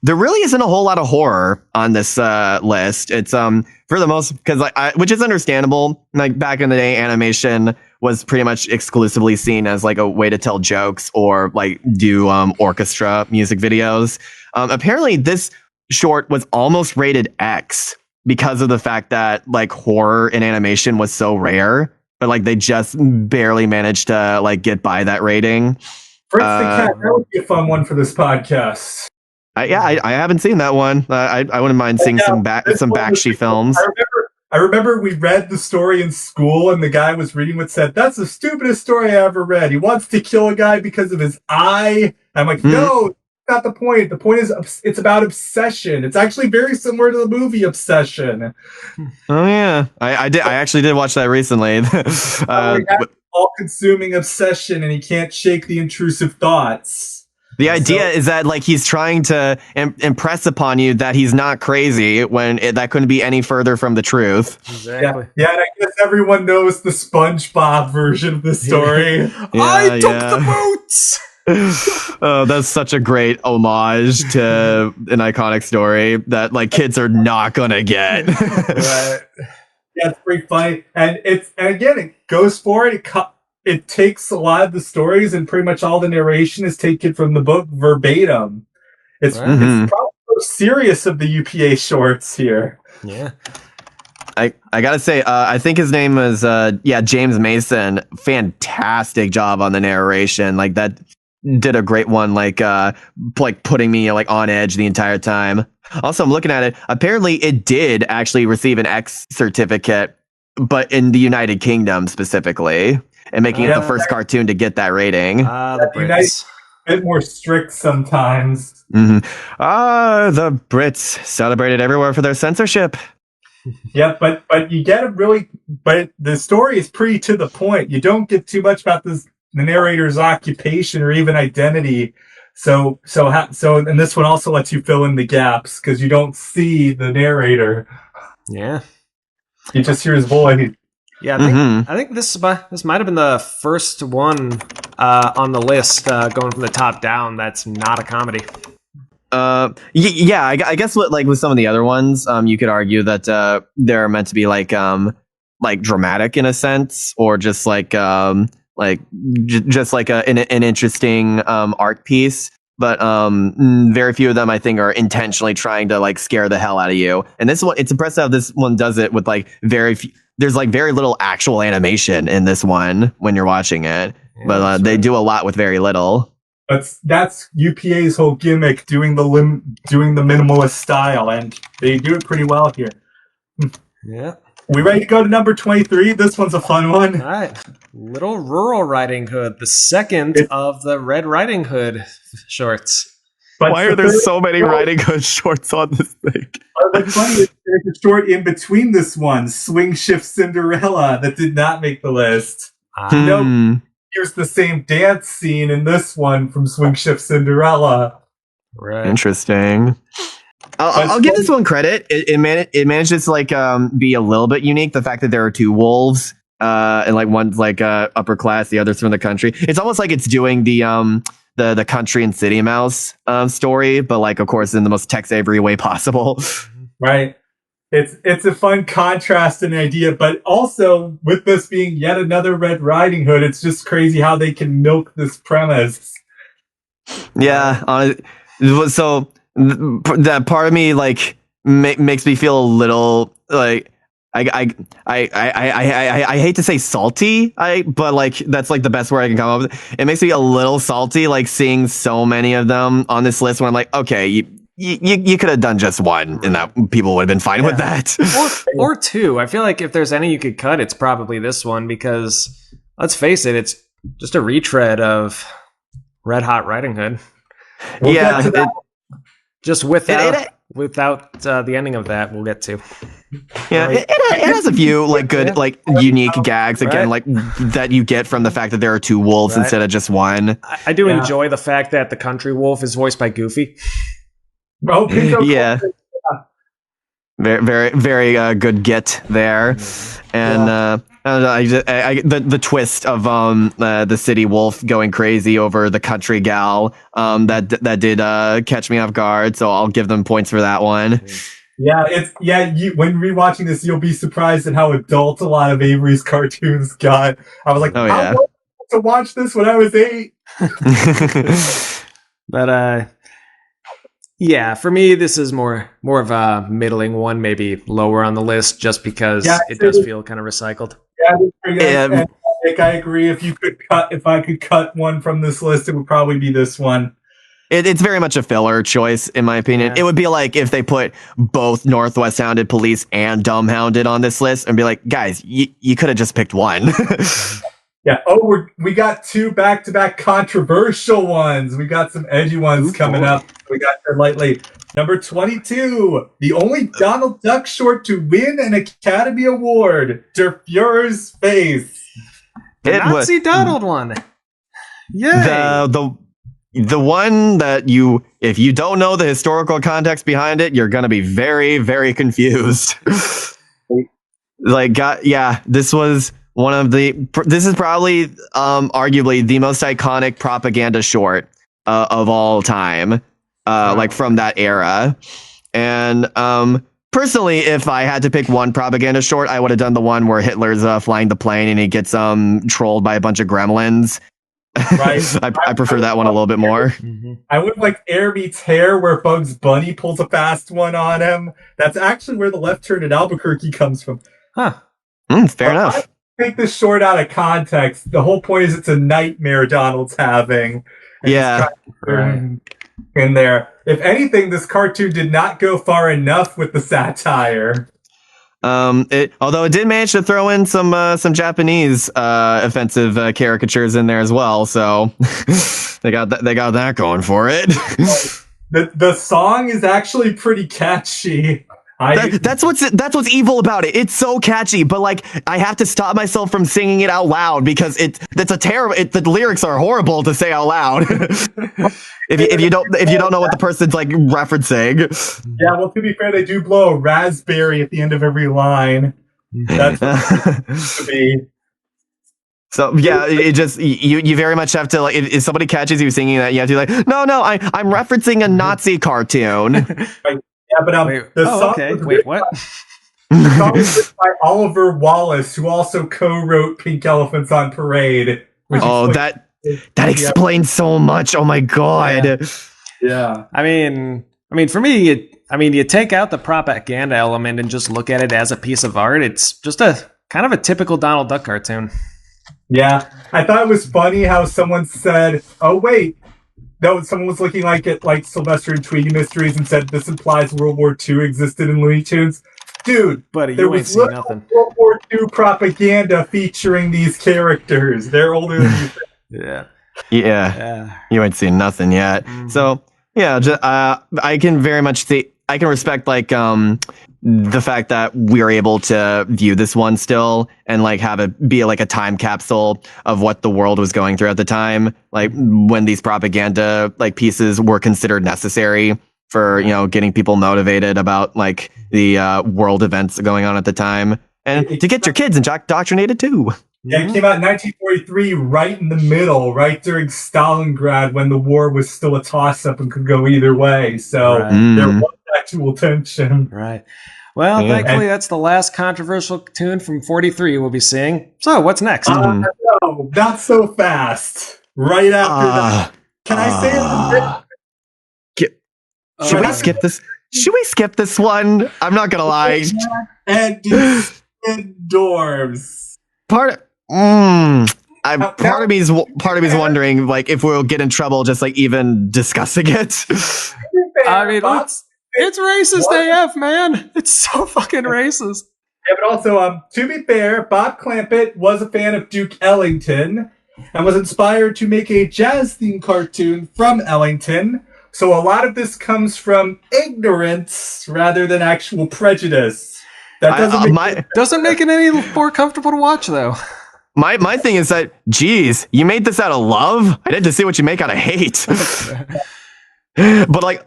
there really isn't a whole lot of horror on this list. It's for the most, because which is understandable. Like back in the day, animation was pretty much exclusively seen as like a way to tell jokes or like do orchestra music videos. Apparently, this short was almost rated X because of the fact that like horror in animation was so rare, but like they just barely managed to like get by that rating. Fritz the Cat, that would be a fun one for this podcast. I haven't seen that one. I wouldn't mind seeing some Bakshi films. I remember we read the story in school, and the guy was reading what said, "That's the stupidest story I ever read. He wants to kill a guy because of his eye." I'm like, no, that's not the point. The point is, it's about obsession. It's actually very similar to the movie Obsession. Oh yeah, I actually did watch that recently. All-consuming obsession, and he can't shake the intrusive thoughts. The idea is that like he's trying to impress upon you that he's not crazy when that couldn't be any further from the truth. Exactly. Yeah, and I guess everyone knows the SpongeBob version of the story. I took the boots. Oh, that's such a great homage to an iconic story that like kids are not gonna get. Right. Yeah, it's pretty funny, and again it goes for it. It takes a lot of the stories, and pretty much all the narration is taken from the book verbatim. It's probably the most serious of the UPA shorts here. Yeah. I gotta say, I think his name is James Mason. Fantastic job on the narration. Like that did a great one. Like putting me like on edge the entire time. Also, I'm looking at it. Apparently, it did actually receive an X certificate, but in the United Kingdom specifically. And making it the first cartoon to get that rating. The Brits. A bit more strict sometimes. The Brits celebrated everywhere for their censorship. Yeah, but you get but the story is pretty to the point. You don't get too much about the narrator's occupation or even identity. So, and this one also lets you fill in the gaps because you don't see the narrator. Yeah. You just hear his voice. Yeah, I think this might have been the first one on the list going from the top down that's not a comedy. I guess with some of the other ones, you could argue that they're meant to be like dramatic in a sense, or just an interesting art piece. But very few of them, I think, are intentionally trying to like scare the hell out of you. And this one, it's impressive how this one does it with like very few. There's like very little actual animation in this one when you're watching it, but they do a lot with very little. That's UPA's whole gimmick, doing the minimalist style, and they do it pretty well here. Yeah. We ready to go to number 23? This one's a fun one. All right. Little Rural Riding Hood, the second of the Red Riding Hood shorts. But why are there so many Riding Hood shorts on this thing? What's funny is there's a short in between this one, Swing Shift Cinderella, that did not make the list. Here's the same dance scene in this one from Swing Shift Cinderella. Right. Interesting. I'll give this one credit. It manages to like be a little bit unique. The fact that there are two wolves, and like one's like upper class, the other's from the country. It's almost like it's doing the country and city mouse story, but like of course in the most Tex Avery way possible. Right. It's a fun contrast and idea, but also with this being yet another Red Riding Hood, it's just crazy how they can milk this premise. Yeah. So that part of me like makes me feel a little like I hate to say salty, but like that's like the best word I can come up with. It makes me a little salty, like seeing so many of them on this list. When I'm like, okay, you could have done just one, and that people would have been fine with that, or two. I feel like if there's any you could cut, it's probably this one because let's face it, it's just a retread of Red Hot Riding Hood. Just without the ending of that, we'll get to. Yeah, it has a few like good, like unique gags again, like that you get from the fact that there are two wolves instead of just one. I do enjoy the fact that the country wolf is voiced by Goofy. Oh, yeah. Very, very, very good get there, and the twist of the city wolf going crazy over the country gal that did catch me off guard. So I'll give them points for that one. Yeah, when rewatching this, you'll be surprised at how adult a lot of Avery's cartoons got. I was like, I wanted to watch this when I was 8. But yeah, for me, this is more of a middling one, maybe lower on the list, just because it does feel kind of recycled. Yeah, and Nick, I agree. If I could cut one from this list, it would probably be this one. It's very much a filler choice, in my opinion. Yeah. It would be like if they put both Northwest Hounded Police and Dumbhounded on this list and be like, guys, you could have just picked one. Yeah. Oh, we got 2 back-to-back controversial ones. We got some edgy ones coming up. We got there lightly. Number 22, the only Donald Duck short to win an Academy Award, Der Fuhrer's Face. The Nazi Donald one. Yay. The one that if you don't know the historical context behind it, you're going to be very, very confused. This was this is probably arguably the most iconic propaganda short of all time, like from that era. And personally, if I had to pick one propaganda short, I would have done the one where Hitler's flying the plane and he gets trolled by a bunch of gremlins. Right. I prefer that one a little bit more. Mm-hmm. I would like Air Meets Hair, where Bugs Bunny pulls a fast one on him. That's actually where the left turn at Albuquerque comes from. Huh. Fair enough. I take this short out of context. The whole point is it's a nightmare Donald's having. Yeah. In there. If anything, this cartoon did not go far enough with the satire. Although it did manage to throw in some Japanese offensive caricatures in there as well, so they got that going for it. The song is actually pretty catchy. That's what's evil about it. It's so catchy, but like I have to stop myself from singing it out loud because the lyrics are horrible to say out loud. if you don't know what the person's like referencing. Yeah, well, to be fair, they do blow a raspberry at the end of every line. That's what it to be. So yeah, it just you very much have to like if somebody catches you singing that, you have to be like, no, I'm referencing a Nazi cartoon. Yeah, but the song was wait, what? The song was written by Oliver Wallace, who also co-wrote Pink Elephants on Parade. That explains so much. Oh my god. Yeah. I mean, for me, you take out the propaganda element and just look at it as a piece of art. It's just a kind of a typical Donald Duck cartoon. Yeah, I thought it was funny how someone said, "Oh wait." No, someone was looking at like Sylvester and Tweety Mysteries and said this implies World War II existed in Looney Tunes. Dude, buddy, there you ain't was seen nothing. World War II propaganda featuring these characters. They're older than you think. Yeah. You ain't seen nothing yet. Mm-hmm. So yeah, I can very much see. I can respect the fact that we are able to view this one still and like have it be like a time capsule of what the world was going through at the time, like when these propaganda like pieces were considered necessary for getting people motivated about like the world events going on at the time and to get your kids indoctrinated too. Yeah, it came out in 1943, right in the middle, right during Stalingrad, when the war was still a toss-up and could go either way. So there was actual tension. Right. Well, thankfully, that's the last controversial tune from 43 we'll be seeing. So, what's next? No, not so fast. Right after that. Can I say it? Should we skip this? Should we skip this one? I'm not gonna lie. And dwarves. Part of me is wondering like if we'll get in trouble just like even discussing it. I mean, it's racist AF, man. It's so fucking racist. Yeah, but also, to be fair, Bob Clampett was a fan of Duke Ellington and was inspired to make a jazz-themed cartoon from Ellington. So a lot of this comes from ignorance rather than actual prejudice. That doesn't make it any more comfortable to watch, though. My thing is that, geez, you made this out of love? I didn't see what you make out of hate. But like,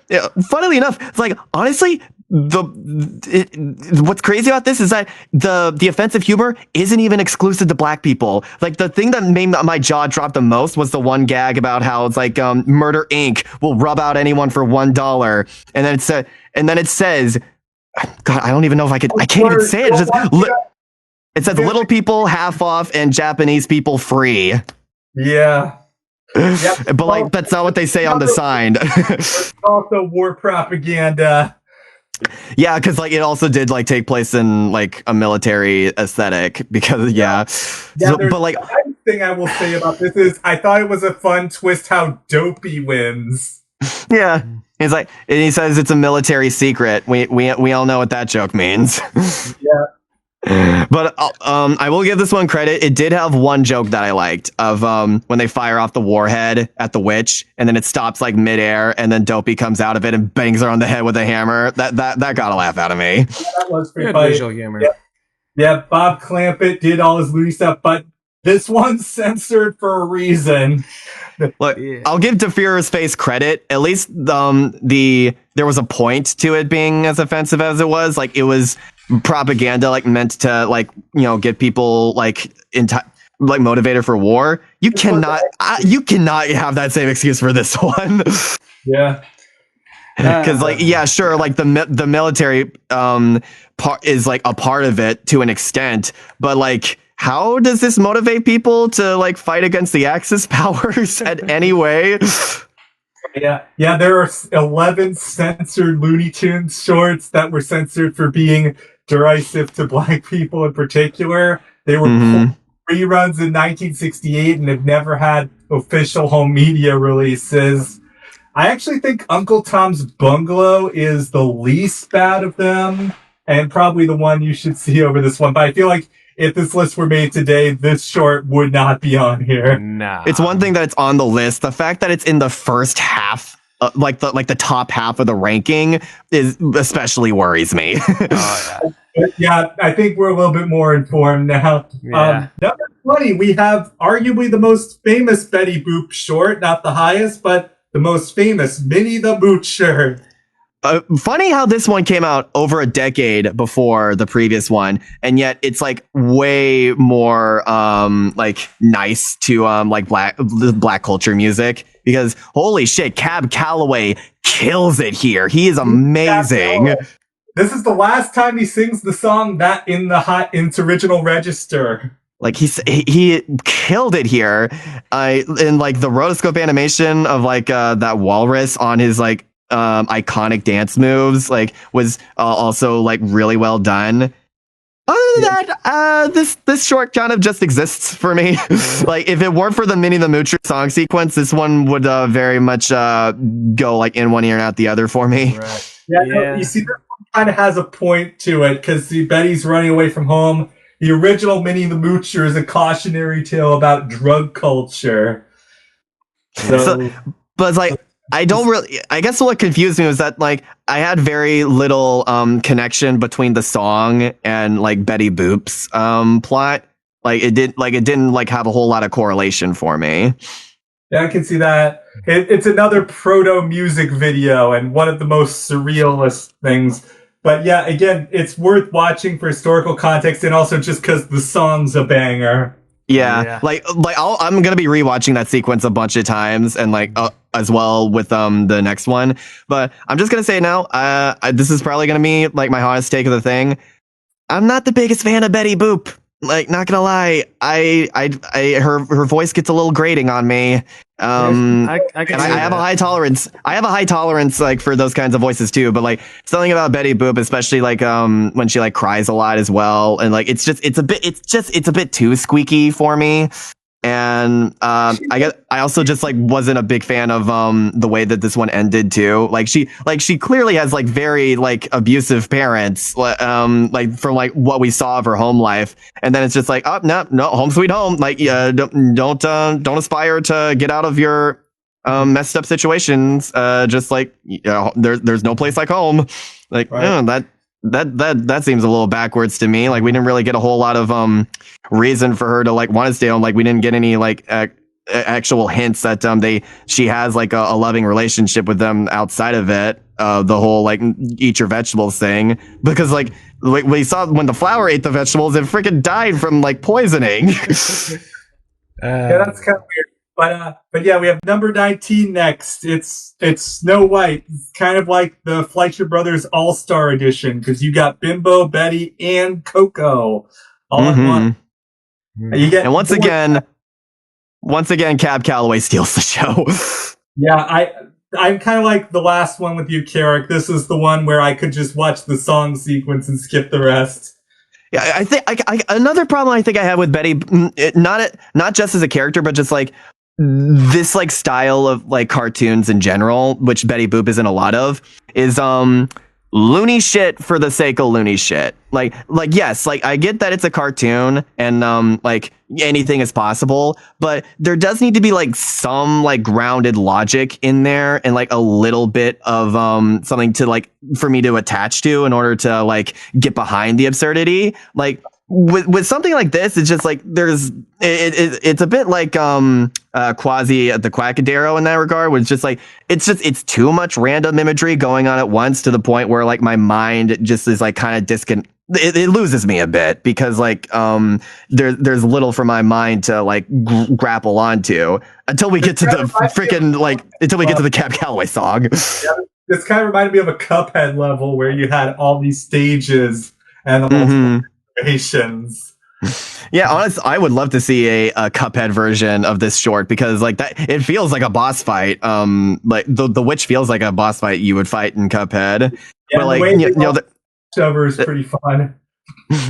funnily enough, it's like honestly, what's crazy about this is that the offensive humor isn't even exclusive to black people. Like the thing that made my jaw drop the most was the one gag about how it's like Murder Inc. will rub out anyone for $1, and then it says, God, I don't even know if I can't even say it. It says little people half off and Japanese people free. Yeah. But like that's not what they say on the sign. Also war propaganda. Yeah, because like it also did like take place in like a military aesthetic because Yeah, So, there's but like one thing I will say about this is I thought it was a fun twist how Dopey wins. yeah, he's like and he says it's a military secret. We all know what that joke means. Yeah. But I will give this one credit. It did have one joke that I liked of when they fire off the warhead at the witch, and then it stops like midair, and then Dopey comes out of it and bangs her on the head with a hammer. That got a laugh out of me. That was pretty Good funny. visual humor. Yeah, Bob Clampett did all his loony stuff, but this one's censored for a reason. Look, Yeah. I'll give DeFuhrer's face credit. At least there was a point to it being as offensive as it was. Like it was propaganda, like meant to like get people like like motivated for war. You cannot have that same excuse for this one. Yeah. Because like yeah, sure, like the military part is like a part of it to an extent, but like how does this motivate people to like fight against the Axis powers at any way? Yeah, there are 11 censored Looney Tunes shorts that were censored for being derisive to black people in particular. They were reruns in 1968 and have never had official home media releases. I actually think Uncle Tom's Bungalow is the least bad of them and probably the one you should see over this one. But I feel like if this list were made today, this short would not be on here. Nah. It's one thing that it's on the list. The fact that it's in the first half, like the top half of the ranking, is especially worries me. But yeah, I think we're a little bit more informed now. Yeah. Number 20, we have arguably the most famous Betty Boop short, not the highest, but the most famous, Minnie the Moocher. Funny how this one came out over a decade before the previous one, and yet it's like way more like nice to like black culture music, because holy shit, Cab Calloway kills it here. He is amazing. This is the last time he sings the song that in its original register. Like he killed it here. In like the rotoscope animation of like that walrus on his like iconic dance moves like was also like really well done. Other than that, this short kind of just exists for me. Like if it weren't for the Minnie the Moocher song sequence, this one would very much go like in one ear and out the other for me. Right. Yeah. No, you see, this one kind of has a point to it because Betty's running away from home. The original Minnie the Moocher is a cautionary tale about drug culture. So but it's like I guess what confused me was that like I had very little connection between the song and like Betty Boop's plot. Like it didn't like have a whole lot of correlation for me. Yeah, I can see that. It's another proto music video and one of the most surrealist things. But yeah, again, it's worth watching for historical context and also just because the song's a banger. Yeah. Like I'm gonna be rewatching that sequence a bunch of times and like as well with the next one. But I'm just gonna say now, this is probably gonna be like my hottest take of the thing. I'm not the biggest fan of Betty Boop. Like, not gonna lie, her voice gets a little grating on me. I have a high tolerance. I have a high tolerance like for those kinds of voices too. But like something about Betty Boop, especially like when she like cries a lot as well, and like it's a bit too squeaky for me. And I also just like wasn't a big fan of the way that this one ended too. Like she clearly has like very like abusive parents, like from like what we saw of her home life, and then it's just like, oh no, home sweet home. Like don't aspire to get out of your messed up situations. Just like there's no place like home. Like right. That seems a little backwards to me. Like we didn't really get a whole lot of reason for her to like want to stay home. Like we didn't get any like actual hints that she has like a loving relationship with them outside of it. The whole like eat your vegetables thing, because like we saw when the flower ate the vegetables, it freaking died from like poisoning. Yeah, that's kind of weird. But yeah, we have number 19 next. It's Snow White. It's kind of like the Fleischer Brothers All-Star Edition because you got Bimbo, Betty, and Coco all in one. You get, and once again, Cab Calloway steals the show. Yeah, I'm kind of like the last one with you, Carrick. This is the one where I could just watch the song sequence and skip the rest. Yeah, I think another problem I think I have with Betty, not just as a character, but just like this like style of like cartoons in general, which Betty Boop is in a lot of, is loony shit for the sake of loony shit. Like yes, like I get that it's a cartoon and like anything is possible, but there does need to be like some like grounded logic in there and like a little bit of something to like for me to attach to in order to like get behind the absurdity. Like with something like this, it's just like it's a bit like Quasi at the Quackadero in that regard, where it's just like it's too much random imagery going on at once to the point where like my mind just is like kind of it loses me a bit because like there's little for my mind to like grapple onto until we get to the freaking get to the Cab Calloway song. Yeah, this kind of reminded me of a Cuphead level where you had all these stages and the multiple situations. Yeah, honestly, I would love to see a Cuphead version of this short because like that it feels like a boss fight. Like the witch feels like a boss fight you would fight in Cuphead. Yeah, but like the Shover is pretty fun.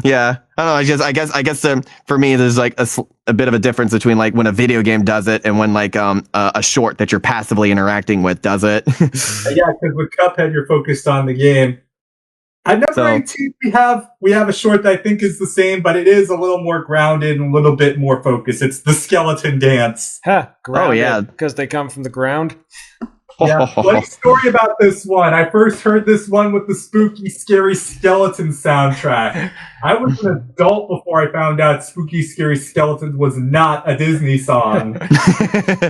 Yeah, I don't know. I guess for me, there's like a bit of a difference between like when a video game does it and when like a short that you're passively interacting with does it. Yeah, because with Cuphead, you're focused on the game. At number 18, we have a short that I think is the same, but it is a little more grounded and a little bit more focused. It's the Skeleton Dance. Huh, grounded, oh yeah, because they come from the ground. Yeah, funny story about this one. I first heard this one with the spooky, scary skeleton soundtrack. I was an adult before I found out Spooky, Scary Skeletons was not a Disney song.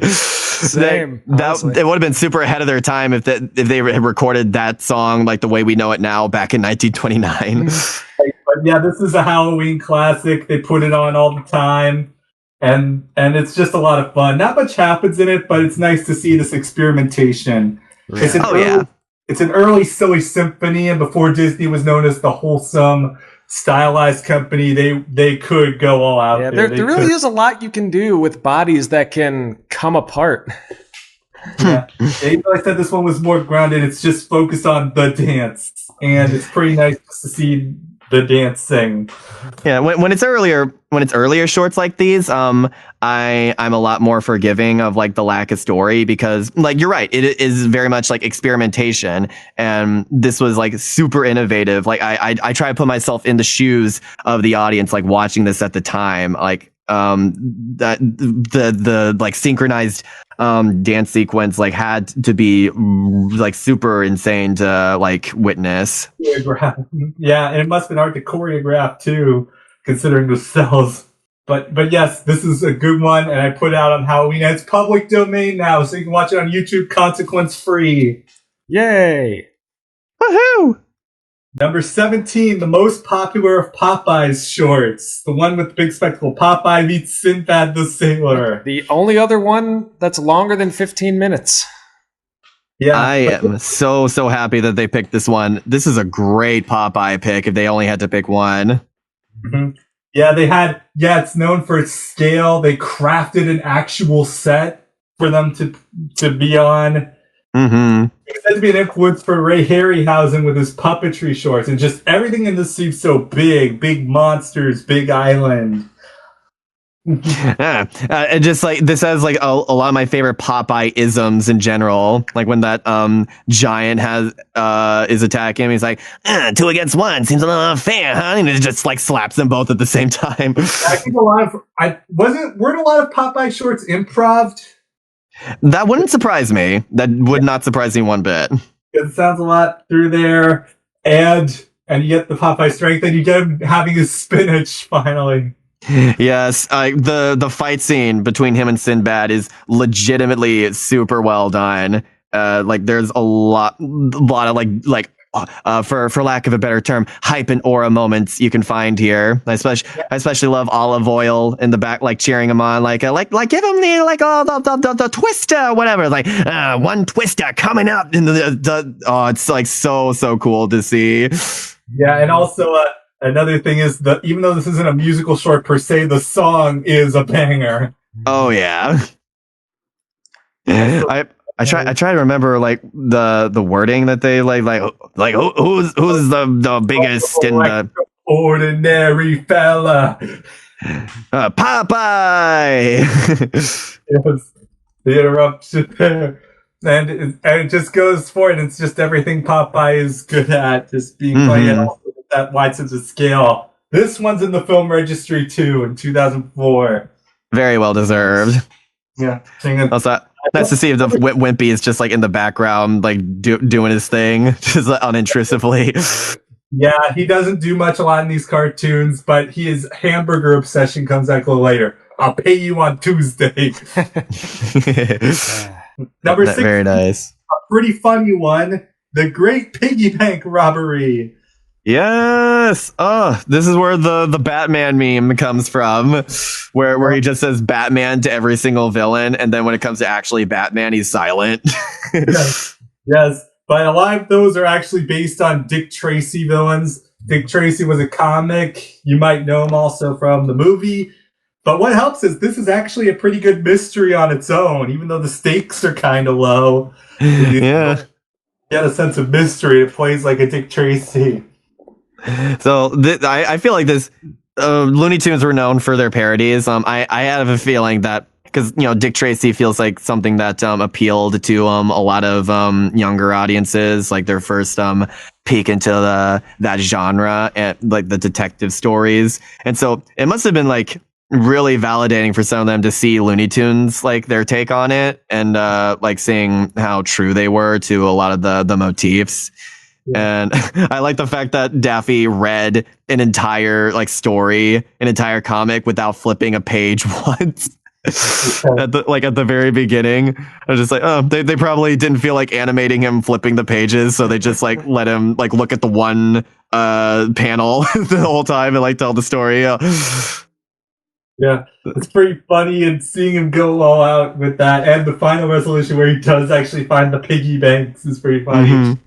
Same. It would have been super ahead of their time if they had recorded that song like the way we know it now back in 1929. But yeah, this is a Halloween classic. They put it on all the time. And it's just a lot of fun. Not much happens in it, but it's nice to see this experimentation. Yeah. It's an early silly symphony, and before Disney was known as the wholesome, stylized company, they could go all out there. There really is a lot you can do with bodies that can come apart. Yeah. Even though I said this one was more grounded, it's just focused on the dance, and it's pretty nice to see the dancing. Yeah, when it's earlier shorts like these, I'm a lot more forgiving of like the lack of story because like you're right, it is very much like experimentation, and this was like super innovative. Like I try to put myself in the shoes of the audience, like watching this at the time, like that the like synchronized dance sequence like had to be like super insane to like witness. Yeah, and it must have been hard to choreograph too, considering the cells. But yes, this is a good one, and I put it out on Halloween. And it's public domain now, so you can watch it on YouTube, consequence free. Yay! Woohoo! Number 17, the most popular of Popeye's shorts. The one with the big spectacle. Popeye meets Sinbad the Sailor. The only other one that's longer than 15 minutes. Yeah. I am so happy that they picked this one. This is a great Popeye pick if they only had to pick one. Mm-hmm. Yeah, it's known for its scale. They crafted an actual set for them to be on. Mm-hmm. It said to be an influence for Ray Harryhausen with his puppetry shorts, and just everything in this seems so big monsters, big island. Yeah, and just like this has like a lot of my favorite Popeye isms in general. Like when that giant is attacking him, he's like 2 against 1 seems a little unfair, huh? And it just like slaps them both at the same time. I think weren't a lot of Popeye shorts improv? That wouldn't surprise me. That would not surprise me one bit. It sounds a lot through there, and you get the Popeye strength, and you get him having his spinach finally. Yes, the fight scene between him and Sinbad is legitimately super well done. Like there's a lot of like for lack of a better term, hype and aura moments you can find here. I especially love Olive Oil in the back, like cheering him on, like give him the twister, whatever. Like one twister coming up in it's like so cool to see. Yeah, and also another thing is that even though this isn't a musical short per se, the song is a banger. Oh yeah. I try to remember like the wording that they like who's the biggest in the ordinary fella. Popeye. Yes, the interruption there. And it just goes for it. It's just everything Popeye is good at, just being funny, and also that wide sense of scale. This one's in the film registry too in 2004. Very well deserved. Yeah. Also, nice to see if the Wimpy is just like in the background, like doing his thing, just like, unintrusively. Yeah, he doesn't do much a lot in these cartoons, but his hamburger obsession comes out a little later. I'll pay you on Tuesday. Number 6. Very nice. A pretty funny one. The Great Piggy Bank Robbery. Yes. Oh, this is where the Batman meme comes from, where he just says Batman to every single villain, and then when it comes to actually Batman, he's silent. Yes. But a lot of those are actually based on Dick Tracy villains. Dick Tracy was a comic. You might know him also from the movie. But what helps is this is actually a pretty good mystery on its own, even though the stakes are kind of low. Yeah. You get a sense of mystery. It plays like a Dick Tracy. So I feel like this Looney Tunes were known for their parodies. I have a feeling that because Dick Tracy feels like something that appealed to a lot of younger audiences, like their first peek into that genre and like the detective stories. And so it must have been like really validating for some of them to see Looney Tunes like their take on it and like seeing how true they were to a lot of the motifs. Yeah. And I like the fact that Daffy read an entire like story, an entire comic without flipping a page once. At the very beginning, I was just like, oh, they probably didn't feel like animating him flipping the pages, so they just like let him like look at the one panel the whole time and like tell the story. Yeah, it's pretty funny, and seeing him go all out with that, and the final resolution where he does actually find the piggy banks is pretty funny.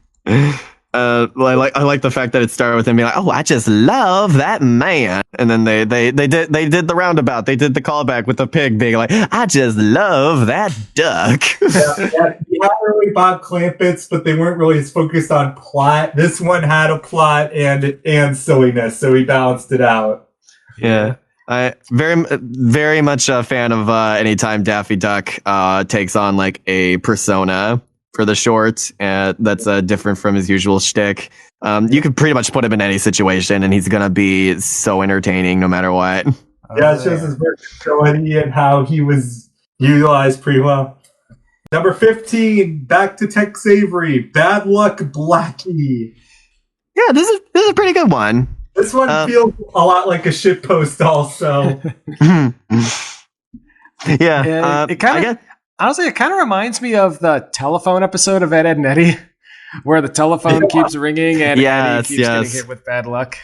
I like the fact that it started with him being like, "Oh, I just love that man," and then they did the roundabout. They did the callback with the pig being like, "I just love that duck." Yeah, he had really Bob Clampets, but they weren't really as focused on plot. This one had a plot and silliness, so he balanced it out. Yeah. I very much a fan of anytime Daffy Duck takes on like a persona for the short that's different from his usual shtick. You could pretty much put him in any situation and he's gonna be so entertaining no matter what. Yeah, it shows his versatility and how he was utilized pretty well. Number 15, back to Tex Avery, Bad Luck Blackie. Yeah, this is a pretty good one. This one feels a lot like a shitpost also. Yeah. It kind of, honestly, it kind of reminds me of the telephone episode of Ed, Edd and Eddy, where the telephone keeps ringing and Eddie keeps getting hit with bad luck.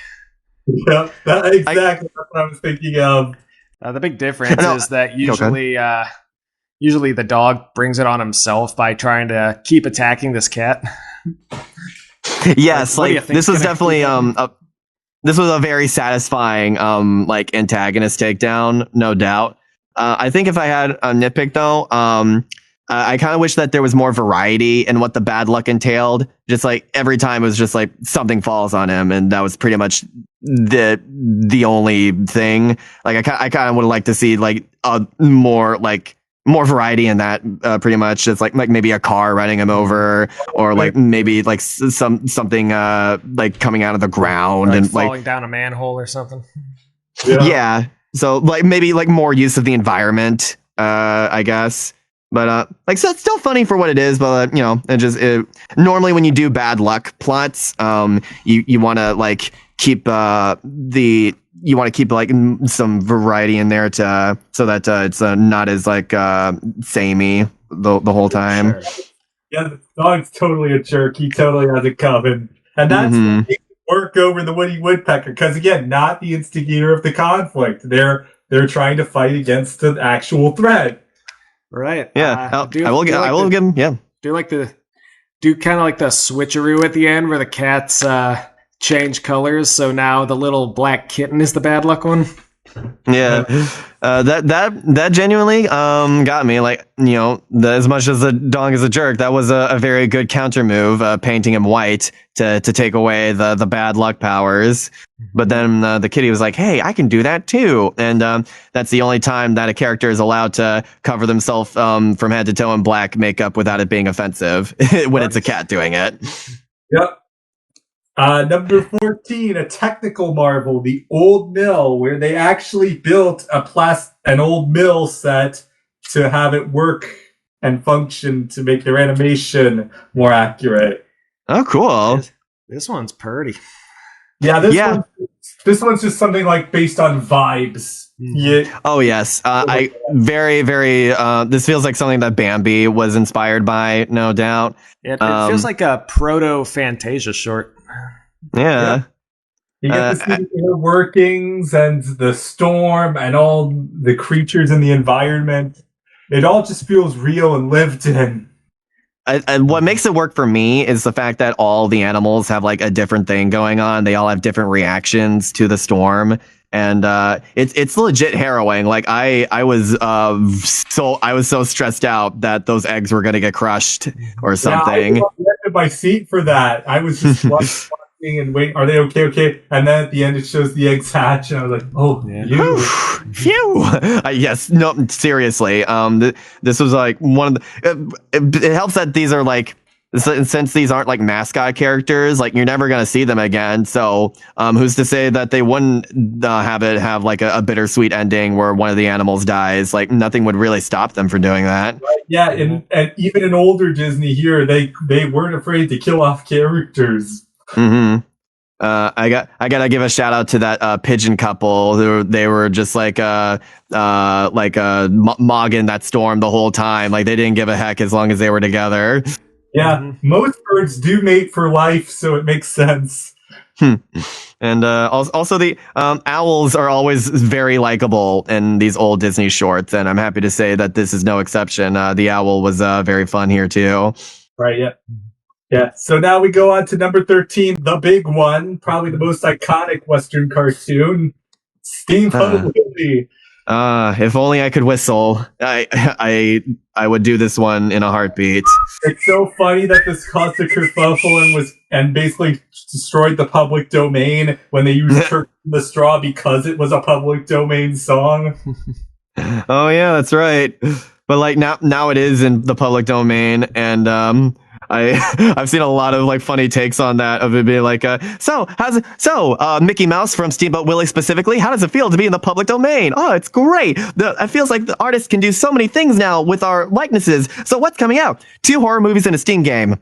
Yep, exactly. That's what I was thinking of. The big difference is that usually the dog brings it on himself by trying to keep attacking this cat. Yes, like this was definitely this was a very satisfying like antagonist takedown, no doubt. I think if I had a nitpick though, I kind of wish that there was more variety in what the bad luck entailed. Just like every time it was just like something falls on him, and that was pretty much the only thing. Like I kind of would like to see like more variety in that. Pretty much just like maybe a car running him over, or like maybe like something like coming out of the ground like and falling like down a manhole or something. Yeah. So like maybe like more use of the environment, I guess. But like so it's still funny for what it is. But normally when you do bad luck plots, you want to like keep like some variety in there so that it's not as like samey the whole time. Sure. Yeah, the dog's totally a jerk. He totally has it coming, and that's what makes it work over the Woody Woodpecker. Because again, not the instigator of the conflict. They're trying to fight against the actual threat. Right. Yeah. I will give him. Yeah. Do kind of like the switcheroo at the end where the cats change colors. So now the little black kitten is the bad luck one. Yeah, that genuinely got me. Like, as much as the dog is a jerk, that was a very good counter move, painting him white to take away the bad luck powers. But then the kitty was like, "Hey, I can do that too," and that's the only time that a character is allowed to cover themselves from head to toe in black makeup without it being offensive when it's a cat doing it. Yep. Number 14, a technical marvel, the old mill, where they actually built an old mill set to have it work and function to make their animation more accurate. Oh, cool. This one's pretty. Yeah, this one's just something like based on vibes. Yeah. Oh yes, I very very. This feels like something that Bambi was inspired by, no doubt. It feels like a proto Fantasia short. Yeah. You get to see the inner workings and the storm and all the creatures in the environment. It all just feels real and lived in. And what makes it work for me is the fact that all the animals have like a different thing going on. They all have different reactions to the storm, and it's legit harrowing. Like I was so stressed out that those eggs were gonna get crushed or something. Yeah, I left my seat for that. I was just watching and waiting. Are they okay? Okay. And then at the end, it shows the eggs hatch, and I was like, "Oh, yeah. Phew!" Yes, no, seriously. This was like one of the. It helps that these are like, since these aren't like mascot characters, like you're never gonna see them again. So, who's to say that they wouldn't have like a bittersweet ending where one of the animals dies? Like nothing would really stop them from doing that. Right, yeah, and even in older Disney here, they weren't afraid to kill off characters. Mm-hmm. I gotta give a shout out to that pigeon couple. They were just like mogging that storm the whole time. Like they didn't give a heck as long as they were together. Yeah, most birds do mate for life, so it makes sense. And also the owls are always very likable in these old Disney shorts, and I'm happy to say that this is no exception. The owl was very fun here too. Right. Yeah. Yeah, so now we go on to number 13, the big one, probably the most iconic Western cartoon, Steamboat Willie. If only I could whistle. I would do this one in a heartbeat. It's so funny that this caused a kerfuffle and basically destroyed the public domain when they used Turkey in the Straw because it was a public domain song. Oh yeah, that's right. But like now it is in the public domain, and I've seen a lot of like funny takes on that of it being like, Mickey Mouse from Steamboat Willie specifically, how does it feel to be in the public domain? Oh, it's great. It feels like the artists can do so many things now with our likenesses. So what's coming out? 2 horror movies and a Steam game.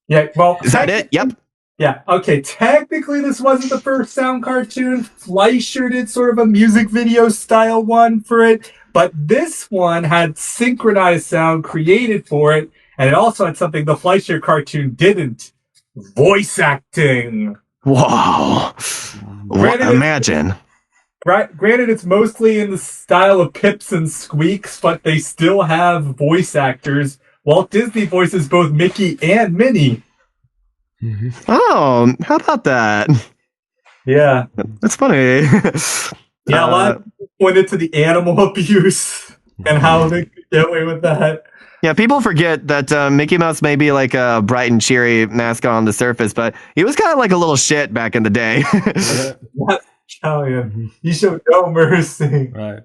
Yeah, well, is that it? Yep. Yeah, okay, technically this wasn't the first sound cartoon. Fleischer did sort of a music video style one for it, but this one had synchronized sound created for it. And it also had something the Fleischer cartoon didn't. Voice acting. Wow. Imagine. Granted, it's mostly in the style of Pips and Squeaks, but they still have voice actors. Walt Disney voices both Mickey and Minnie. Mm-hmm. Oh, how about that? Yeah. That's funny. Yeah, a lot of people pointed to the animal abuse and how they could get away with that. Yeah, people forget that Mickey Mouse may be like a bright and cheery mascot on the surface, but he was kind of like a little shit back in the day. Italian. He showed no mercy. Right.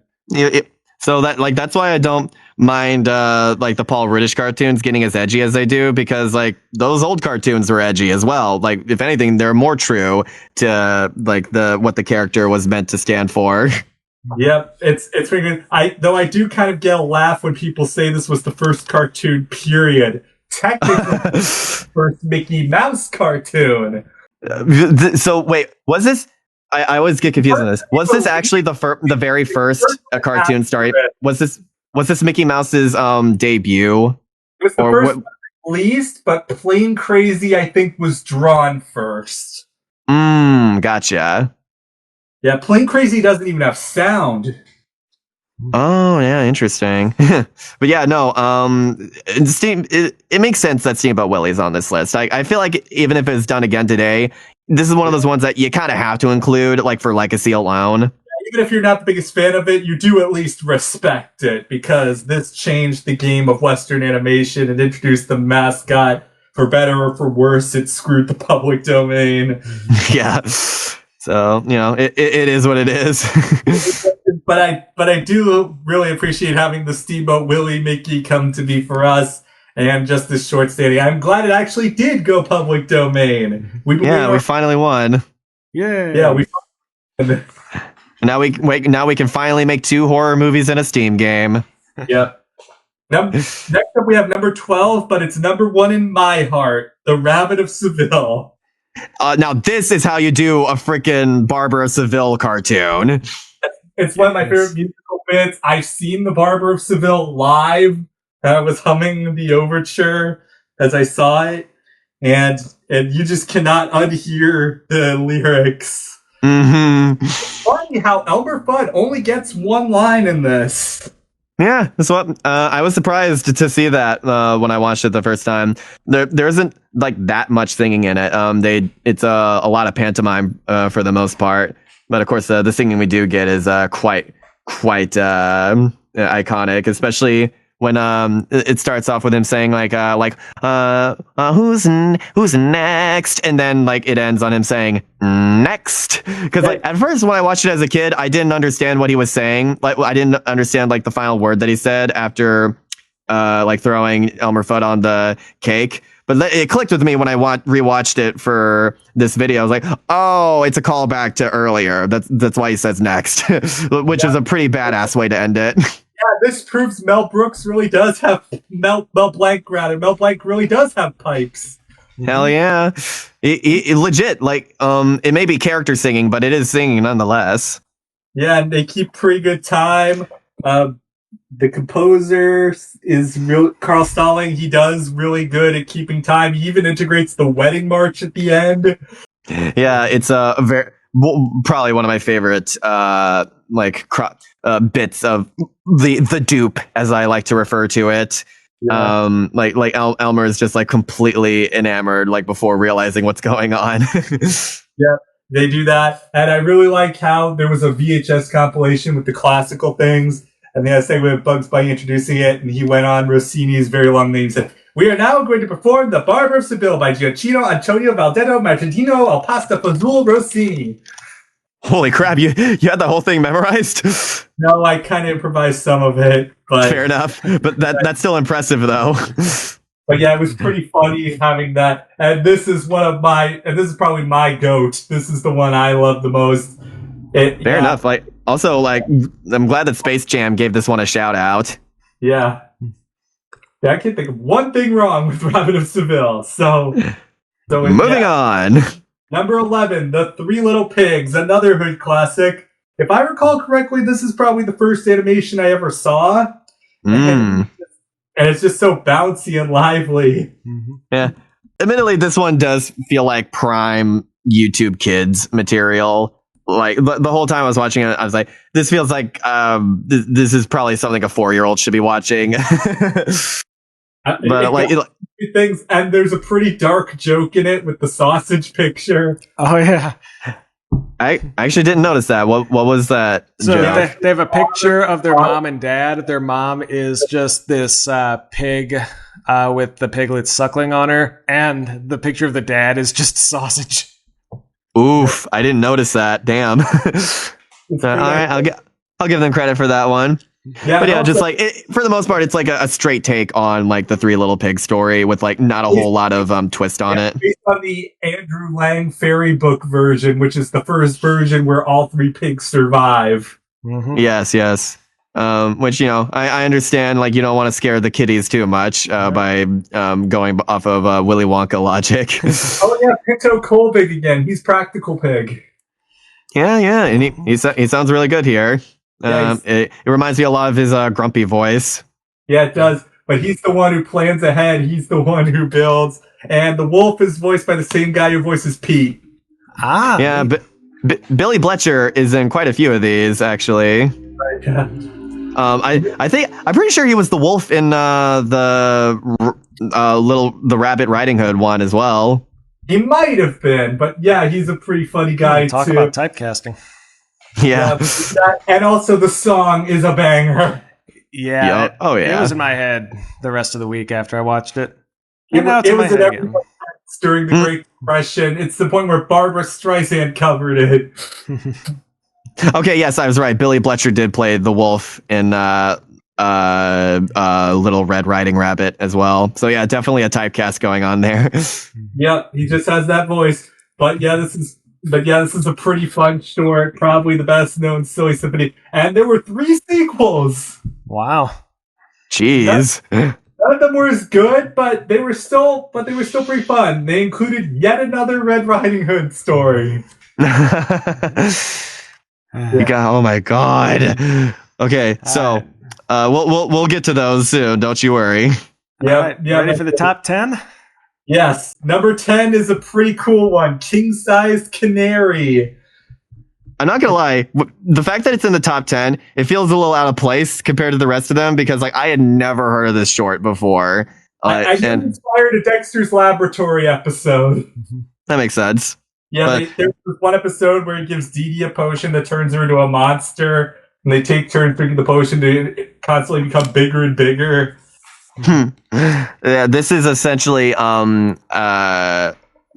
So that's why I don't mind like the Paul Rudish cartoons getting as edgy as they do, because like those old cartoons were edgy as well. Like if anything, they're more true to like what the character was meant to stand for. Yep, it's pretty good. I do kind of get a laugh when people say this was the first cartoon, period. Technically, first Mickey Mouse cartoon. So wait, was this? I always get confused on this. Was this actually the very first cartoon story? Was this Mickey Mouse's debut? It was the first one released, but Plain Crazy I think was drawn first. Gotcha. Yeah, Plain Crazy doesn't even have sound. Oh yeah, interesting. But yeah, no. It makes sense that Steamboat Willie's on this list. I feel like even if it's done again today, this is one of those ones that you kind of have to include, like for legacy alone. even if you're not the biggest fan of it, you do at least respect it, because this changed the game of Western animation and introduced the mascot. For better or for worse, it screwed the public domain. Yeah. So, it is what it is. But I do really appreciate having the Steamboat Willie Mickey come to be for us, and just this short standing. I'm glad it actually did go public domain. We finally won. Yeah, we. Now we can finally make 2 horror movies in a Steam game. Yep. Next up, we have number 12, but it's number 1 in my heart, The Rabbit of Seville. Now this is how you do a freaking Barber of Seville cartoon. It's one of my favorite musical bits. I've seen the Barber of Seville live. I was humming the overture as I saw it, and you just cannot unhear the lyrics. Mm-hmm. Funny how Elmer Fudd only gets 1 line in this. Yeah, that's what I was surprised to see that when I watched it the first time. There isn't like that much singing in it. It's a lot of pantomime for the most part, but of course the singing we do get is quite iconic, especially when it starts off with him saying who's next, and then like it ends on him saying next, because like at first when I watched it as a kid I didn't understand what he was saying. Like I didn't understand like the final word that he said after like throwing Elmer Fudd on the cake, but it clicked with me when I rewatched it for this video. I was like, oh, it's a callback to earlier. That's why he says next, which is a pretty badass way to end it. Yeah, this proves Mel Brooks really does have Mel Blanc really does have pipes. Hell yeah. He legit, like, it may be character singing, but it is singing nonetheless. Yeah, and they keep pretty good time. The composer is Carl Stalling. He does really good at keeping time. He even integrates the wedding march at the end. Yeah, it's probably one of my favorite bits of the dupe, as I like to refer to it. Yeah. Elmer is just like completely enamored, like before realizing what's going on. Yeah, they do that, and I really like how there was a VHS compilation with the classical things, and they had a segment with Bugs Bunny introducing it, and he went on Rossini's very long name, said, "We are now going to perform The Barber of Seville by Gioacchino Antonio Valdetto Martindino Al Pasta Fazool Rossini." Holy crap, you had the whole thing memorized? No, I kind of improvised some of it, but fair enough. But that's still impressive, though. But yeah, it was pretty funny having that. And this is probably my goat. This is the one I love the most. Fair enough. Like, also, like, I'm glad that Space Jam gave this one a shout out. Yeah. Yeah, I can't think of one thing wrong with Rabbit of Seville. So moving on. Number 11, The Three Little Pigs, another hood classic. If I recall correctly, this is probably the first animation I ever saw. And it's just so bouncy and lively. Yeah. Admittedly, this one does feel like prime YouTube Kids material. Like, the whole time I was watching it, I was like, this feels like this is probably something a 4-year-old should be watching. But things, and there's a pretty dark joke in it with the sausage picture. Oh yeah, I actually didn't notice that. What was that? So they have a picture of their mom and dad. Their mom is just this pig with the piglets suckling on her, and the picture of the dad is just sausage. Oof! I didn't notice that. Damn. All right, I'll give them credit for that one. Yeah, but yeah, just like for the most part, it's like a straight take on like the Three Little Pigs story with like not a whole lot of twist on it. Based on the Andrew Lang fairy book version, which is the first version where all 3 pigs survive. Mm-hmm. Yes. Which, I understand. Like, you don't want to scare the kiddies too much by going off of Willy Wonka logic. Oh yeah, Pinto Colbig again. He's Practical Pig. Yeah, and he sounds really good here. It reminds me a lot of his grumpy voice. Yeah, it does. But he's the one who plans ahead. He's the one who builds. And the wolf is voiced by the same guy who voices Pete. Ah. Yeah, Billy Bletcher is in quite a few of these, actually. Right, yeah. I'm pretty sure he was the wolf in the Rabbit Riding Hood one as well. He might have been, but yeah, he's a pretty funny guy Talk too. about typecasting. Yeah. And also the song is a banger. Yeah. Yep. Oh, yeah. It was in my head the rest of the week after I watched it. It, And now it's it in my was in head again. everyone's heads during the Great Depression. It's the point where Barbara Streisand covered it. Okay, yes, I was right. Billy Bletcher did play the wolf in Little Red Riding Rabbit as well. So yeah, definitely a typecast going on there. Yep, he just has that voice. But yeah, this is a pretty fun short, probably the best known Silly Symphony. And there were 3 sequels. Wow. Jeez. None of them were as good, but they were still pretty fun. They included yet another Red Riding Hood story. Oh my god. Okay, so we'll get to those soon. Don't you worry. Yeah. Right, ready for the top 10? Yes. Number 10 is a pretty cool one. King-sized canary. I'm not gonna lie. The fact that it's in the top 10, it feels a little out of place compared to the rest of them because I had never heard of this short before. I inspired a Dexter's Laboratory episode. That makes sense. Yeah, there's this one episode where he gives Dee Dee a potion that turns her into a monster, and they take turns drinking the potion to constantly become bigger and bigger. Yeah, this is essentially the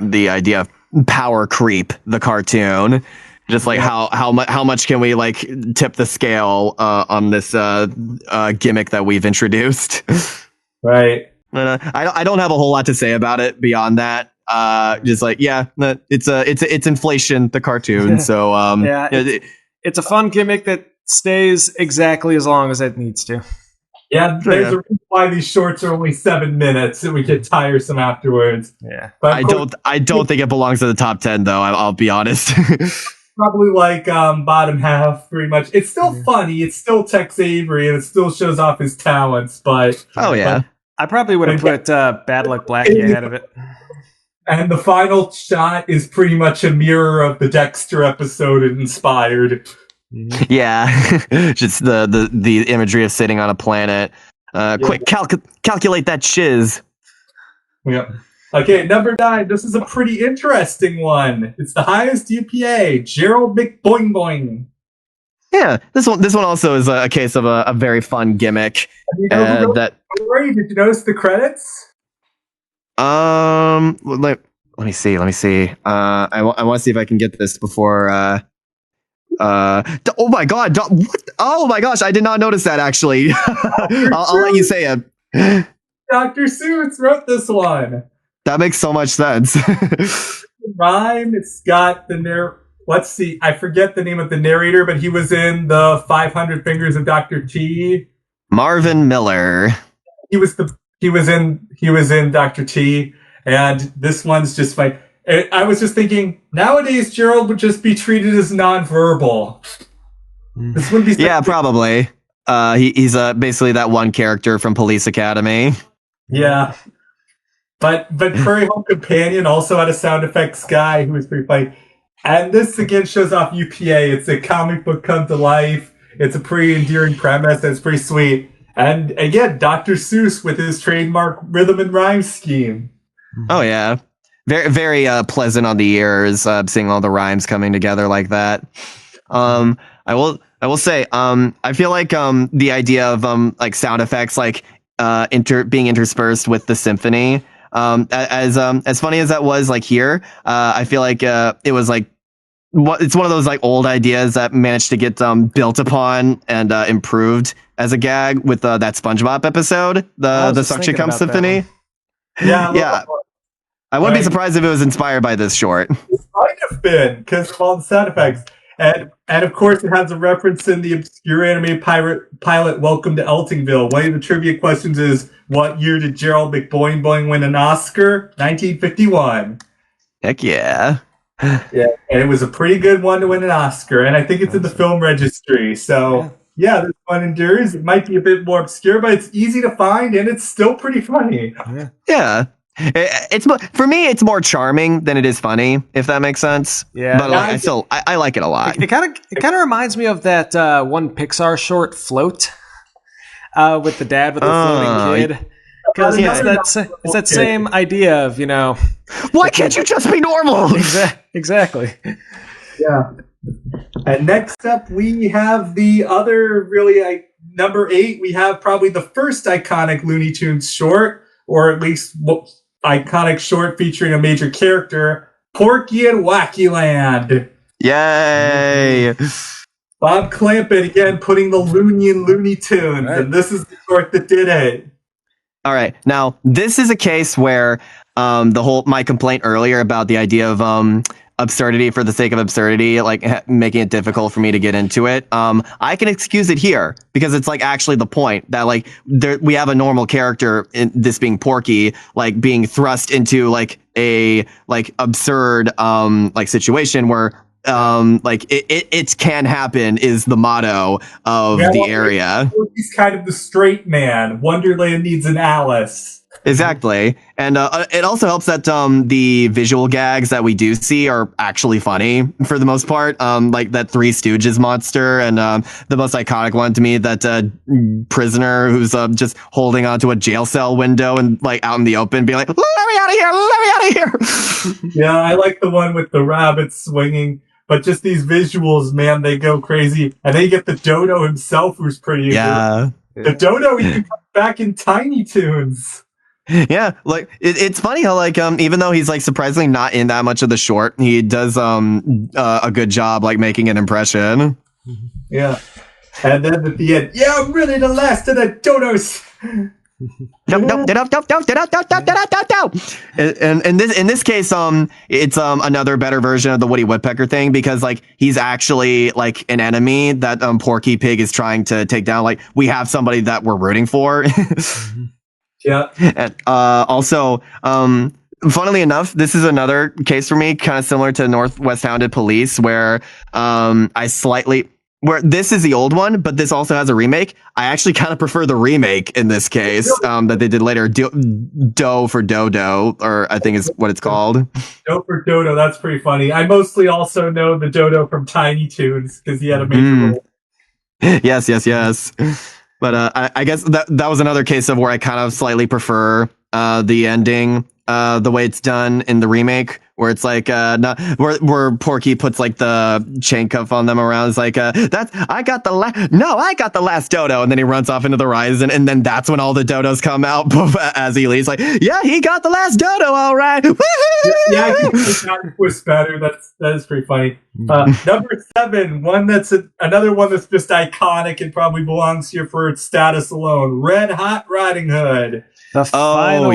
idea of power creep, the cartoon. Just like how much can we like tip the scale on this gimmick that we've introduced? Right. I don't have a whole lot to say about it beyond that. Just like it's inflation, the cartoon. So it's a fun gimmick that stays exactly as long as it needs to. Yeah, there's a reason why these shorts are only 7 minutes and we get tiresome afterwards. Yeah, but I don't think it belongs to the top 10 though. I'll be honest. Probably like bottom half, pretty much. It's still funny. It's still Tex Avery, and it still shows off his talents. But I probably would have put Bad Luck Blackie ahead of it. And the final shot is pretty much a mirror of the Dexter episode it inspired. Yeah, just the imagery of sitting on a planet. Quick, calculate that shiz. Yep. Okay, number 9. This is a pretty interesting one. It's the highest UPA, Gerald McBoing Boing. Yeah, this one also is a case of a very fun gimmick. Did you notice the credits? Let me see. I want to see if I can get this before. Oh my god! What? Oh my gosh! I did not notice that actually. I'll let you say it. Dr. Seuss wrote this one. That makes so much sense. Rhyme. It's got the Let's see. I forget the name of the narrator, but he was in the 500 Fingers of Dr. T. Marvin Miller. He was in Dr. T, and this one's just like. I was just thinking, nowadays Gerald would just be treated as nonverbal. This wouldn't be. Yeah, probably. He's basically that one character from Police Academy. Yeah. But Prairie Home Companion also had a sound effects guy who was pretty funny. And this again shows off UPA. It's a comic book come to life. It's a pretty endearing premise. And it's pretty sweet. And again, Dr. Seuss with his trademark rhythm and rhyme scheme. Oh yeah, very very pleasant on the ears. Seeing all the rhymes coming together like that. I will say I feel like the idea of like sound effects like being interspersed with the symphony. As funny as that was, like here, I feel like it was like it's one of those like old ideas that managed to get built upon and improved as a gag with that SpongeBob episode, the Suction Cup Symphony. Yeah. I wouldn't be surprised if it was inspired by this short. It might have been because of all the sound effects, and of course it has a reference in the obscure anime pilot Welcome to Eltingville. One of the trivia questions is, what year did Gerald McBoing Boing win an Oscar? 1951. Heck yeah. Yeah, and it was a pretty good one to win an Oscar, and I think it's in the film registry. So yeah, this one endures. It might be a bit more obscure, but it's easy to find, and it's still pretty funny. Yeah. It's for me. It's more charming than it is funny, if that makes sense. Yeah, but like, I like it a lot. It kind of reminds me of that one Pixar short, Float, with the dad with the floating kid. Because it's that same idea of, why can't you just be normal? Exactly. Yeah. And next up, we have the other really number 8. We have probably the first iconic Looney Tunes short, or at least iconic short featuring a major character, Porky and Wacky Land. Yay! Bob Clampett again putting the Looney in Looney Tunes, and this is the short that did it. All right, now this is a case where my complaint earlier about the idea of absurdity for the sake of absurdity, like making it difficult for me to get into it. I can excuse it here because it's like actually the point that like we have a normal character, in this being Porky, like being thrust into like a like absurd like situation where like it can happen is the motto of the area. He's kind of the straight man. Wonderland needs an Alice. Exactly. And it also helps that the visual gags that we do see are actually funny for the most part. Like that Three Stooges monster, and the most iconic one to me, that prisoner who's just holding onto a jail cell window and like out in the open being like, let me out of here, let me out of here. Yeah, I like the one with the rabbits swinging. But just these visuals, man, they go crazy. And then you get the Dodo himself, who's pretty Yeah. The Dodo even comes back in Tiny Toons. Yeah, like it's funny how like even though he's like surprisingly not in that much of the short, he does a good job like making an impression. Yeah. And then at the end, yeah, I'm really the last of the Dodos. And in this case, it's another better version of the Woody Woodpecker thing, because like he's actually like an enemy that Porky Pig is trying to take down. Like we have somebody that we're rooting for. Yeah. And also, funnily enough, this is another case for me, kind of similar to Northwest Hounded Police, where where this is the old one, but this also has a remake. I actually kind of prefer the remake in this case, that they did later. Do for Dodo, or I think is what it's called. Do for Dodo, that's pretty funny. I mostly also know the Dodo from Tiny Toons because he had a major role. Yes. But I guess that was another case of where I kind of slightly prefer the ending, the way it's done in the remake, where it's like where Porky puts like the chain cuff on them around. It's like I got the last Dodo, and then he runs off into the horizon, and then that's when all the Dodos come out as he leaves. Like, yeah, he got the last Dodo, all right. Yeah, that was better. That is pretty funny. Number 7, another one that's just iconic and probably belongs here for its status alone. Red Hot Riding Hood. The final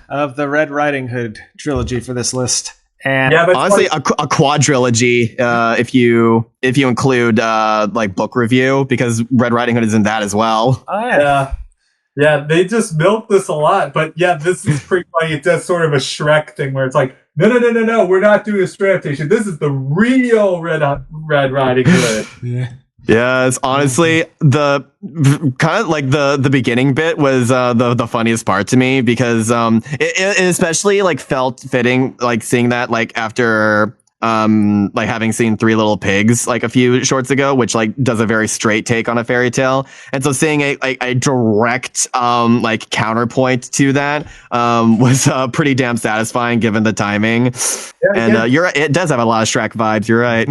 of the Red Riding Hood trilogy for this list. And yeah, honestly, a quadrilogy if you include like book review, because Red Riding Hood is in that as well. Oh, yeah, they just milked this a lot. But yeah, this is pretty funny. It does sort of a Shrek thing where it's like, no, we're not doing a Shrek adaptation. This is the real Red Riding Hood. Yeah. Yes, honestly, the kind of like the beginning bit was the funniest part to me, because it especially like felt fitting, like seeing that like after like having seen Three Little Pigs like a few shorts ago, which like does a very straight take on a fairy tale, and so seeing a direct like counterpoint to that was pretty damn satisfying given the timing. You're right, it does have a lot of Shrek vibes. You're right.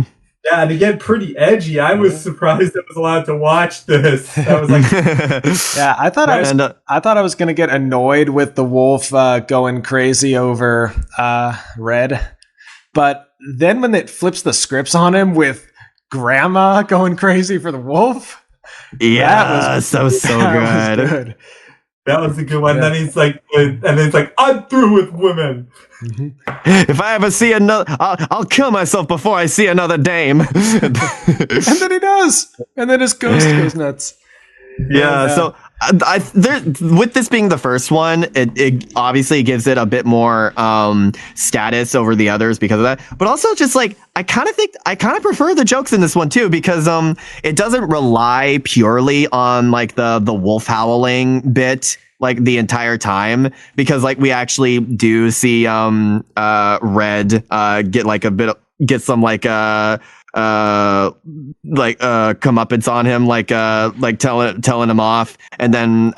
Yeah, and again, pretty edgy. I was surprised I was allowed to watch this. I was like, yeah, I thought I was going to get annoyed with the wolf going crazy over Red, but then when it flips the scripts on him with Grandma going crazy for the wolf, yeah, that was so good. That was a good one. Yeah. Then it's like, I'm through with women. Mm-hmm. If I ever see another, I'll kill myself before I see another dame. And then he does. And then his ghost goes nuts. Yeah. So with this being the first one, it obviously gives it a bit more status over the others because of that. But also just like, I kind of prefer the jokes in this one too, because it doesn't rely purely on like the wolf howling bit like the entire time, because like we actually do see Red get some like comeuppance on him, like telling him off, and then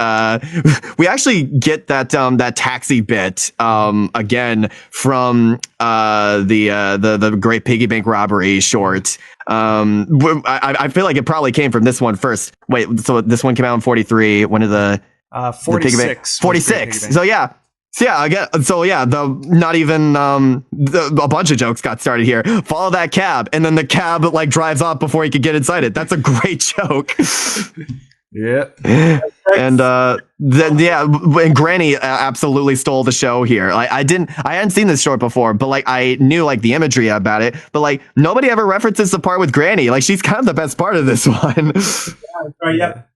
we actually get that taxi bit again from the Great Piggy Bank Robbery short. I feel like it probably came from this one first. Wait, so this one came out in 43. When did the 46. 46. So yeah. So yeah, a bunch of jokes got started here. Follow that cab, and then the cab like drives off before he could get inside it. That's a great joke. Yeah. And and Granny absolutely stole the show here. Like I hadn't seen this short before, but like I knew like the imagery about it, but like nobody ever references the part with Granny. Like she's kind of the best part of this one.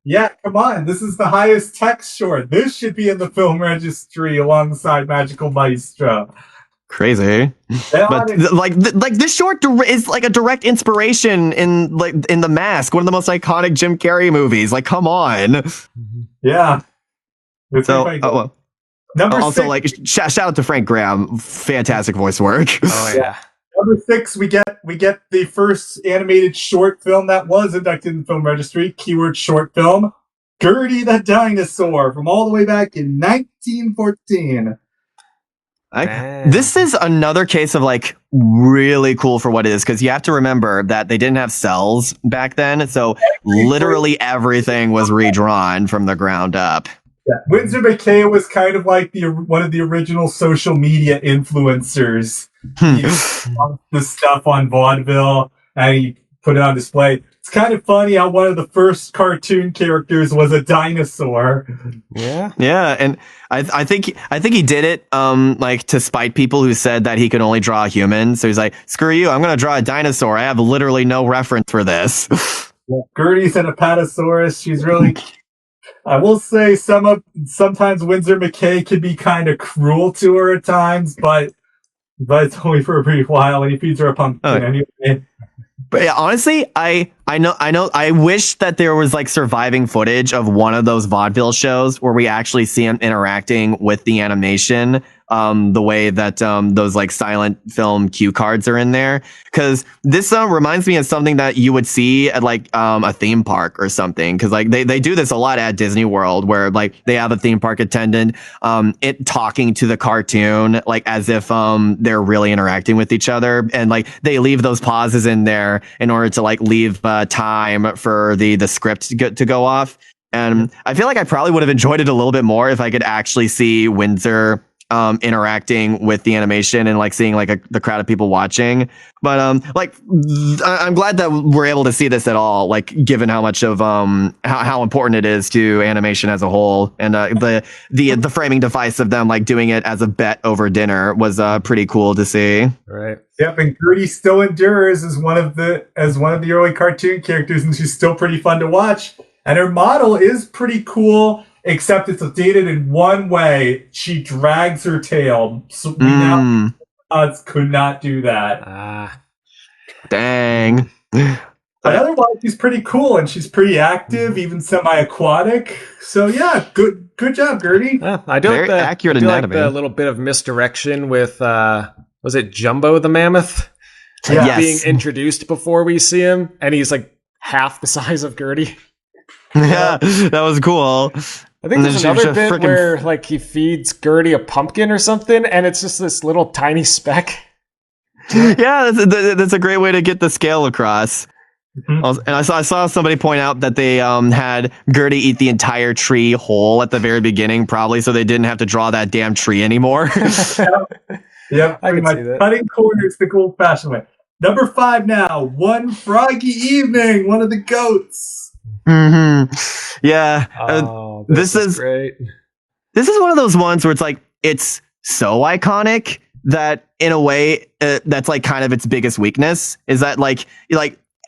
Yeah, come on. This is the highest text short. This should be in the film registry alongside Magical Maestro. Crazy. But this short is like a direct inspiration in The Mask, one of the most iconic Jim Carrey movies. Like, come on. Yeah. So, Number also, 6. like, shout out to Frank Graham. Fantastic voice work. Oh yeah. Number 6, we get the first animated short film that was inducted in the film registry. Keyword short film. Gertie the Dinosaur from all the way back in 1914. This is another case of like really cool for what it is, because you have to remember that they didn't have cells back then, so literally everything was redrawn from the ground up. Yeah. Winsor McKay was kind of like one of the original social media influencers. He the stuff on vaudeville and he put it on display. It's kind of funny how one of the first cartoon characters was a dinosaur. Yeah, and I think he did it like to spite people who said that he could only draw humans. So he's like, screw you, I'm gonna draw a dinosaur. I have literally no reference for this. Yeah, Gertie's an Apatosaurus. She's really I will say sometimes Winsor McKay can be kind of cruel to her at times, but it's only for a brief while, and he feeds her a pumpkin anyway. But yeah, honestly, I wish that there was like surviving footage of one of those vaudeville shows where we actually see him interacting with the animation, the way that those like silent film cue cards are in there. Because this reminds me of something that you would see at like a theme park or something. Because like they do this a lot at Disney World, where like they have a theme park attendant it talking to the cartoon like as if they're really interacting with each other, and like they leave those pauses in there in order to like leave time for the script to go off. And I feel like I probably would have enjoyed it a little bit more if I could actually see Windsor interacting with the animation and like seeing like the crowd of people watching. But I'm glad that we're able to see this at all, like given how much of how important it is to animation as a whole, and the framing device of them like doing it as a bet over dinner was pretty cool to see. Right. Yep, and Gertie still endures as one of the early cartoon characters, and she's still pretty fun to watch. And her model is pretty cool, except it's dated in one way. She drags her tail. So we now could not do that. Dang. But otherwise, she's pretty cool, and she's pretty active, even semi-aquatic. So yeah, good job, Gertie. I do Very accurate anatomy. Like the little bit of misdirection with was it Jumbo the mammoth? Yeah. Being introduced before we see him, and he's like half the size of Gertie. Yeah, that was cool. I think there's another bit where like he feeds Gertie a pumpkin or something, and it's just this little tiny speck. Yeah, that's a great way to get the scale across. Mm-hmm. And I saw somebody point out that they had Gertie eat the entire tree whole at the very beginning, probably so they didn't have to draw that damn tree anymore. Yeah, pretty much cutting corners the old-fashioned way. Number 5 now, One Froggy Evening, one of the goats. Mm-hmm. Yeah. This is great. This is one of those ones where it's so iconic that in a way that's like kind of its biggest weakness, is that like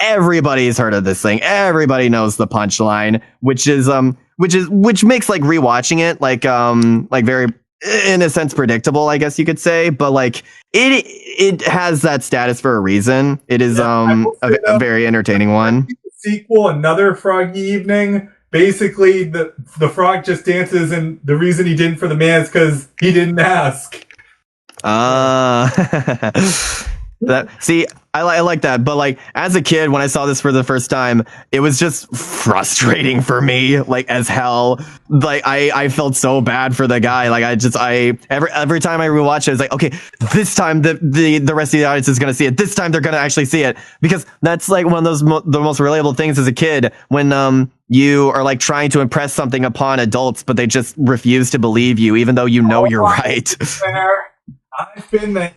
everybody's heard of this thing. Everybody knows the punchline, which makes like rewatching it like very, in a sense, predictable, I guess you could say. But like it has that status for a reason. It is a very entertaining one. Sequel, Another Froggy Evening. Basically, the frog just dances, and the reason he didn't for the man is because he didn't ask. I like that, but like as a kid, when I saw this for the first time, it was just frustrating for me, like as hell. Like I felt so bad for the guy. Like every time I rewatch it, it's like, okay, this time the rest of the audience is gonna see it. This time they're gonna actually see it, because that's like one of those the most relatable things as a kid, when you are like trying to impress something upon adults, but they just refuse to believe you, even though you know you're right. I've been there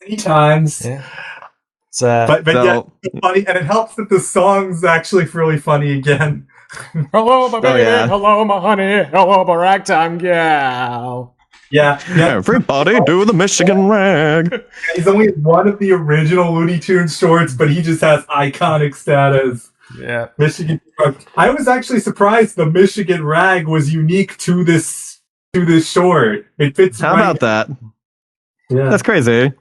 many times. Yeah. But yeah, it's funny, and it helps that the song's actually really funny again. Hello, my baby. Hello, my honey. Hello, my ragtime gal. Yeah. Everybody do the Michigan rag. He's only one of the original Looney Tunes shorts, but he just has iconic status. Yeah. Michigan. I was actually surprised the Michigan rag was unique to this short. It fits. How about that? Yeah. That's crazy.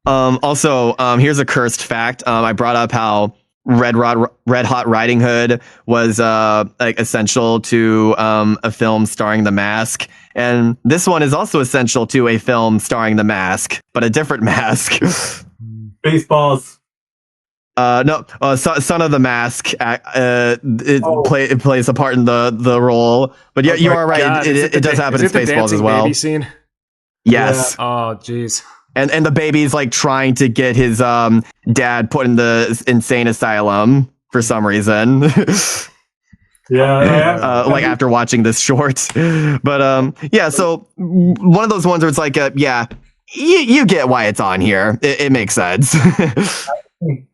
Also, here's a cursed fact. I brought up how Red Hot Riding Hood was like essential to a film starring The Mask, and this one is also essential to a film starring The Mask, but a different mask. Baseballs. No, Son of the Mask. It plays a part in the role, but yeah, you are right. God, it does happen in Spaceballs as well. Baby scene? Yes. Yeah. Oh, jeez. And the baby's like trying to get his dad put in the insane asylum for some reason. Like after watching this short. But yeah, so one of those ones where it's like you get why it's on here. It makes sense.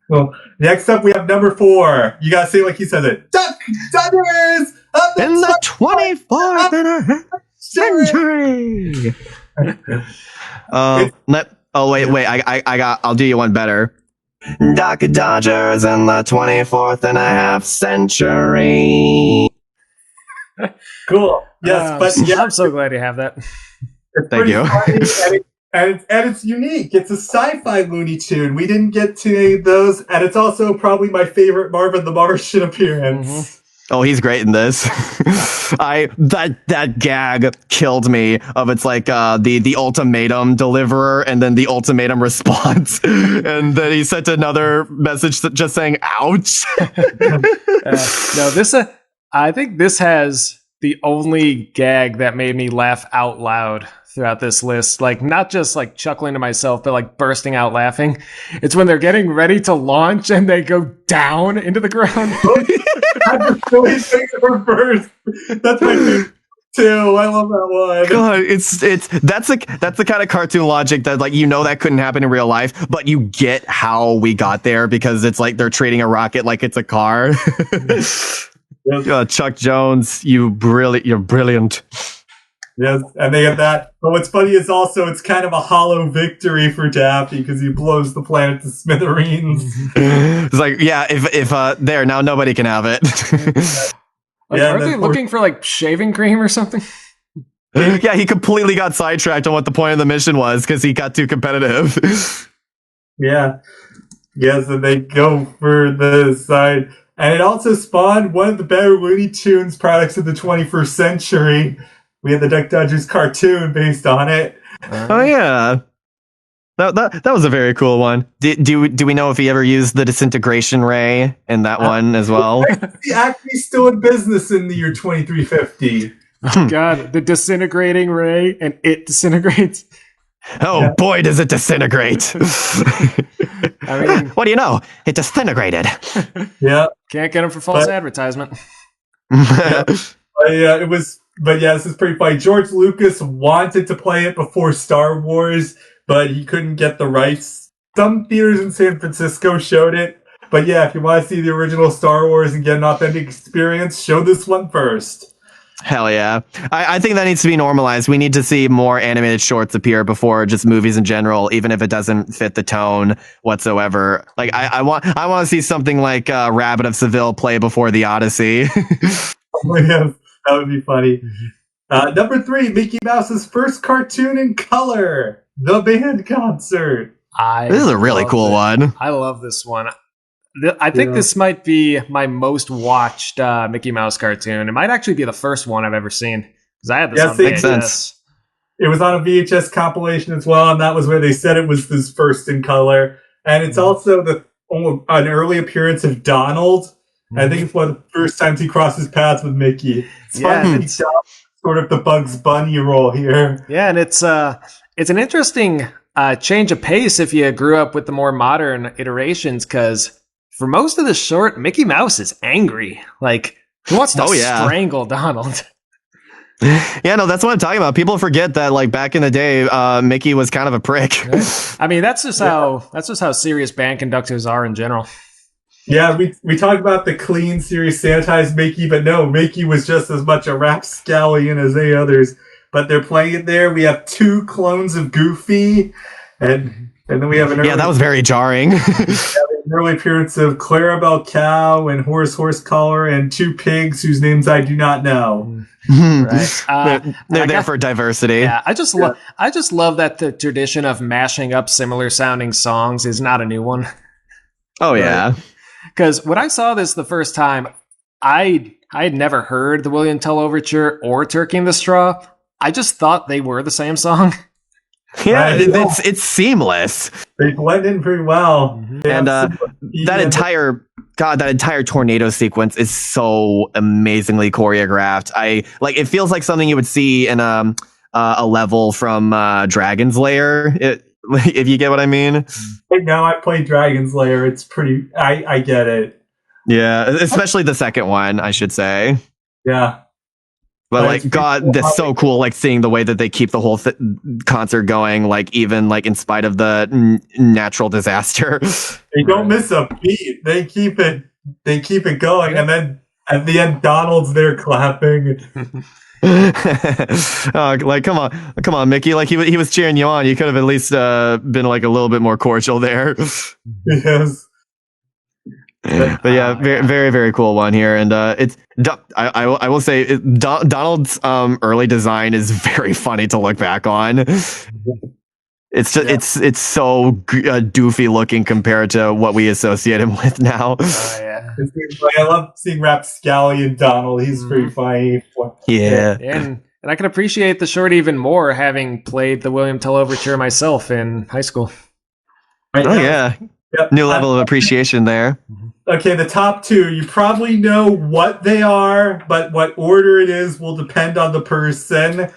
Well, next up we have number 4. You gotta say like he says it. Duckers in the 24th and a half century. I'll do you one better. Dodgers in the 24th and a half century. Cool. Yes, but yeah, I'm so glad you have that. Thank you. Funny, and it's unique. It's a sci-fi Looney Tune. We didn't get to any of those, and it's also probably my favorite Marvin the Martian appearance. Mm-hmm. Oh, he's great in this. That gag killed me. It's like the ultimatum deliverer and then the ultimatum response, and then he sent another message just saying "ouch." I think this has the only gag that made me laugh out loud throughout this list. Like, not just like chuckling to myself, but like bursting out laughing. It's when they're getting ready to launch and they go down into the ground. I just really think reverse. That's my favorite too. I love that one. God, that's the kind of cartoon logic that, like, you know, that couldn't happen in real life, but you get how we got there because it's like they're treating a rocket like it's a car. Chuck Jones, you're brilliant. Yes, and they have that. But what's funny is also it's kind of a hollow victory for Daffy because he blows the planet to smithereens. It's like, yeah, if there, now nobody can have it. Are they looking for like shaving cream or something? Yeah, he completely got sidetracked on what the point of the mission was because he got too competitive. Yeah. Yes, and they go for the side. And it also spawned one of the better Looney Tunes products of the 21st century. We had the Duck Dodgers cartoon based on it. Oh yeah, that was a very cool one. Do we know if he ever used the disintegration ray in that one as well? He actually still in business in the year 2350. Oh God, the disintegrating ray, and it disintegrates. Oh yeah. Boy, does it disintegrate! I mean, what do you know? It disintegrated. Yeah, can't get him for false advertisement. Yeah, it was. But yeah, this is pretty funny. George Lucas wanted to play it before Star Wars, but he couldn't get the rights. Some theaters in San Francisco showed it. But yeah, if you want to see the original Star Wars and get an authentic experience, show this one first. Hell yeah. I think that needs to be normalized. We need to see more animated shorts appear before just movies in general, even if it doesn't fit the tone whatsoever. Like, I want to see something like Rabbit of Seville play before The Odyssey. Oh, yes. That would be funny. Number 3, Mickey Mouse's first cartoon in color, The Band Concert. This is a really cool one. I love this one. I think this might be my most watched Mickey Mouse cartoon. It might actually be the first one I've ever seen because I had this on VHS. It was on a VHS compilation as well, and that was where they said it was his first in color. and it's also an early appearance of Donald. I think it's one of the first times he crosses paths with Mickey. It's sort of the Bugs Bunny role here. Yeah, and it's an interesting change of pace if you grew up with the more modern iterations, because for most of the short, Mickey Mouse is angry. Like, he wants to strangle Donald. Yeah, no, that's what I'm talking about. People forget that, like, back in the day, Mickey was kind of a prick. I mean, that's just how serious band conductors are in general. Yeah, we talked about the clean, serious, sanitized Mickey, but no, Mickey was just as much a rapscallion as any others. But they're playing it there. We have 2 clones of Goofy, and then we have an that was very jarring. An early appearance of Clarabelle Cow and Horace Horsecollar and 2 pigs whose names I do not know. Right. They're there for diversity. Yeah, I just love that the tradition of mashing up similar sounding songs is not a new one. Oh yeah. Because when I saw this the first time, I had never heard the William Tell Overture or Turkey in the Straw. I just thought they were the same song. Yeah, it's seamless. They blend in pretty well. Mm-hmm. And that entire tornado sequence is so amazingly choreographed. It feels like something you would see in a level from Dragon's Lair. If you get what I mean. Now I play Dragon's Lair. It's pretty. I get it. Yeah, especially the second one, I should say. Yeah. But like, God, that's so cool. Like seeing the way that they keep the whole concert going, like even like in spite of the natural disaster. They don't miss a beat. They keep it going, and then at the end, Donald's there clapping. Like, come on, Mickey. Like he was cheering you on. You could have at least been like a little bit more cordial there. Yes. But yeah, very, very, very cool one here, and it's. I will say Donald's early design is very funny to look back on. It's just, it's so doofy looking compared to what we associate him with now. Yeah. I love seeing Rapscallion Donald. He's pretty funny. Yeah. And I can appreciate the short even more, having played the William Tell Overture myself in high school. Yeah. Yep. New level of appreciation there. Okay, the top 2, you probably know what they are, but what order it is will depend on the person.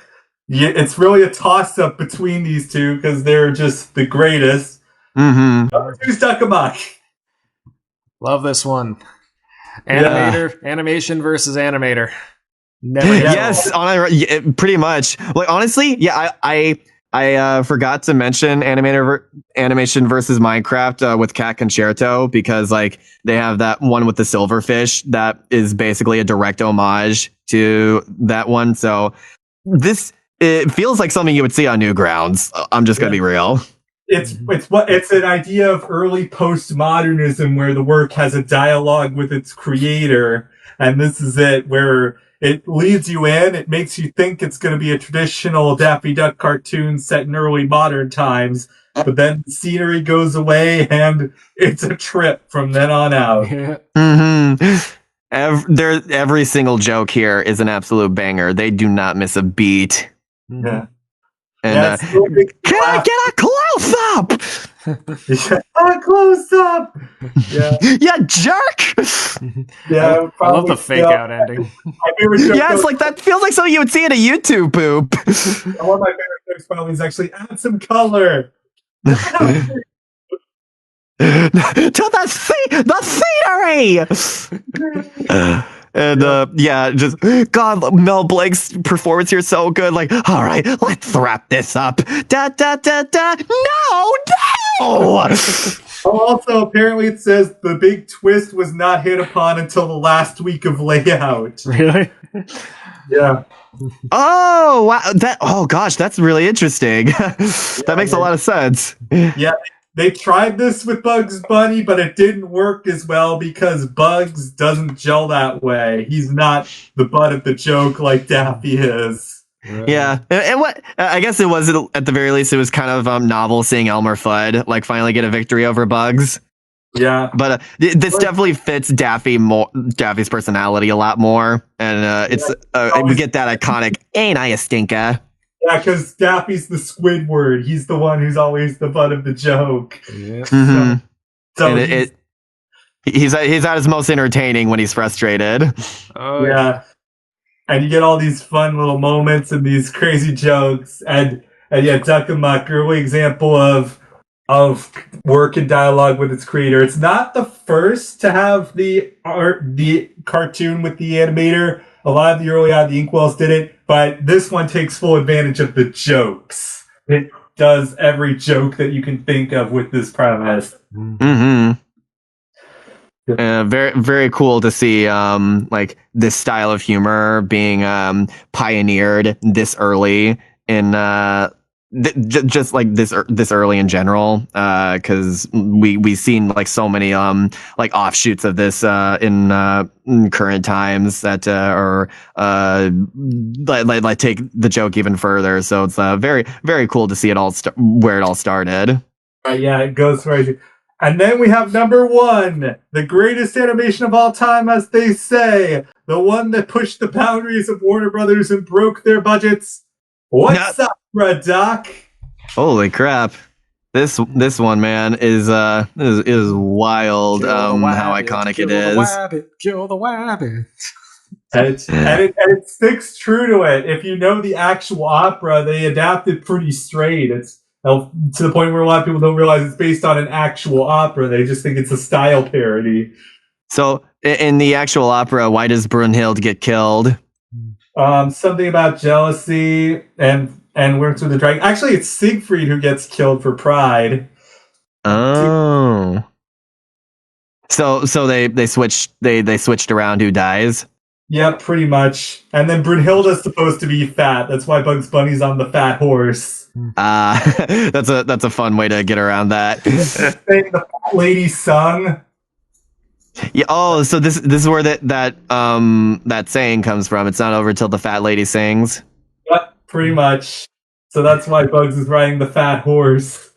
It's really a toss-up between these 2 because they're just the greatest. Mm-hmm. Number 2 is Duck Amuck. Love this one. Animation versus animator. Never. Yes, pretty much. Like honestly, yeah, I forgot to mention animation versus Minecraft with Cat Concerto, because like they have that one with the silverfish that is basically a direct homage to that one. So it feels like something you would see on Newgrounds. I'm just gonna be real. It's an idea of early postmodernism where the work has a dialogue with its creator, and this is it, where it leads you in. It makes you think it's going to be a traditional Daffy Duck cartoon set in early modern times, but then the scenery goes away and it's a trip from then on out. Mm-hmm. Every single joke here is an absolute banger. They do not miss a beat. Yeah. And can I get a close up? A close up. Yeah. Yeah, jerk. Yeah. I love the fake out ending. Yeah, it's like that feels like something you would see in a YouTube poop. One of my favorite jokes finally is actually add some color. To the scenery. And just God, Mel Blanc's performance here is so good. Like, all right, let's wrap this up. Da da da da. No. Also, apparently, it says the big twist was not hit upon until the last week of layout. Really? Yeah. Oh wow! Oh gosh, that's really interesting. That makes a lot of sense. Yeah. They tried this with Bugs Bunny, but it didn't work as well because Bugs doesn't gel that way. He's not the butt of the joke like Daffy is. Yeah, and what I guess it was at the very least, it was kind of novel seeing Elmer Fudd like finally get a victory over Bugs. Yeah, but this definitely fits Daffy's personality a lot more, and we get that iconic "Ain't I a stinker?" Yeah, because Daffy's the Squidward. He's the one who's always the butt of the joke. Yeah. So And he's at his most entertaining when he's frustrated. Oh, yeah. And you get all these fun little moments and these crazy jokes. And yeah, Duck and Muck, early example of work and dialogue with its creator. It's not the first to have the cartoon with the animator. A lot of the early on, the Inkwells did it, but this one takes full advantage of the jokes. It does every joke that you can think of with this premise. Mm-hmm. Very, very cool to see like this style of humor being pioneered this early in just like this early in general, because we've seen like so many like offshoots of this in current times that are like take the joke even further. So it's very, very cool to see it all where it all started. Yeah, it goes right. And then we have number 1, the greatest animation of all time, as they say, the one that pushed the boundaries of Warner Brothers and broke their budgets. What's up, Doc? Holy crap! This one, man, is wild. How iconic it is. Kill the wabbit. And it sticks true to it. If you know the actual opera, they adapted pretty straight. It's to the point where a lot of people don't realize it's based on an actual opera. They just think it's a style parody. So, in the actual opera, why does Brunhild get killed? Something about jealousy and works with the dragon. Actually, it's Siegfried who gets killed for pride. Oh. So they switched around who dies. Yeah, pretty much. And then Brunhilde's supposed to be fat. That's why Bugs Bunny's on the fat horse. That's a fun way to get around that. The fat lady sung. Yeah. Oh, so this is where that saying comes from. It's not over till the fat lady sings. Yep, pretty much. So that's why Bugs is riding the fat horse.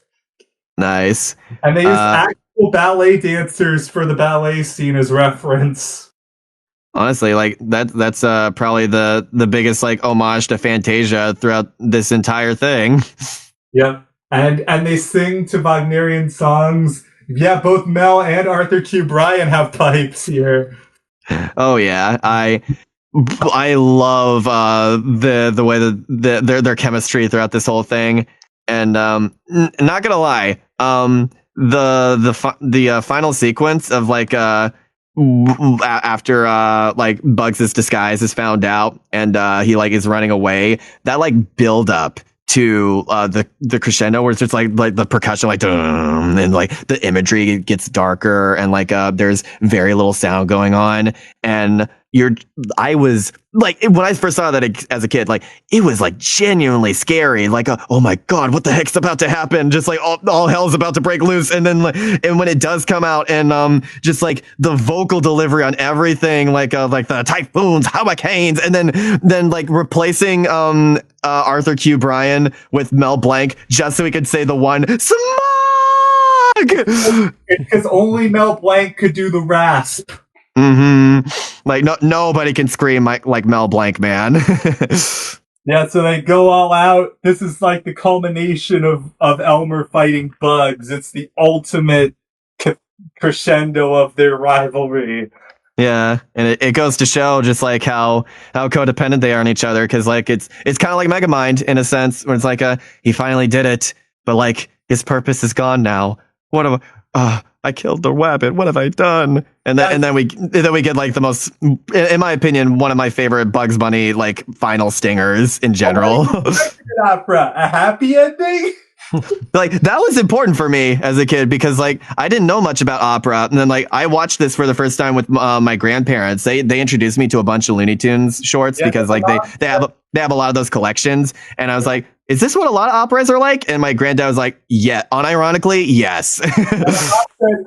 Nice. And they use actual ballet dancers for the ballet scene as reference. Honestly, like that's probably the biggest like homage to Fantasia throughout this entire thing. Yep. And they sing to Wagnerian songs. Yeah, both Mel and Arthur Q. Bryan have pipes here. Oh yeah, I love the way that their chemistry throughout this whole thing, and not gonna lie, the final sequence of like after like Bugs' disguise is found out and he like is running away, that like build up to the crescendo where it's just like the percussion like and like the imagery gets darker and like there's very little sound going on, and I was like, when I first saw that as a kid, like it was like genuinely scary, like oh my god, what the heck's about to happen, just like all hell's about to break loose. And then and when it does come out and just like the vocal delivery on everything, like the typhoons, hurricanes, and then like replacing Arthur Q. Bryan with Mel Blanc just so he could say the one smog, because only Mel Blanc could do the rasp. Mm-hmm. Like nobody can scream like Mel Blanc, man. Yeah, so they go all out. This is like the culmination of Elmer fighting Bugs. It's the ultimate crescendo of their rivalry. Yeah, and it goes to show just like how codependent they are on each other, because like it's kind of like Megamind in a sense, where it's like he finally did it, but like his purpose is gone now. What am I killed the rabbit. What have I done? And then we get like the most, in my opinion, one of my favorite Bugs Bunny like final stingers in general. Opera, a happy ending. Like that was important for me as a kid because like I didn't know much about opera, and then like I watched this for the first time with my grandparents. They introduced me to a bunch of Looney Tunes shorts because like they have a lot of those collections, and I was like, is this what a lot of operas are like? And my granddad was like, yeah, unironically, yes.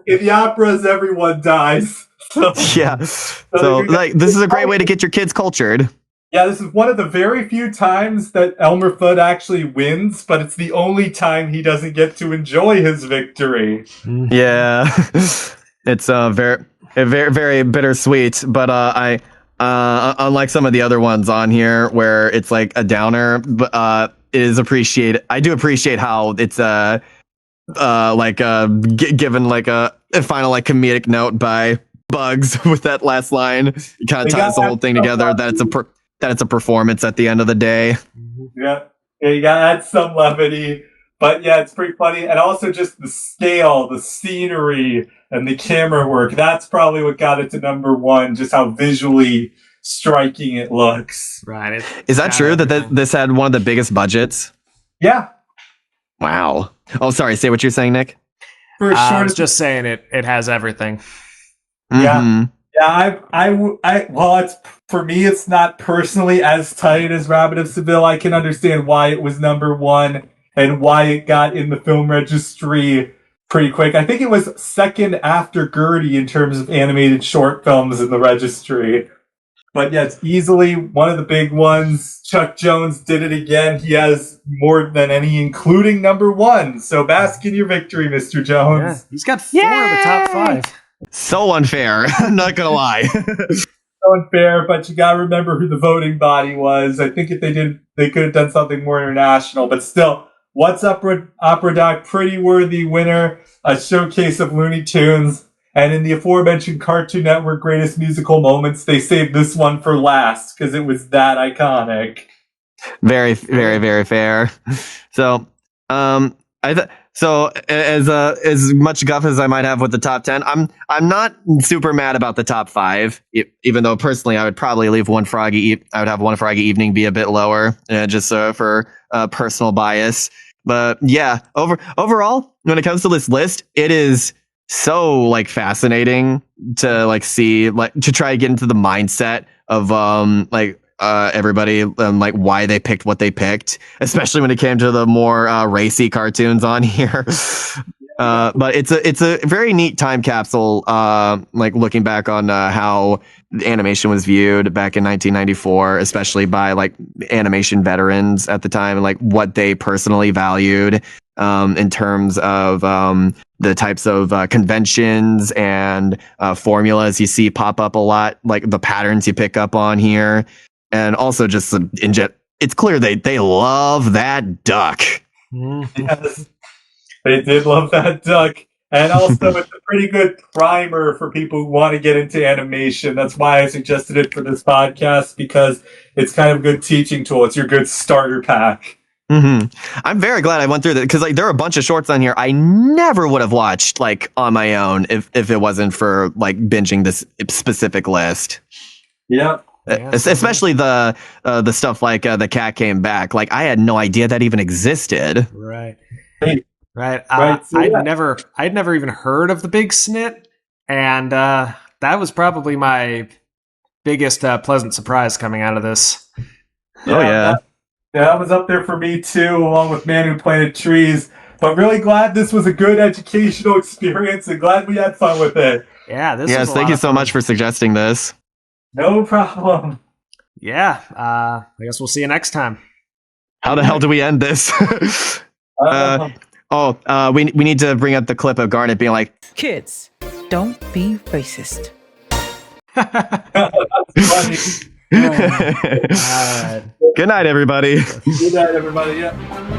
In the operas, everyone dies. So, yeah. So like this is a great way to get your kids cultured. Yeah, this is one of the very few times that Elmer Fudd actually wins, but it's the only time he doesn't get to enjoy his victory. Yeah, it's very, very, very bittersweet. But I unlike some of the other ones on here where it's like a downer, but is appreciate. I do appreciate how it's given like a final like comedic note by Bugs with that last line. It kind of ties the whole thing together. That it's a performance at the end of the day. Yeah, you gotta add some levity. But yeah, it's pretty funny. And also just the scale, the scenery, and the camera work. That's probably what got it to number one, just how visually striking it looks. Right. Is that true that this had one of the biggest budgets? Yeah. Wow. Oh, sorry. Say what you're saying, Nick. For I was just saying it has everything. Yeah. Mm-hmm. Yeah, well, it's for me, it's not personally as tight as Rabbit of Seville. I can understand why it was number one and why it got in the film registry pretty quick. I think it was second after Gertie in terms of animated short films in the registry. But yeah, it's easily one of the big ones. Chuck Jones did it again. He has more than any, including number one. So bask in your victory, Mr. Jones. Yeah, he's got 4 of the top 5. So unfair. I'm not gonna lie. So unfair, but you gotta remember who the voting body was. I think if they could have done something more international. But still, What's Up, Opera Doc? Pretty worthy winner. A showcase of Looney Tunes. And in the aforementioned Cartoon Network greatest musical moments, they saved this one for last because it was that iconic. Very, very, very fair. So, as much guff as I might have with the top 10, I'm not super mad about the top 5. Even though personally, I would probably leave I would have One Froggy Evening be a bit lower, just for personal bias. But yeah, overall, when it comes to this list, it is so like fascinating to like see, like to try to get into the mindset of everybody like why they picked what they picked, especially when it came to the more racy cartoons on here. But it's a very neat time capsule, like looking back on how animation was viewed back in 1994, especially by like animation veterans at the time, and like what they personally valued in terms of the types of conventions and formulas you see pop up a lot, like the patterns you pick up on here. And also just it's clear they love that duck. Yes, they did love that duck. And also it's a pretty good primer for people who want to get into animation. That's why I suggested it for this podcast, because it's kind of a good teaching tool. It's your good starter pack. Mm-hmm. I'm very glad I went through that, because like there are a bunch of shorts on here I never would have watched like on my own if it wasn't for like binging this specific list. Yep. Yeah, especially the stuff like The Cat Came Back. Like I had no idea that even existed. Right. Right. So, I'd never even heard of the Big Snit, and that was probably my biggest pleasant surprise coming out of this. Yeah, that was up there for me too, along with Man Who Planted Trees. But really glad this was a good educational experience, and glad we had fun with it. Yeah, Yes, thank you so much for suggesting this. No problem. Yeah, I guess we'll see you next time. How the hell do we end this? We need to bring up the clip of Garnet being like, "Kids, don't be racist." That's funny. All right. Good night, everybody. Good night, everybody. Yeah.